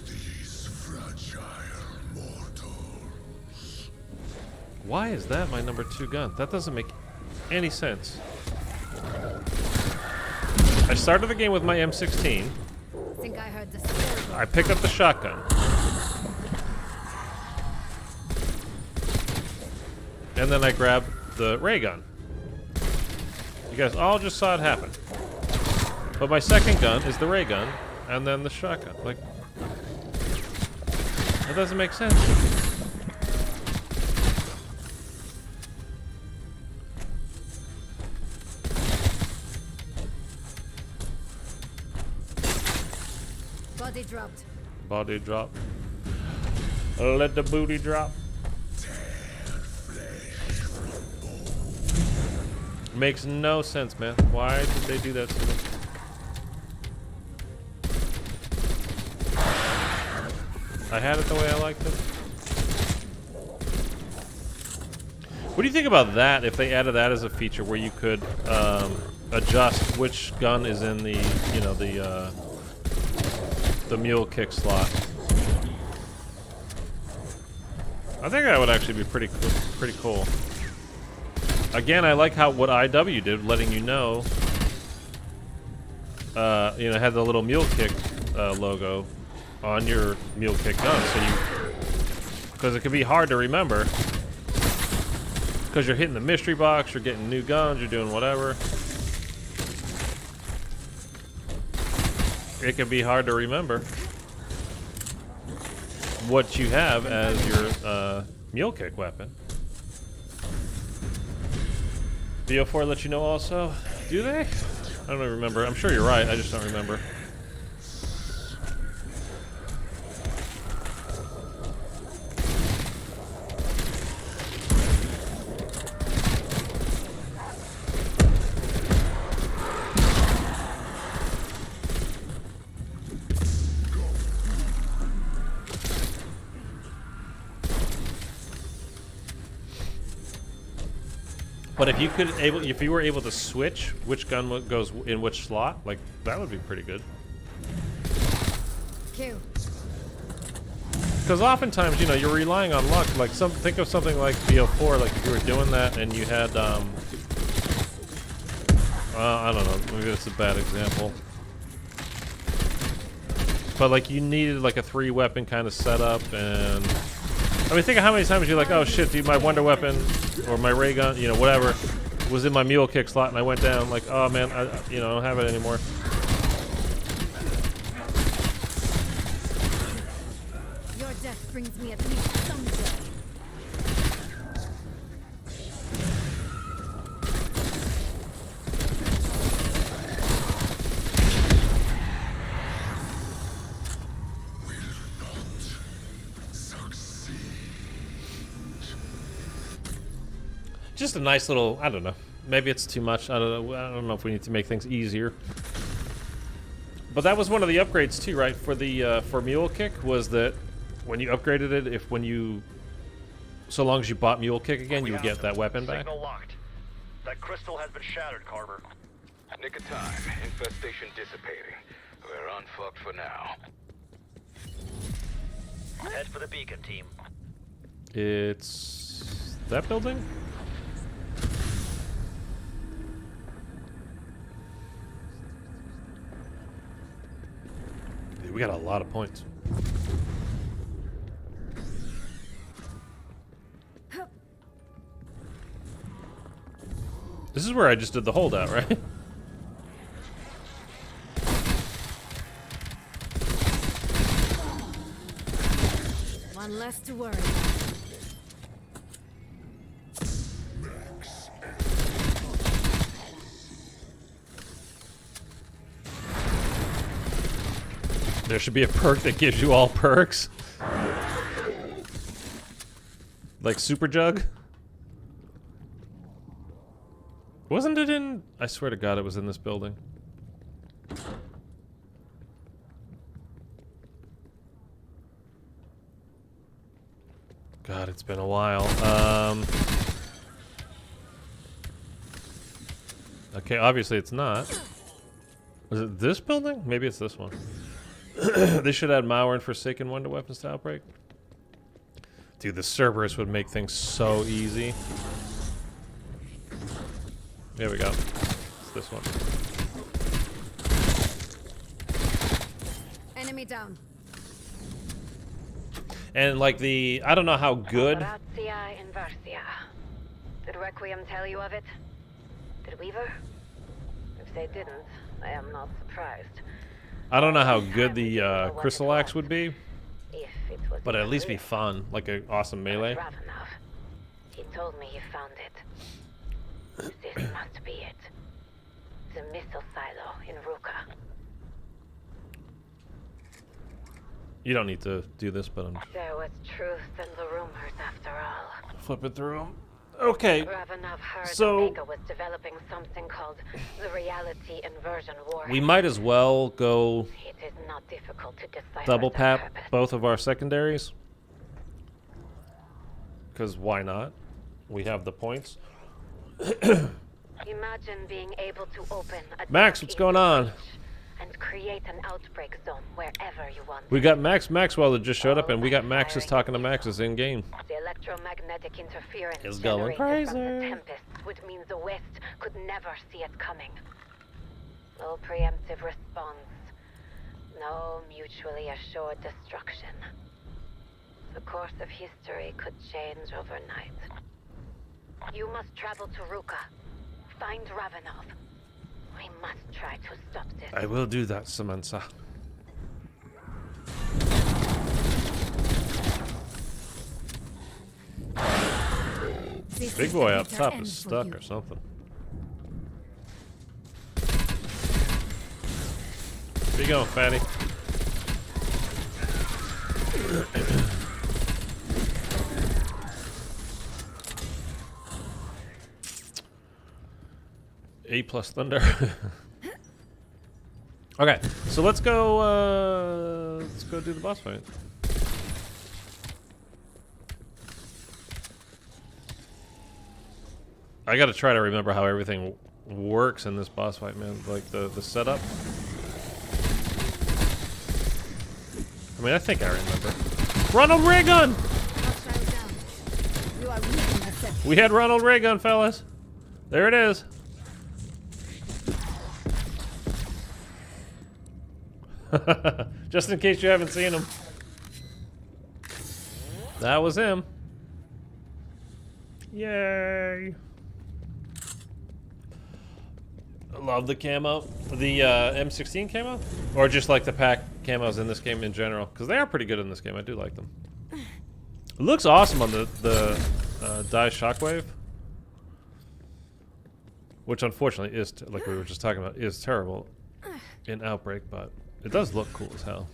Speaker 8: these fragile mortals.
Speaker 1: Why is that my number 2 gun? That doesn't make any sense. I started the game with my M16.
Speaker 2: Think I heard the story.
Speaker 1: I picked up the shotgun. And then I grabbed the ray gun. You guys all just saw it happen. But my second gun is the ray gun, and then the shotgun. Like, that doesn't make sense.
Speaker 2: Body dropped.
Speaker 1: Body drop. Let the booty drop. Makes no sense, man. Why did they do that to me? I had it the way I liked it. What do you think about that if they added that as a feature where you could adjust which gun is in the, you know, the mule kick slot? I think that would actually be pretty cool. Again, I like how what IW did, letting you know, you know, had the little mule kick logo on your mule kick gun, so you, because it can be hard to remember, because you're hitting the mystery box, you're getting new guns, you're doing whatever. It can be hard to remember what you have as your mule kick weapon. BO4 let you know also? Do they? I don't even remember. I'm sure you're right. I just don't remember. But if you were able to switch which gun goes in which slot, like that would be pretty good.
Speaker 2: Q.
Speaker 1: Because oftentimes, you know, you're relying on luck. Like think of something like BO4, like if you were doing that and you had, I don't know, maybe that's a bad example. But like you needed like a 3-weapon kind of setup, and I mean, think of how many times you're like, oh shit, dude, my wonder weapon or my ray gun, you know, whatever, was in my mule kick slot, and I went down like, oh man, I don't have it anymore.
Speaker 2: Your death brings me at least some joy.
Speaker 1: Just a nice little, I don't know. Maybe it's too much. I don't know if we need to make things easier. But that was one of the upgrades too, right? For the for Mule Kick, was that when you upgraded it, so long as you bought Mule Kick again, you would get that weapon back.
Speaker 10: Signal locked. That crystal has been shattered, Carver.
Speaker 4: Nick of time. Infestation dissipating. We're unfucked for now.
Speaker 10: Head for the beacon, team.
Speaker 1: It's that building? Dude, we got a lot of points. This is where I just did the holdout, right?
Speaker 2: One less to worry.
Speaker 1: There should be a perk that gives you all perks. Like Super Jug? Wasn't it in... I swear to God it was in this building. God, it's been a while. Okay, obviously it's not. Is it this building? Maybe it's this one. They should add malware and Forsaken Wonder Weapons to Outbreak. Dude, the Cerberus would make things so easy. There we go. It's this one.
Speaker 2: Enemy down.
Speaker 1: And like I don't know how good.
Speaker 7: Operatsia Inversia. Did Requiem tell you of it? Did Weaver? If they didn't, I am not surprised.
Speaker 1: I don't know how good the Crystal Axe would be,
Speaker 7: If it was
Speaker 1: but at least be
Speaker 7: real.
Speaker 1: fun, like an awesome melee.
Speaker 7: Ravenov. He told me he found it. This must be it. The missile silo in Ruka.
Speaker 1: You don't need to do this, but I'm
Speaker 7: There was truth in the rumors after all.
Speaker 1: flipping through them. Okay,
Speaker 7: Ravenov heard
Speaker 1: so-
Speaker 7: Omega was developing something called the reality inversion war.
Speaker 1: we might as well go
Speaker 7: It is not difficult to decipher
Speaker 1: double
Speaker 7: their
Speaker 1: pap
Speaker 7: purpose.
Speaker 1: both of our secondaries. Because why not? We have the points.
Speaker 7: Imagine being able to open a
Speaker 1: Max,
Speaker 7: dark
Speaker 1: what's going on?
Speaker 7: breach and create an outbreak zone wherever you want.
Speaker 1: We got Max Maxwell that just showed up, and we got Max's talking to Max's in game.
Speaker 7: The electromagnetic interference
Speaker 1: It's going
Speaker 7: generated from the
Speaker 1: crazy.
Speaker 7: tempest would mean the West could never see it coming. No preemptive response. No mutually assured destruction. The course of history could change overnight. You must travel to Ruka. Find Ravenov. We must try to stop this.
Speaker 1: I will do that, Samantha.
Speaker 2: This
Speaker 1: Big
Speaker 2: is
Speaker 1: boy
Speaker 2: the
Speaker 1: up
Speaker 2: bitter
Speaker 1: top
Speaker 2: end
Speaker 1: is
Speaker 2: for
Speaker 1: stuck
Speaker 2: you.
Speaker 1: or something. Where you going, fatty? A plus thunder. Okay, so let's go do the boss fight. I gotta try to remember how everything works in this boss fight, man. Like the setup. I mean, I think I remember. Ronald Reagan!
Speaker 2: Hostile down. You are weak in the set.
Speaker 1: We had Ronald Reagan, fellas. There it is. Just in case you haven't seen him. That was him. Yay. I love the camo. The M16 camo? Or just like the pack camos in this game in general. Because they are pretty good in this game. I do like them. It looks awesome on the Die Shockwave. Which unfortunately is, like we were just talking about, is terrible in Outbreak, but it does look cool as hell.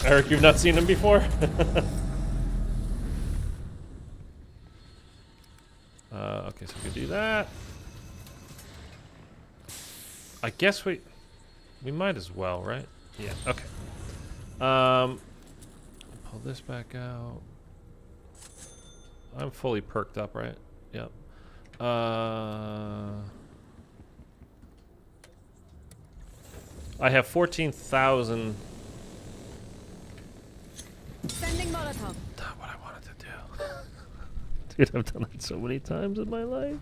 Speaker 1: Eric, you've not seen him before? Okay, so we can do that. I guess we might as well, right? Yeah, okay. Pull this back out. I'm fully perked up, right? Yep. I have 14,000.
Speaker 2: Sending Molotov.
Speaker 1: Not what I wanted to do. Dude, I've done that so many times in my life.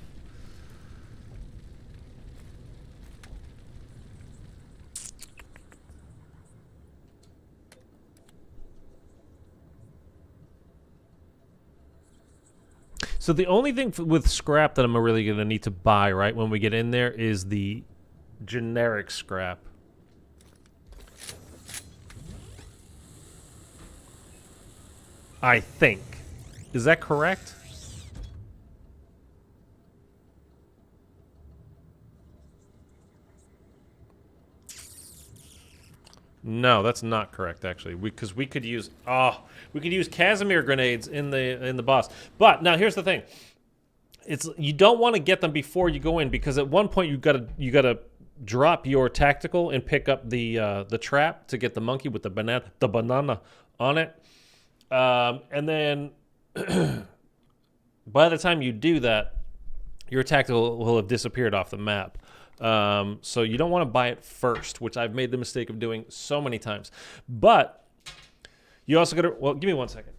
Speaker 1: So the only thing with scrap that I'm really going to need to buy, right, when we get in there is the generic scrap. I think. Is that correct? No, that's not correct actually. Because we could use Casimir grenades in the boss. But now here's the thing. It's you don't want to get them before you go in because at one point you gotta drop your tactical and pick up the trap to get the monkey with the banana on it. And then by the time you do that, your tactical will have disappeared off the map. So you don't want to buy it first, which I've made the mistake of doing so many times. But you also got to, well, give me 1 second.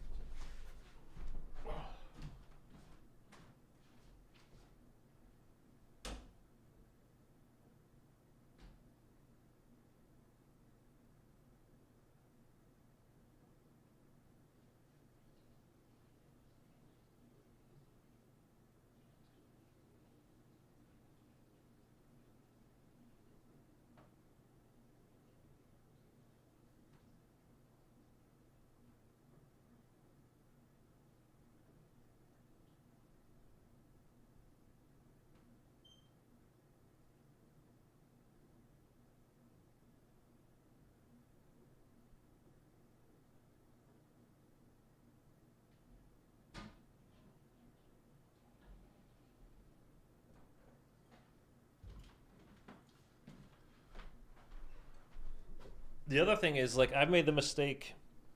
Speaker 1: The other thing is, like, I've made the mistake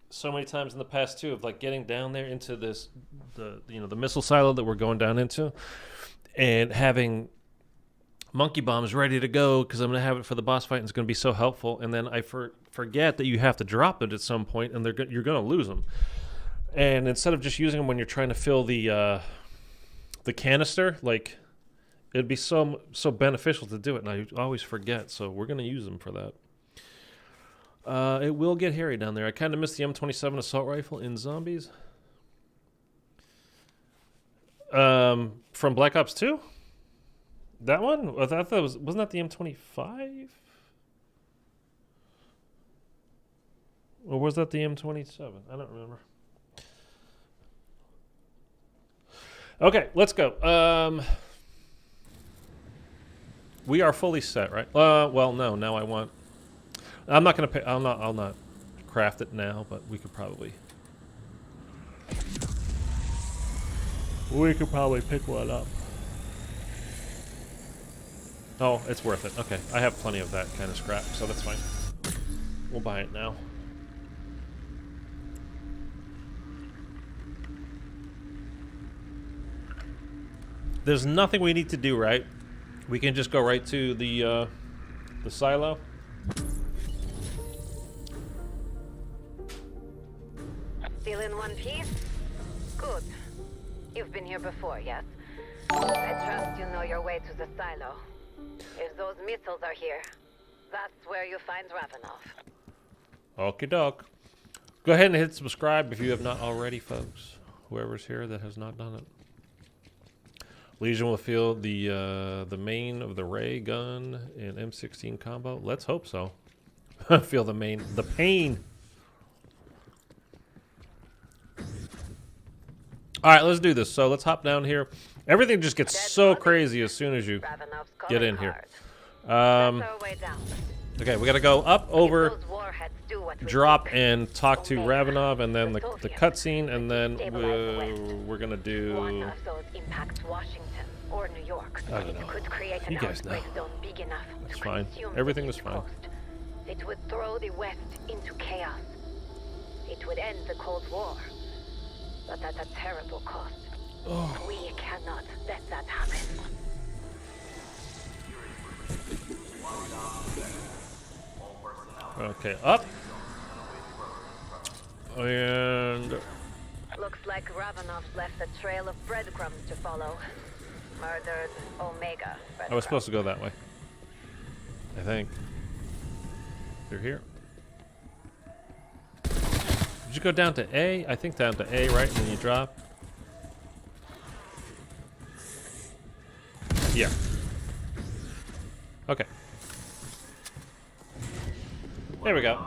Speaker 1: so many times in the past too of like getting down there into the missile silo that we're going down into, and having monkey bombs ready to go because I'm gonna have it for the boss fight and it's gonna be so helpful, and then I forget that you have to drop it at some point and you're gonna lose them. And instead of just using them when you're trying to fill the canister, like, it'd be so beneficial to do it, and I always forget. So we're gonna use them for that. It will get hairy down there. I kind of missed the M27 assault rifle in Zombies. From Black Ops 2? That one? I thought wasn't that the M25? Or was that the M27? I don't remember. Okay, let's go. We are fully set, right? Well, no. Now I want. I'm not gonna pay. I'll not craft it now, but we could probably pick one up. Oh, it's worth it. Okay, I have plenty of that kind of scrap, so that's fine. We'll buy it now. There's nothing we need to do, right? We can just go right to the silo.
Speaker 7: Still in one piece? Good. You've been here before, yes? I trust you know your way to the silo. If those missiles are here, that's where you find Ravenov.
Speaker 1: Okie doke. Go ahead and hit subscribe if you have not already, folks. Whoever's here that has not done it. Legion will feel the main of the ray gun in M16 combo. Let's hope so. Feel the pain. All right, let's do this. So let's hop down here. Everything just gets so crazy as soon as you get in here. Okay, we got to go up, over, drop, and talk to Ravenov, and then the cutscene, and then we're going to do...
Speaker 7: Or New York.
Speaker 1: I don't know.
Speaker 7: Could create
Speaker 1: You
Speaker 7: an
Speaker 1: guys know.
Speaker 7: outbreak zone big enough
Speaker 1: It's
Speaker 7: to
Speaker 1: fine.
Speaker 7: consume
Speaker 1: Everything
Speaker 7: the
Speaker 1: is
Speaker 7: East
Speaker 1: fine.
Speaker 7: Coast. It would throw the West into chaos. It would end the Cold War. But at a terrible cost.
Speaker 1: Oh.
Speaker 7: We cannot let that happen.
Speaker 1: Okay, up. And...
Speaker 7: Looks like Ravenov's left a trail of breadcrumbs to follow. Murdered Omega.
Speaker 1: I was supposed to go that way. I think. They're here. Did you go down to A? I think down to A, right? And then you drop. Yeah. Okay. There we go.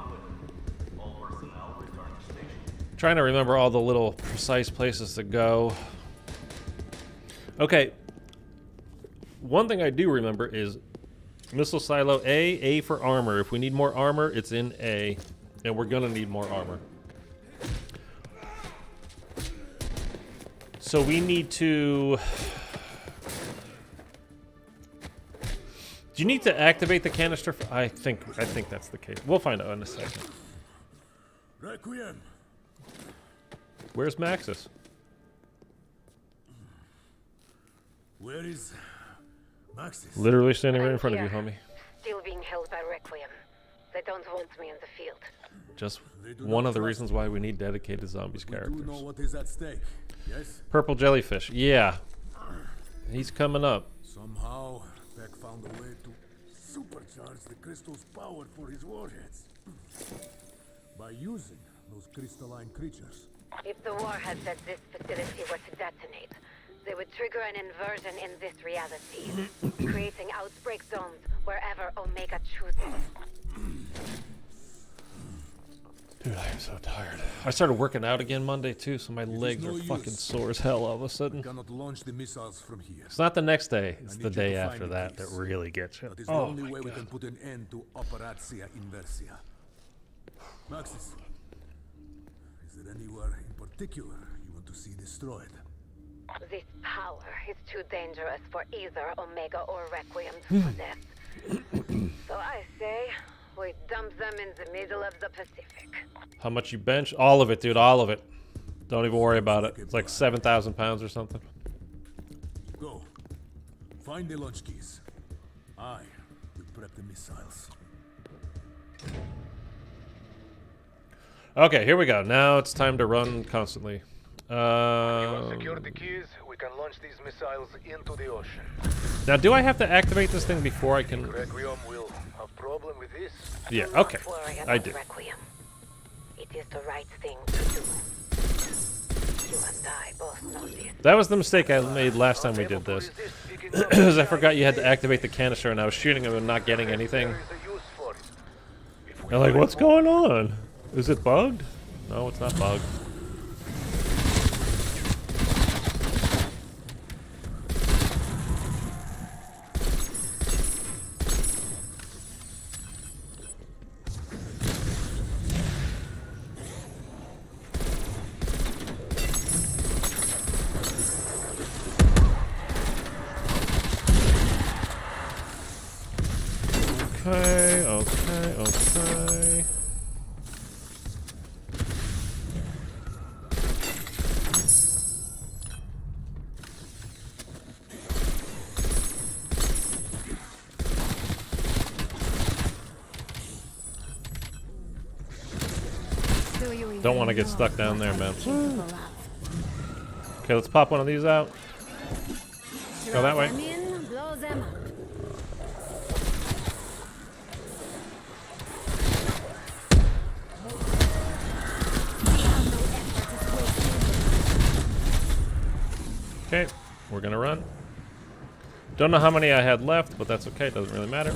Speaker 1: Trying to remember all the little precise places to go. Okay. One thing I do remember is missile silo A for armor. If we need more armor, it's in A. And we're gonna need more armor. So we need to Do you need to activate the canister? I think that's the case. We'll find out in a second.
Speaker 8: Requiem.
Speaker 1: Where's Maxis?
Speaker 8: Where is Maxis?
Speaker 1: Literally standing right in front of you,
Speaker 7: here,
Speaker 1: homie.
Speaker 7: Still being held by Requiem. They don't want me in the field.
Speaker 1: Just one of the reasons why we need dedicated zombies
Speaker 8: We do
Speaker 1: characters.
Speaker 8: know what is at stake. Yes.
Speaker 1: Purple jellyfish. Yeah. He's coming up.
Speaker 8: Somehow, Peck found a way to supercharge the crystal's power for his warheads by using those crystalline creatures.
Speaker 7: If the warheads at this facility were to detonate, they would trigger an inversion in this reality, creating outbreak zones wherever Omega chooses.
Speaker 1: Dude, I am so tired. I started working out again Monday too, so my legs
Speaker 8: no
Speaker 1: are fucking
Speaker 8: use.
Speaker 1: sore as hell all of a sudden.
Speaker 8: Cannot launch the missiles from here.
Speaker 1: It's not the next day, it's
Speaker 8: I
Speaker 1: the
Speaker 8: need you
Speaker 1: day
Speaker 8: to
Speaker 1: after
Speaker 8: find
Speaker 1: that
Speaker 8: the
Speaker 1: that
Speaker 8: keys.
Speaker 1: really gets you.
Speaker 8: That is the
Speaker 1: Oh
Speaker 8: only
Speaker 1: my
Speaker 8: way we
Speaker 1: God.
Speaker 8: can put an end to Operatsia Inversia. Maxis, is there anywhere in particular you want to see destroyed?
Speaker 7: This power is too dangerous for either Omega or Requiem to possess. So I say, we dump them in the middle of the Pacific.
Speaker 1: How much you bench? All of it, dude, all of it. Don't even worry about it. It's like 7,000 pounds or something.
Speaker 8: Go. Find the launch keys. I will prep the missiles.
Speaker 1: Okay, here we go. Now it's time to run constantly.
Speaker 3: Secure the keys, we can launch these missiles into the ocean.
Speaker 1: Now, do I have to activate this thing before I can?
Speaker 3: Requiem will have problem with this.
Speaker 1: Yeah,
Speaker 7: Do not
Speaker 1: okay.
Speaker 7: worry about
Speaker 1: I do.
Speaker 7: Requiem. It is the right thing to do. You and I both know this.
Speaker 1: That was the mistake I made last time we did this. Because I forgot you had to activate the canister and I was shooting him and not getting anything.
Speaker 3: There is a use for it. If we
Speaker 1: I'm like,
Speaker 3: find
Speaker 1: what's
Speaker 3: one,
Speaker 1: going on? Is it bugged? No, it's not bugged. Okay, okay, okay.
Speaker 2: Do you even
Speaker 1: Don't want to get
Speaker 2: know
Speaker 1: stuck down
Speaker 2: what
Speaker 1: there,
Speaker 2: I'm
Speaker 1: man.
Speaker 2: capable of?
Speaker 1: Okay, let's pop one of these out. Go that way.
Speaker 2: Them in, blow them up.
Speaker 1: Okay, we're gonna run. Don't know how many I had left, but that's okay. Doesn't really matter.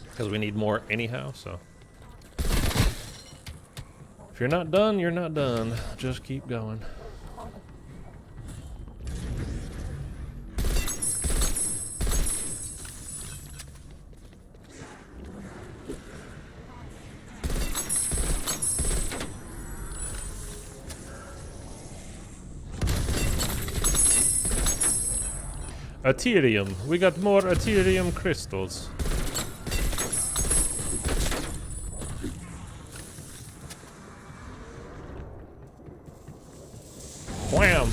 Speaker 1: Because we need more anyhow, so. If you're not done, you're not done. Just keep going. Aetherium. We got more Aetherium crystals. Wham!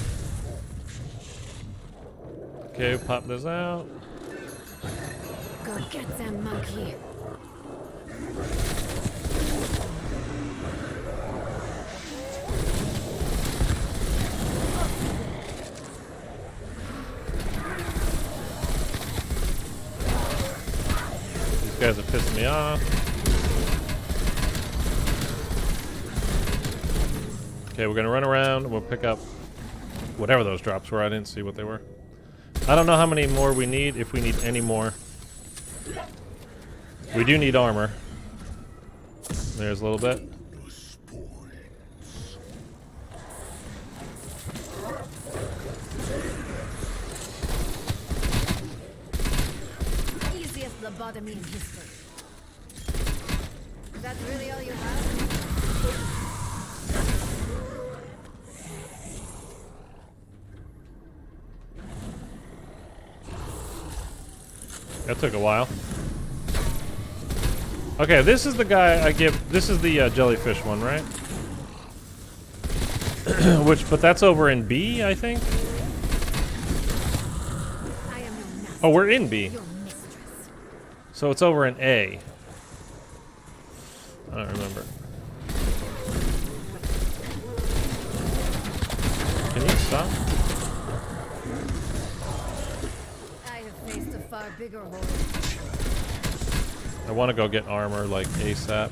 Speaker 1: Okay, pop this out.
Speaker 2: Go get them, monkey.
Speaker 1: These guys are pissing me off. Okay, we're gonna run around and we'll pick up whatever those drops were. I didn't see what they were. I don't know how many more we need, if we need any more. We do need armor. There's a little bit.
Speaker 2: Easiest lobotomy in history. Is that really all you have?
Speaker 1: That took a while. Okay, this is the guy I give. This is the jellyfish one, right? But that's over in B, I think.
Speaker 2: I am your master,
Speaker 1: Oh, we're in B.
Speaker 2: your mistress.
Speaker 1: So it's over in A. I don't remember. Can you stop?
Speaker 2: I have faced a far bigger horde.
Speaker 1: I want to go get armor like ASAP.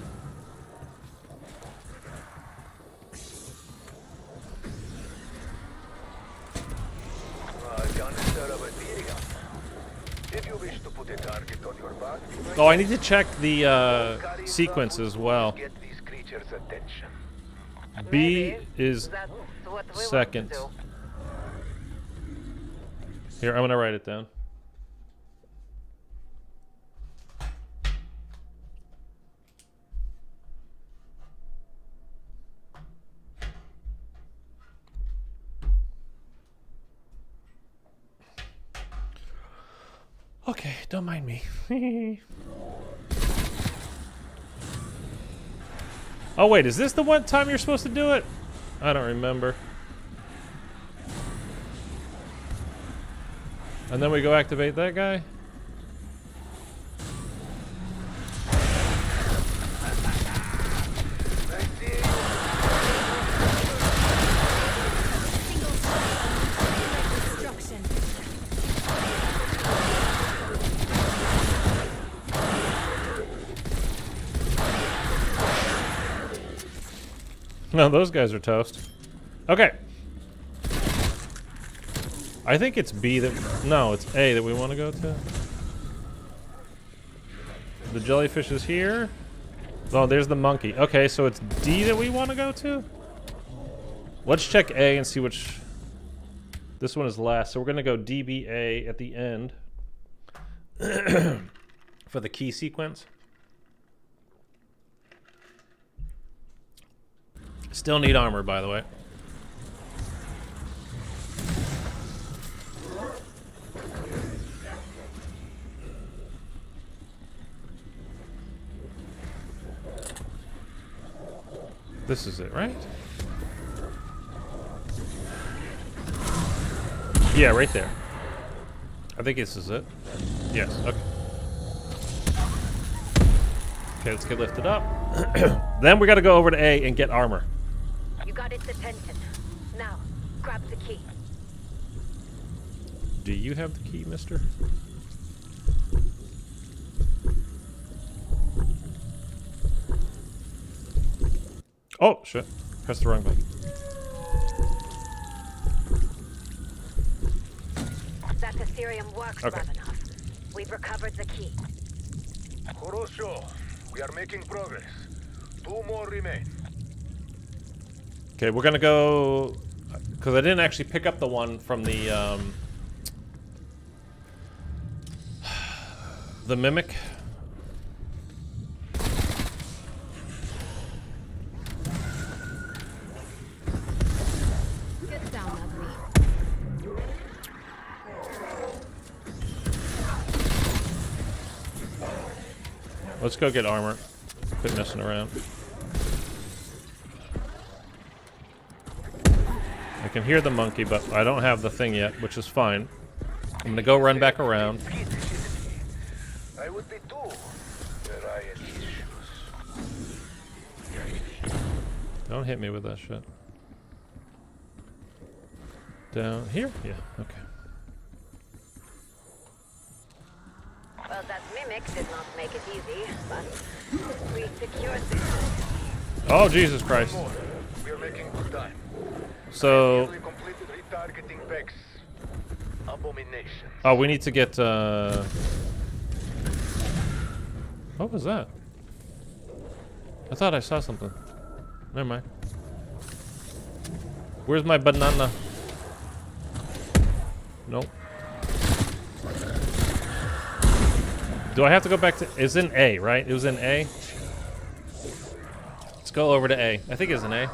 Speaker 3: If you wish to put a target on your back,
Speaker 1: Oh, I need to check the sequence as well.
Speaker 3: get these creatures' attention.
Speaker 1: B is
Speaker 7: That's what we
Speaker 1: second.
Speaker 7: want to
Speaker 1: Here, I'm gonna write it down. Okay, don't mind me. Oh wait, is this the one time you're supposed to do it? I don't remember. And then we go activate that guy?
Speaker 2: Destruction.
Speaker 1: No, those guys are toast. Okay. I think it's B that... No, it's A that we want to go to. The jellyfish is here. Oh, there's the monkey. Okay, so it's D that we want to go to? Let's check A and see which... This one is last, so we're going to go DBA at the end. For the key sequence. Still need armor, by the way. This is it, right? Yeah, right there. I think this is it. Yes, okay. Okay, let's get lifted up. Then we gotta go over to A and get armor.
Speaker 7: You got its attention. Now, grab the key.
Speaker 1: Do you have the key, mister? Oh, shit. Pressed the wrong button.
Speaker 7: That Ethereum works,
Speaker 1: Okay.
Speaker 7: Ravenov. We've recovered the key.
Speaker 3: Horosho, we are making progress. 2 more remain.
Speaker 1: Okay, we're gonna go... Because I didn't actually pick up the one from the, the Mimic.
Speaker 2: Get down, ugly.
Speaker 1: Let's go get armor. Quit messing around. I can hear the monkey, but I don't have the thing yet, which is fine. I'm gonna go run back around.
Speaker 3: I would be too, were I in his shoes.
Speaker 1: Don't hit me with that shit. Down here? Yeah, okay.
Speaker 7: Well, that mimic did not make it easy, but we secured this.
Speaker 1: Oh, Jesus Christ.
Speaker 3: We are making good time.
Speaker 1: So...
Speaker 3: We completed retargeting Vex. Abomination.
Speaker 1: Oh, we need to get, What was that? I thought I saw something. Never mind. Where's my banana? Nope. Do I have to go back to... It's in A, right? It was in A? Let's go over to A. I think it's in A.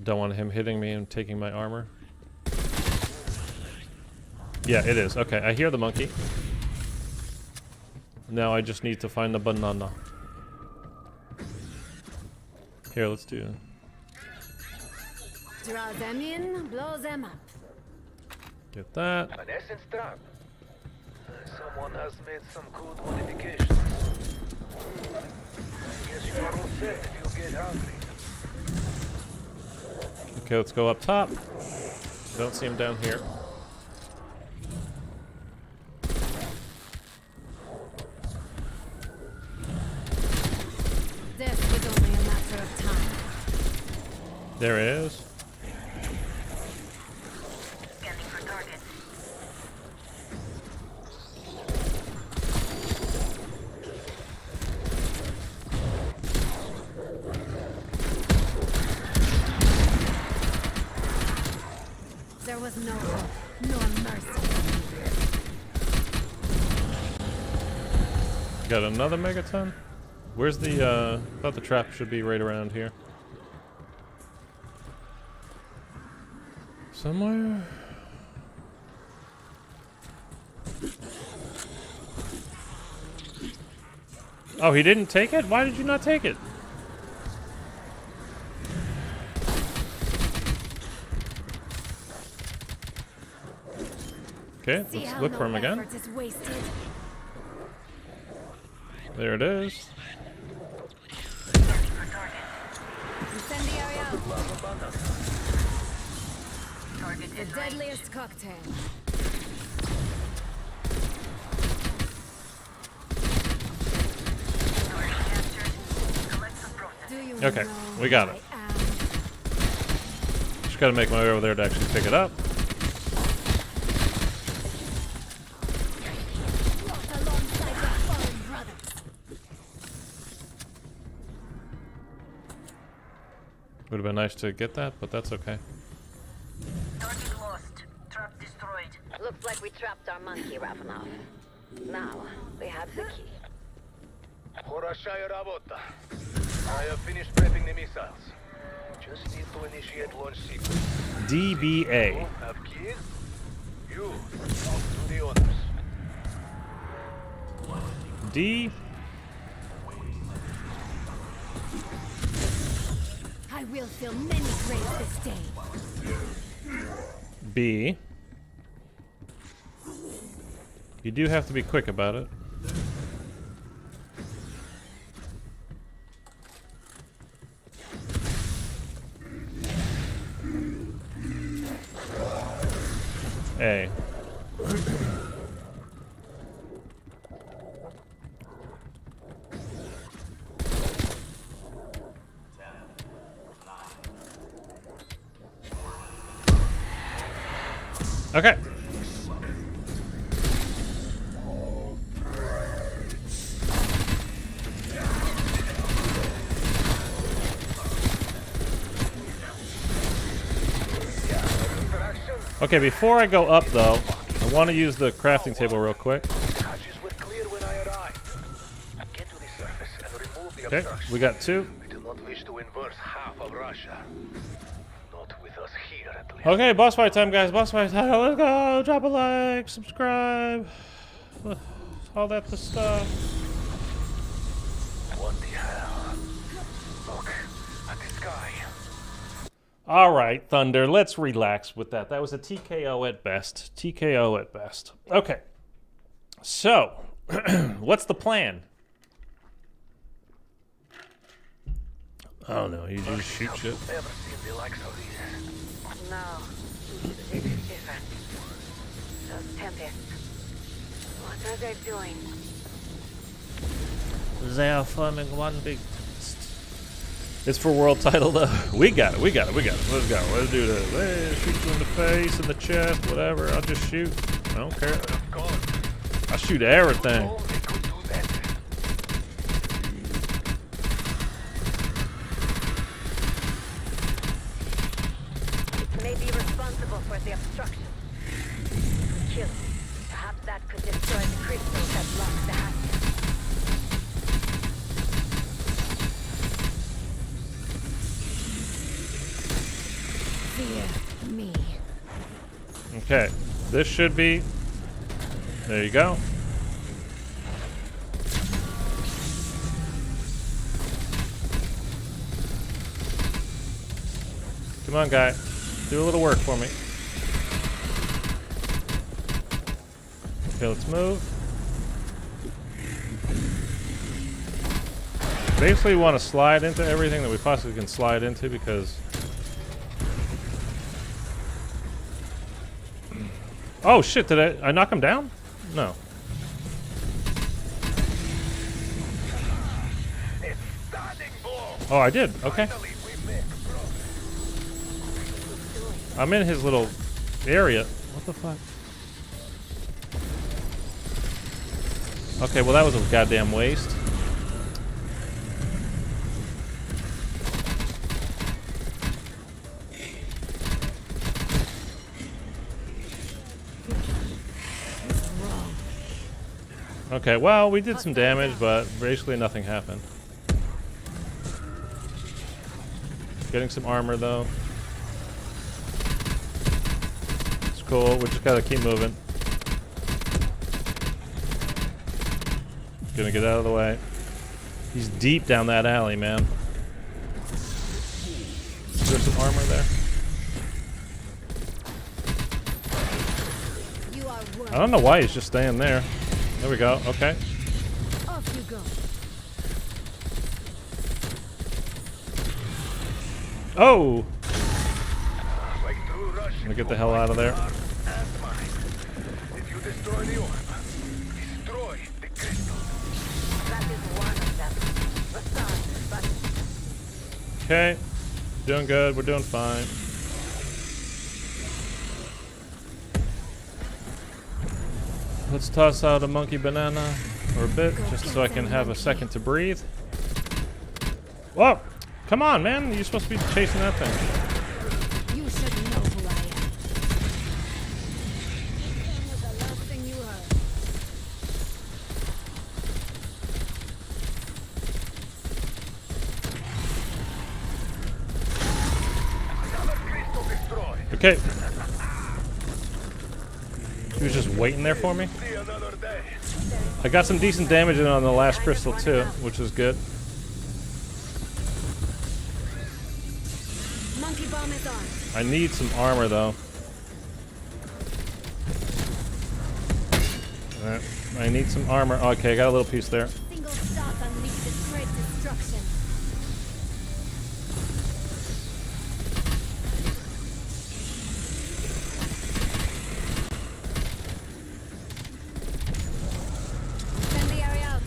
Speaker 1: Don't want him hitting me and taking my armor. Yeah, it is. Okay, I hear the monkey. Now I just need to find the banana. Here, let's do it.
Speaker 2: Draw them in, blow them up.
Speaker 1: Get that.
Speaker 3: An essence trap. Someone has made some good modifications. Guess you are all set if you get hungry.
Speaker 1: Okay, let's go up top. Don't see him down here.
Speaker 2: This is only a matter of time.
Speaker 1: There it is.
Speaker 6: Scanning for target.
Speaker 2: There was no hope, no mercy.
Speaker 1: Got another megaton? Where's the, thought the trap should be right around here. Somewhere? Oh, he didn't take it? Why did you not take it? Okay,
Speaker 2: See
Speaker 1: let's
Speaker 2: how
Speaker 1: look
Speaker 2: no
Speaker 1: for him again.
Speaker 2: effort is wasted.
Speaker 1: There it is.
Speaker 6: Scanning for target.
Speaker 2: Incendiary out.
Speaker 6: Target
Speaker 2: The
Speaker 6: in range.
Speaker 2: deadliest cocktail.
Speaker 6: Target captured. Collection process.
Speaker 2: Do you
Speaker 1: Okay,
Speaker 2: know
Speaker 1: we got
Speaker 2: who
Speaker 1: it.
Speaker 2: I am?
Speaker 1: Just gotta make my way over there to actually pick it up.
Speaker 2: Walk alongside your fallen brothers.
Speaker 1: Would have been nice to get that, but that's okay.
Speaker 6: Target lost. Trap destroyed.
Speaker 7: Looks like we trapped our monkey, Ravenov. Now, we have the key.
Speaker 3: Horashaya Rabota. I have finished prepping the missiles. Just need to initiate launch sequence.
Speaker 1: DBA.
Speaker 3: Have keys? You, talk to the others.
Speaker 1: D.
Speaker 2: I will fill many graves this day.
Speaker 1: B. You do have to be quick about it. A. Okay. Okay, before I go up though, I want to use the crafting table real quick.
Speaker 3: Hatches were clear when I arrived. Get to the surface and remove the
Speaker 1: Okay,
Speaker 3: obstructions.
Speaker 1: we got two.
Speaker 3: We do not wish to inverse half of Russia. Not with us here, at least.
Speaker 1: Okay, boss fight time, guys. Boss fight time. Let's go. Drop a like, subscribe, all that the stuff.
Speaker 3: What the hell? Look at the sky.
Speaker 1: All right, Thunder. Let's relax with that. That was a TKO at best. TKO at best. Okay. So, what's the plan? I don't know. You just shoot shit.
Speaker 3: Never seen the likes of these.
Speaker 7: No, this is different. Those tempests. What are they doing?
Speaker 1: They are forming one big. It's for world title though. We got it. We got it. We got it. Let's go. Let's do this. Hey, shoot you in the face, in the chest, whatever. I'll just shoot. I don't care. I shoot everything.
Speaker 3: Oh, they could do that.
Speaker 7: It may be responsible for the obstruction. Kill it. Perhaps that could destroy the crystals that block the hatch.
Speaker 1: Okay, this should be. There you go. Come on, guy. Do a little work for me. Okay, let's move. Basically, we want to slide into everything that we possibly can slide into because... Oh, shit. Did I knock him down? No. Oh, I did. Okay. I'm in his little area. What the fuck? Okay, well that was a goddamn waste. Okay, well, we did some damage, but basically nothing happened. Getting some armor, though. It's cool. We just gotta keep moving. Gonna get out of the way. He's deep down that alley, man. Is there some armor there? I don't know why he's just staying there. There we go. Okay.
Speaker 2: Off you go.
Speaker 1: Oh! I'm gonna get the hell out of there.
Speaker 3: If you destroy the orb, destroy the crystal.
Speaker 7: That is one of them. The sun, but
Speaker 1: Okay. Doing good. We're doing fine. Let's toss out a monkey banana or a bit, just so I can have a second to breathe. Whoa! Come on, man! You're supposed to be chasing that thing.
Speaker 2: You should know who I am. That was the last thing you heard.
Speaker 1: Okay. He was just waiting there for me. I got some decent damage in on the last crystal too, which is good.
Speaker 2: Monkey bomb is on.
Speaker 1: I need some armor though. I need some armor. Okay, I got a little piece there.
Speaker 2: Single shot unleashes great destruction. Send the area out.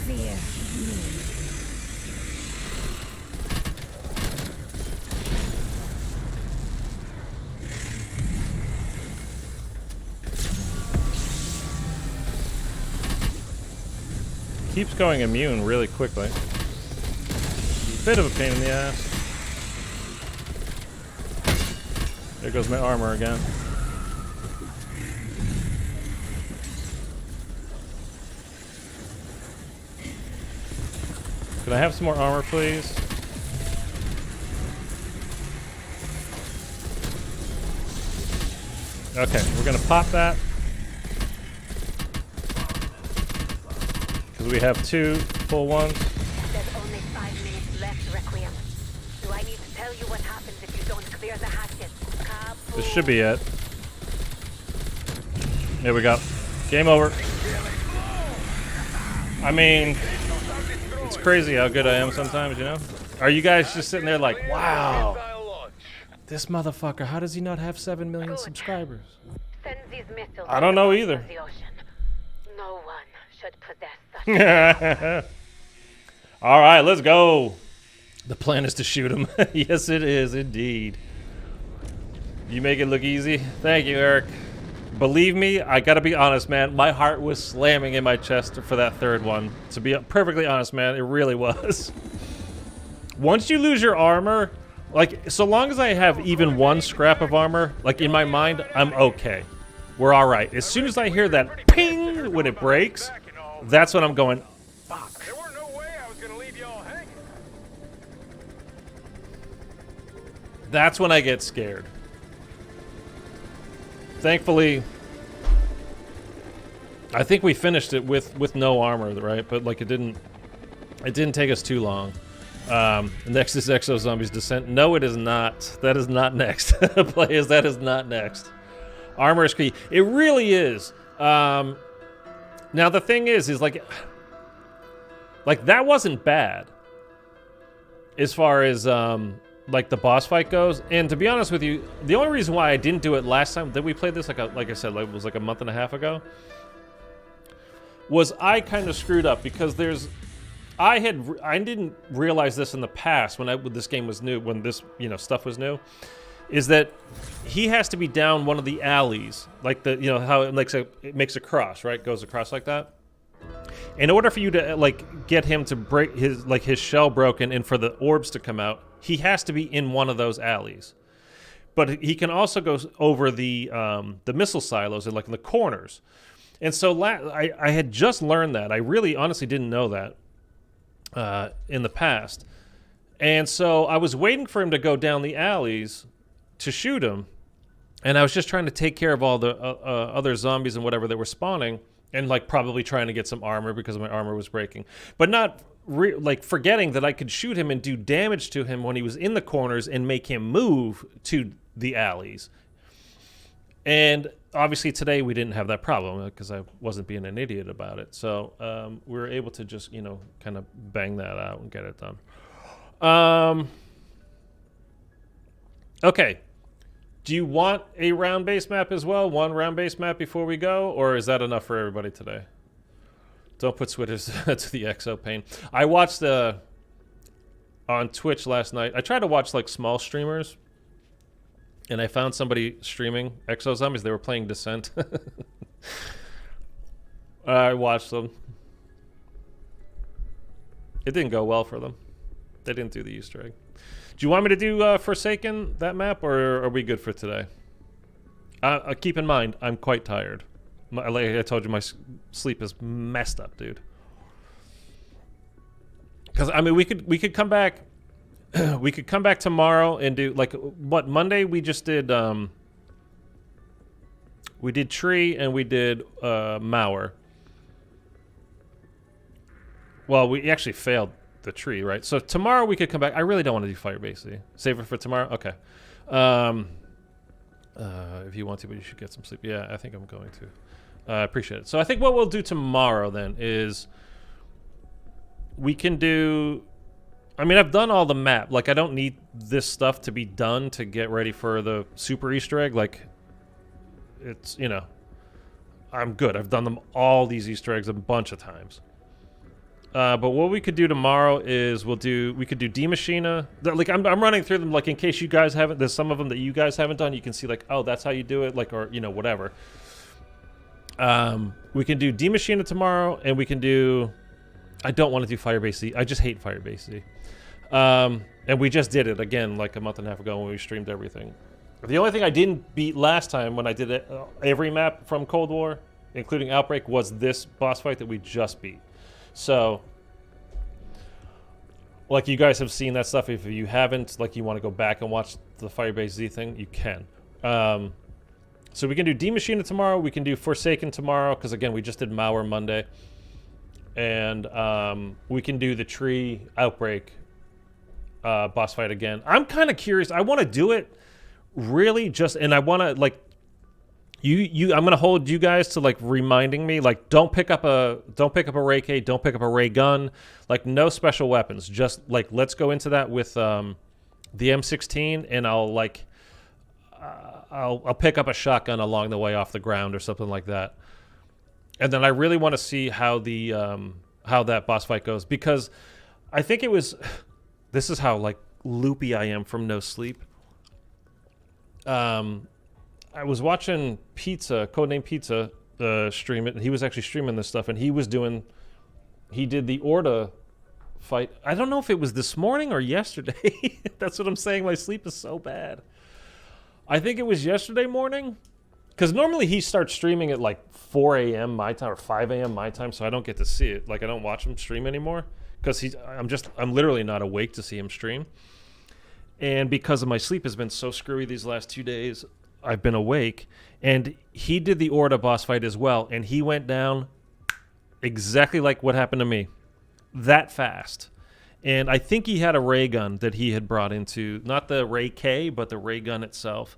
Speaker 2: Fear me.
Speaker 1: Keeps going immune really quickly. Bit of a pain in the ass. There goes my armor again. Can I have some more armor, please? Okay, we're gonna pop that. Because we have 2 full ones.
Speaker 7: there's only 5 minutes left, Requiem. Do I need to tell you what happens if you don't clear the hatches?
Speaker 1: This should be it. There we go. Game over. I mean, it's crazy how good I am sometimes, you know? Are you guys just sitting there like, wow, this motherfucker, how does he not have 7 million subscribers?
Speaker 7: Send these missiles
Speaker 1: I don't know
Speaker 7: to the
Speaker 1: either.
Speaker 7: bottom of the ocean. No one should possess such.
Speaker 1: All right, let's go. The plan is to shoot him. Yes, it is indeed. You make it look easy. Thank you, Eric. Believe me, I gotta be honest, man. My heart was slamming in my chest for that third one. To be perfectly honest, man, it really was. Once you lose your armor, like, so long as I have even 1 scrap of armor, like, in my mind, I'm okay. We're all right. As soon as I hear that ping when it breaks, that's when I'm going, fuck. That's when I get scared. Thankfully, I think we finished it with no armor, right? But like it didn't take us too long. Next is Exo Zombies Descent. No, it is not. That is not next. Players, that is not next. Armor is key. It really is. Now the thing is like that wasn't bad as far as like the boss fight goes. And to be honest with you, the only reason why I didn't do it last time that we played this, like I said, it was like a month and a half ago, was I kind of screwed up because I didn't realize this in the past when this game was new, when this stuff was new, is that he has to be down one of the alleys, like how it makes a cross, right? Goes across like that. In order for you to like get him to break his shell broken and for the orbs to come out, he has to be in one of those alleys. But he can also go over the missile silos and like in the corners. And so I had just learned that. I really honestly didn't know that in the past. And so I was waiting for him to go down the alleys to shoot him. And I was just trying to take care of all the other zombies and whatever that were spawning. And like probably trying to get some armor because my armor was breaking. But not like forgetting that I could shoot him and do damage to him when he was in the corners and make him move to the alleys. And obviously today we didn't have that problem because I wasn't being an idiot about it. So we were able to just, kind of bang that out and get it done. Okay. Do you want a round-based map as well? One round-based map before we go? Or is that enough for everybody today? Don't put Twitters to the Exo pain. I watched on Twitch last night. I tried to watch like small streamers. And I found somebody streaming Exo Zombies. They were playing Descent. I watched them. It didn't go well for them. They didn't do the Easter egg. Do you want me to do Forsaken, that map, or are we good for today? Keep in mind, I'm quite tired. Like I told you, my sleep is messed up, dude. Because, I mean, we could come back... we could come back tomorrow and do, like, what, Monday we just did... we did Tree and we did Mauer. Well, we actually failed the Tree, right? So tomorrow we could come back. I really don't want to do Firebase. Save it for tomorrow? Okay. If you want to, but you should get some sleep. Yeah, I think I'm going to. I appreciate it. So I think what we'll do tomorrow then is we can do... I mean, I've done all the map. Like, I don't need this stuff to be done to get ready for the super Easter egg. Like, it's, I'm good. I've done them all these Easter eggs a bunch of times. But what we could do tomorrow is we could do D Machina. Like I'm running through them like in case you guys haven't. There's some of them that you guys haven't done. You can see like, oh, that's how you do it. Like, or whatever. We can do D Machina tomorrow, and we can do. I don't want to do Firebase Z. I just hate Firebase Z. And we just did it again like a month and a half ago when we streamed everything. The only thing I didn't beat last time when I did it, every map from Cold War, including Outbreak, was this boss fight that we just beat. So, like, you guys have seen that stuff. If you haven't, like, you want to go back and watch the Firebase Z thing, you can. So we can do D Machina tomorrow. We can do Forsaken tomorrow, because, again, we just did Mauer Monday. And we can do the Tree Outbreak boss fight again. I'm kind of curious. I want to do it really just... And I want to, like... I'm gonna hold you guys to like reminding me, like don't pick up a ray K, don't pick up a ray gun, like no special weapons. Just like let's go into that with the M16, and I'll like I'll pick up a shotgun along the way off the ground or something like that. And then I really want to see how how that boss fight goes, because I think it was. This is how like loopy I am from no sleep. I was watching Codename Pizza, stream it, and he was actually streaming this stuff, and he did the Orda fight. I don't know if it was this morning or yesterday. That's what I'm saying. My sleep is so bad. I think it was yesterday morning, because normally he starts streaming at like 4 a.m. my time or 5 a.m. my time, so I don't get to see it. Like I don't watch him stream anymore because I'm literally not awake to see him stream. And because of my sleep has been so screwy these last 2 days, I've been awake. And he did the Orda boss fight as well. And he went down exactly like what happened to me. That fast. And I think he had a ray gun that he had brought into, not the Ray K, but the ray gun itself.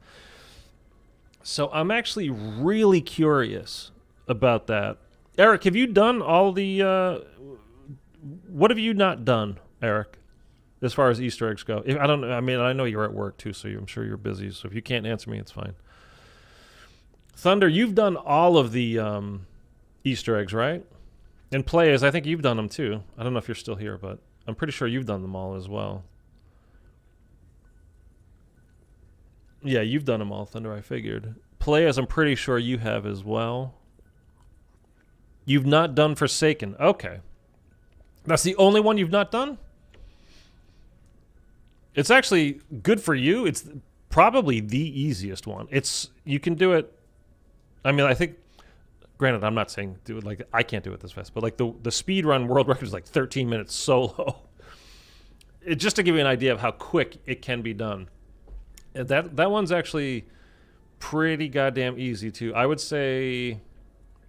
Speaker 1: So I'm actually really curious about that. Eric, have you done all the... what have you not done, Eric, as far as Easter eggs go? I don't. I mean, I know you're at work too, so I'm sure you're busy. So if you can't answer me, it's fine. Thunder, you've done all of the Easter eggs, right? And Players, I think you've done them too. I don't know if you're still here, but I'm pretty sure you've done them all as well. Yeah, you've done them all, Thunder, I figured. Players, I'm pretty sure you have as well. You've not done Forsaken. Okay. That's the only one you've not done? It's actually good for you. It's probably the easiest one. You can do it. I mean, I think, granted, I'm not saying do it like, I can't do it this fast, but like the speed run world record is like 13 minutes solo. Just to give you an idea of how quick it can be done. And that one's actually pretty goddamn easy too. I would say,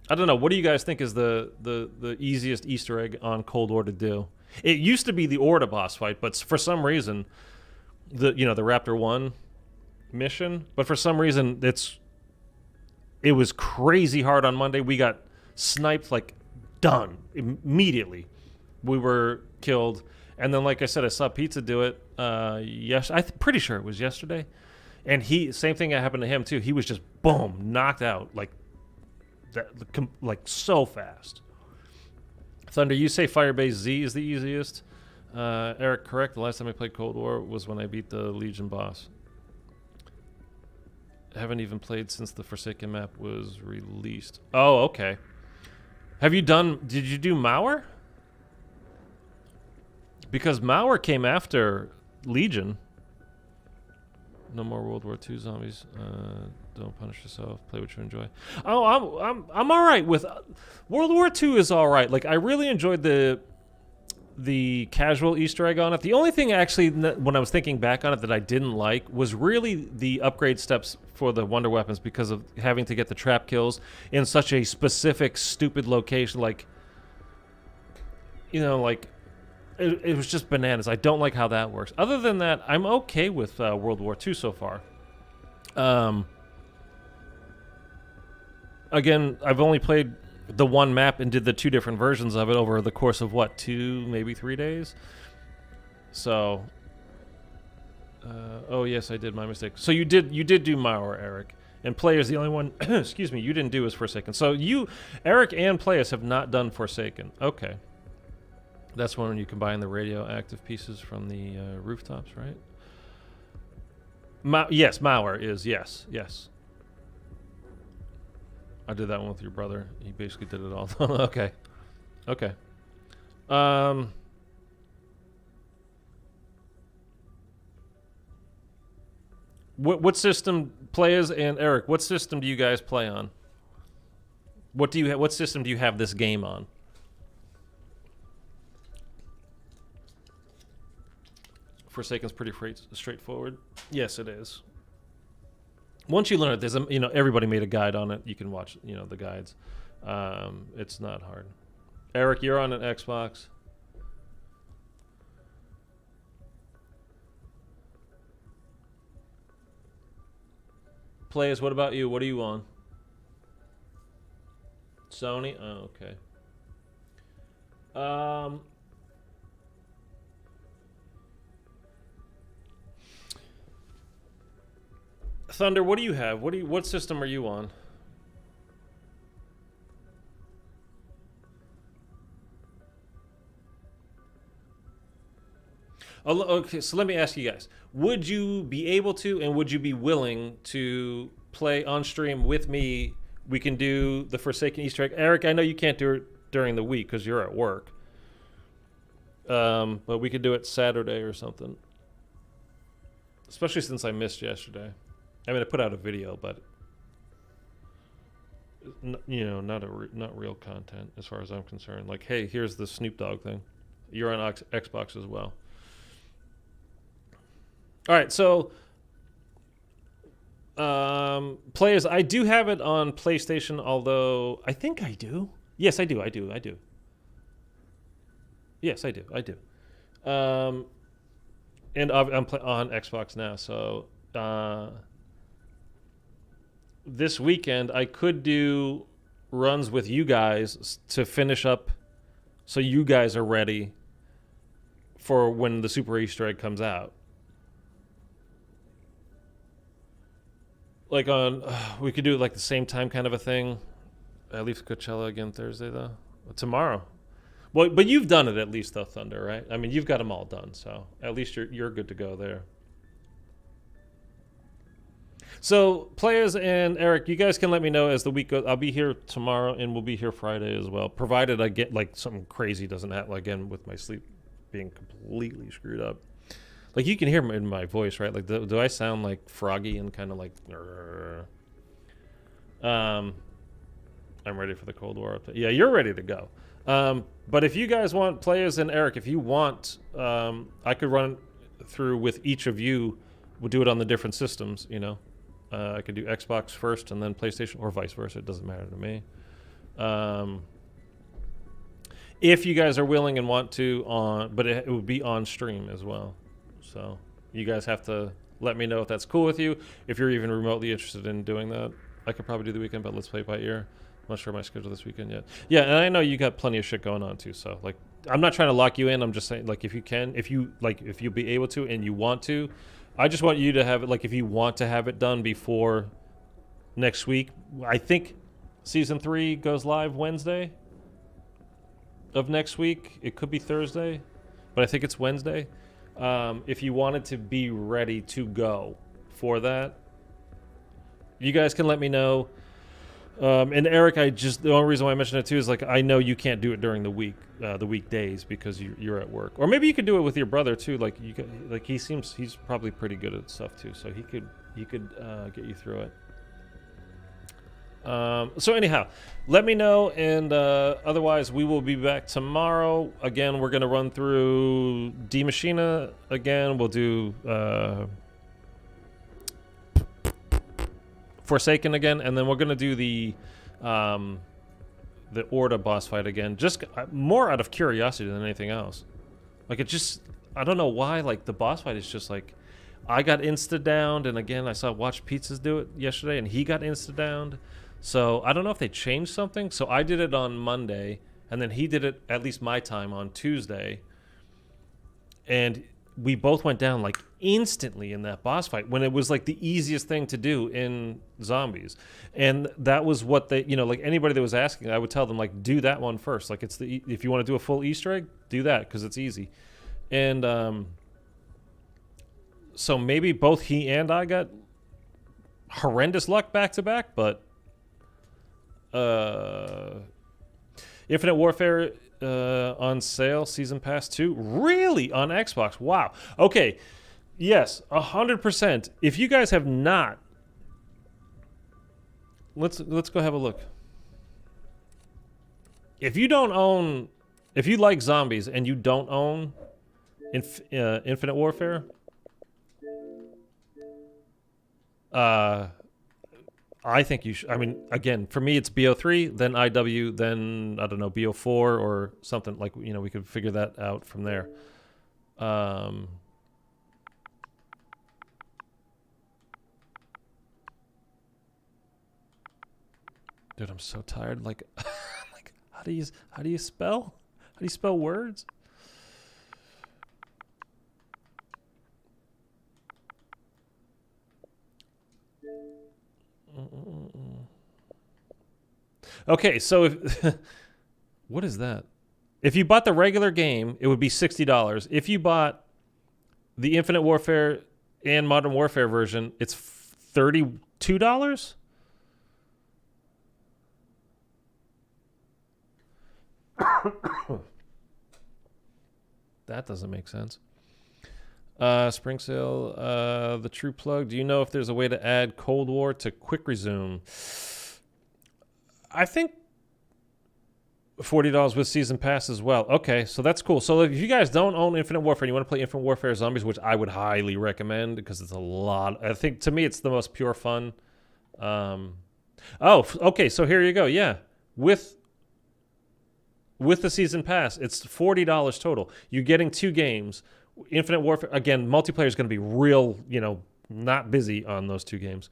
Speaker 1: I don't know, what do you guys think is the easiest Easter egg on Cold War to do? It used to be the Orda boss fight, but for some reason, the Raptor 1 mission, but for some reason it was crazy hard on Monday. We got sniped, like, done immediately. We were killed. And then, like I said, I saw Pizza do it. I'm pretty sure it was yesterday. And same thing that happened to him too. He was just boom, knocked out like so fast. Thunder, you say Firebase Z is the easiest. Eric, correct. The last time I played Cold War was when I beat the Legion boss. I haven't even played since the Forsaken map was released. Oh, okay. Did you do Mauer? Because Mauer came after Legion. No more World War II zombies. Don't punish yourself. Play what you enjoy. Oh, I'm all right with World War II. Is all right. Like, I really enjoyed the casual Easter egg on it. The only thing actually, when I was thinking back on it, that I didn't like was really the upgrade steps for the wonder weapons, because of having to get the trap kills in such a specific, stupid location. Like, like. It was just bananas. I don't like how that works. Other than that, I'm okay with World War II so far. Again, I've only played the one map and did the 2 different versions of it over the course of, 2, maybe 3 days? So, oh yes, I did, my mistake. So you did do Mauer, Eric. And Players, the only one, excuse me, you didn't do is Forsaken. So Eric and Players have not done Forsaken. Okay. That's when you combine the radioactive pieces from the rooftops, right? Yes, Mauer is, yes. I did that one with your brother. He basically did it all. Okay. What system, Players and Eric, what system do you guys play on? What system do you have this game on? Forsaken's pretty straightforward. Yes, it is. Once you learn it, there's everybody made a guide on it. You can watch the guides. It's not hard. Eric, you're on an Xbox. Players, what about you? What are you on? Sony? Oh, okay. Thunder, what do you have? What system are you on? Oh, okay, so let me ask you guys. Would you be able to, and would you be willing to play on stream with me? We can do the Forsaken Easter egg. Eric, I know you can't do it during the week because you're at work. But we could do it Saturday or something. Especially since I missed yesterday. I mean, I put out a video, but not real content as far as I'm concerned. Like, hey, here's the Snoop Dogg thing. You're on Xbox as well. All right, so players, I do have it on PlayStation, although I think I do. Yes, I do. Yes, I do. And I'm on Xbox now, so this weekend I could do runs with you guys to finish up, so you guys are ready for when the Super Easter egg comes out. Like we could do it like the same time kind of a thing. At least Coachella again Thursday though. Tomorrow. Well, but you've done it at least though, Thunder, right? I mean, you've got them all done, so at least you're good to go there. So, players and Eric, you guys can let me know as the week goes. I'll be here tomorrow, and we'll be here Friday as well, provided I get like something crazy doesn't happen again with my sleep being completely screwed up. Like you can hear in my voice, right? Like, do I sound like froggy and kind of like? I'm ready for the Cold War update. Yeah, you're ready to go. But if you guys want, players and Eric, if you want, I could run through with each of you. We'll do it on the different systems, you know. I could do Xbox first and then PlayStation, or vice versa. It doesn't matter to me. If you guys are willing and want to, but it would be on stream as well. So you guys have to let me know if that's cool with you. If you're even remotely interested in doing that, I could probably do the weekend, but let's play it by ear. I'm not sure my schedule this weekend yet. Yeah, and I know you got plenty of shit going on too. So like, I'm not trying to lock you in. I'm just saying, like, if you'll be able to and you want to, I just want you to have it. Like, if you want to have it done before next week, I think season 3 goes live Wednesday of next week. It could be Thursday, but I think it's Wednesday. If you wanted to be ready to go for that, you guys can let me know. And Eric, the only reason why I mentioned it too is like I know you can't do it during the week, the weekdays because you're at work, or maybe you could do it with your brother too. Like he's probably pretty good at stuff too, so he could get you through it. So anyhow, let me know, and otherwise we will be back tomorrow. Again, we're gonna run through D Machina again. We'll do Forsaken again, and then we're gonna do the Orda boss fight again, just more out of curiosity than anything else. Like, it just, I don't know why, like the boss fight is just like, I got insta-downed, and again I saw Watch Pizzas do it yesterday and he got insta-downed, so I don't know if they changed something. So I did it on Monday, and then he did it, at least my time, on Tuesday, and we both went down like instantly in that boss fight when it was like the easiest thing to do in Zombies. And that was what they, like anybody that was asking, I would tell them, like, do that one first. Like, it's if you want to do a full Easter egg, do that because it's easy. And so maybe both he and I got horrendous luck back to back, but Infinite Warfare on sale, Season Pass 2, really, on Xbox? Wow. Okay, yes, 100%. If you guys have not, let's go have a look. If you like Zombies and you don't own Infinite Warfare, I think you should. I mean, again, for me, it's BO3, then IW, then, I don't know, BO4 or something. Like, we could figure that out from there. Dude, I'm so tired. Like, like, how do you spell? How do you spell words? Okay, so if what is that? If you bought the regular game, it would be $60. If you bought the Infinite Warfare and Modern Warfare version, it's $32? That doesn't make sense. Spring sale, the True Plug. Do you know if there's a way to add Cold War to Quick Resume? I think $40 with season pass as well. Okay, so that's cool. So if you guys don't own Infinite Warfare and you want to play Infinite Warfare Zombies, which I would highly recommend because it's a lot. I think to me it's the most pure fun. Okay, so here you go. Yeah, with the season pass, it's $40 total. You're getting 2 games. Infinite Warfare, again, multiplayer is going to be real, not busy on those 2 games.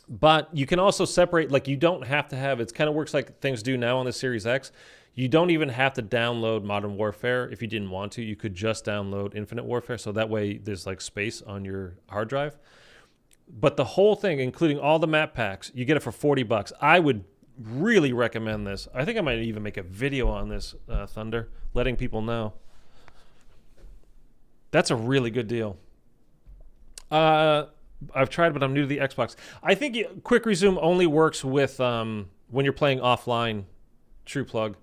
Speaker 1: But you can also separate, like you don't have to have, it kind of works like things do now on the Series X. You don't even have to download Modern Warfare if you didn't want to. You could just download Infinite Warfare, so that way there's like space on your hard drive. But the whole thing, including all the map packs, you get it for $40. I would really recommend this. I think I might even make a video on this, Thunder, letting people know. That's a really good deal. I've tried, but I'm new to the Xbox. I think Quick Resume only works with when you're playing offline. True plug.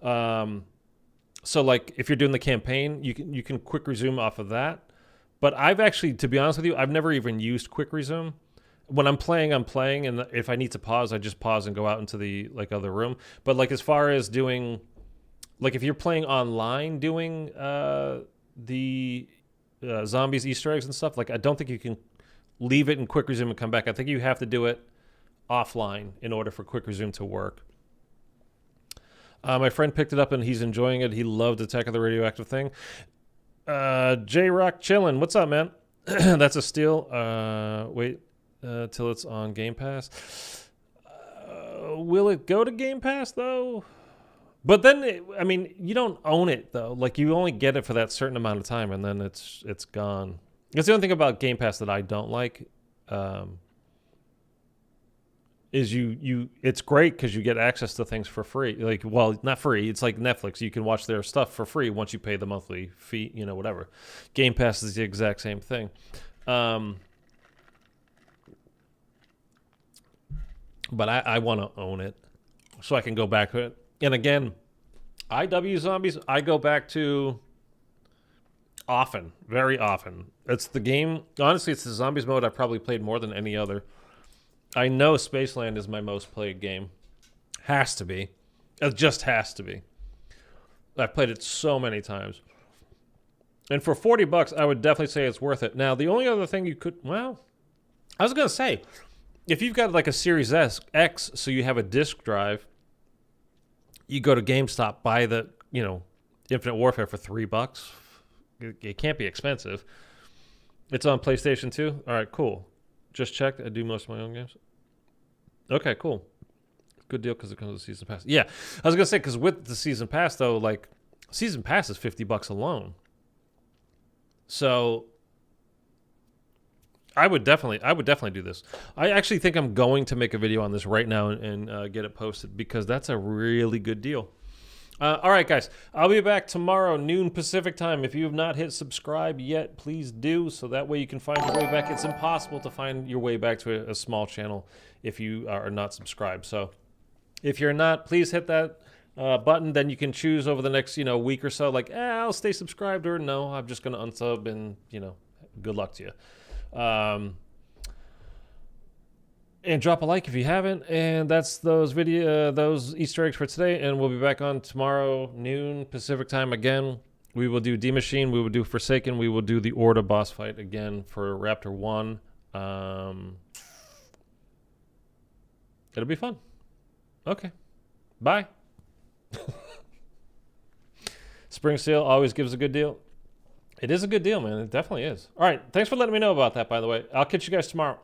Speaker 1: So like if you're doing the campaign, you can Quick Resume off of that. But I've actually, to be honest with you, I've never even used Quick Resume. When I'm playing, and if I need to pause, I just pause and go out into the other room. But like as far as doing, like if you're playing online, doing the zombies Easter eggs and stuff, like I don't think you can leave it in Quick Resume and come back. I think you have to do it offline in order for Quick Resume to work. My friend picked it up and he's enjoying it. He loved Attack of the Radioactive thing. J-Rock chillin'. What's up, man? That's a steal. Wait till it's on Game Pass. Will it go to Game Pass, though? But then, you don't own it, though. Like, you only get it for that certain amount of time, and then it's gone. That's the only thing about Game Pass that I don't like. Is it's great because you get access to things for free. Like, well, not free. It's like Netflix. You can watch their stuff for free once you pay the monthly fee, whatever. Game Pass is the exact same thing. But I want to own it so I can go back to it. And again, IW Zombies, I go back to often, very often. It's the game. Honestly, it's the Zombies mode I've probably played more than any other. I know Spaceland is my most played game. Has to be. It just has to be. I've played it so many times. And for $40, I would definitely say it's worth it. Now, the only other thing you could... Well, I was going to say, if you've got like a Series X, so you have a disk drive, you go to GameStop, buy the, Infinite Warfare for $3. It can't be expensive. It's on PlayStation 2? All right, cool. Just checked. I do most of my own games. Okay, cool. Good deal because it comes with Season Pass. Yeah, I was going to say, because with the Season Pass, though, like, Season Pass is $50 alone. So I would definitely do this. I actually think I'm going to make a video on this right now and get it posted because that's a really good deal. All right, guys. I'll be back tomorrow, noon Pacific time. If you have not hit subscribe yet, please do, so that way you can find your way back. It's impossible to find your way back to a small channel if you are not subscribed. So if you're not, please hit that button. Then you can choose over the next week or so, like, I'll stay subscribed, or no, I'm just going to unsub, and, good luck to you. And drop a like if you haven't. And that's those Easter eggs for today. And we'll be back on tomorrow, noon Pacific time again. We will do D-Machine. We will do Forsaken. We will do the Orda boss fight again for Raptor 1. It'll be fun. Okay. Bye. Spring sale always gives a good deal. It is a good deal, man. It definitely is. All right. Thanks for letting me know about that, by the way. I'll catch you guys tomorrow.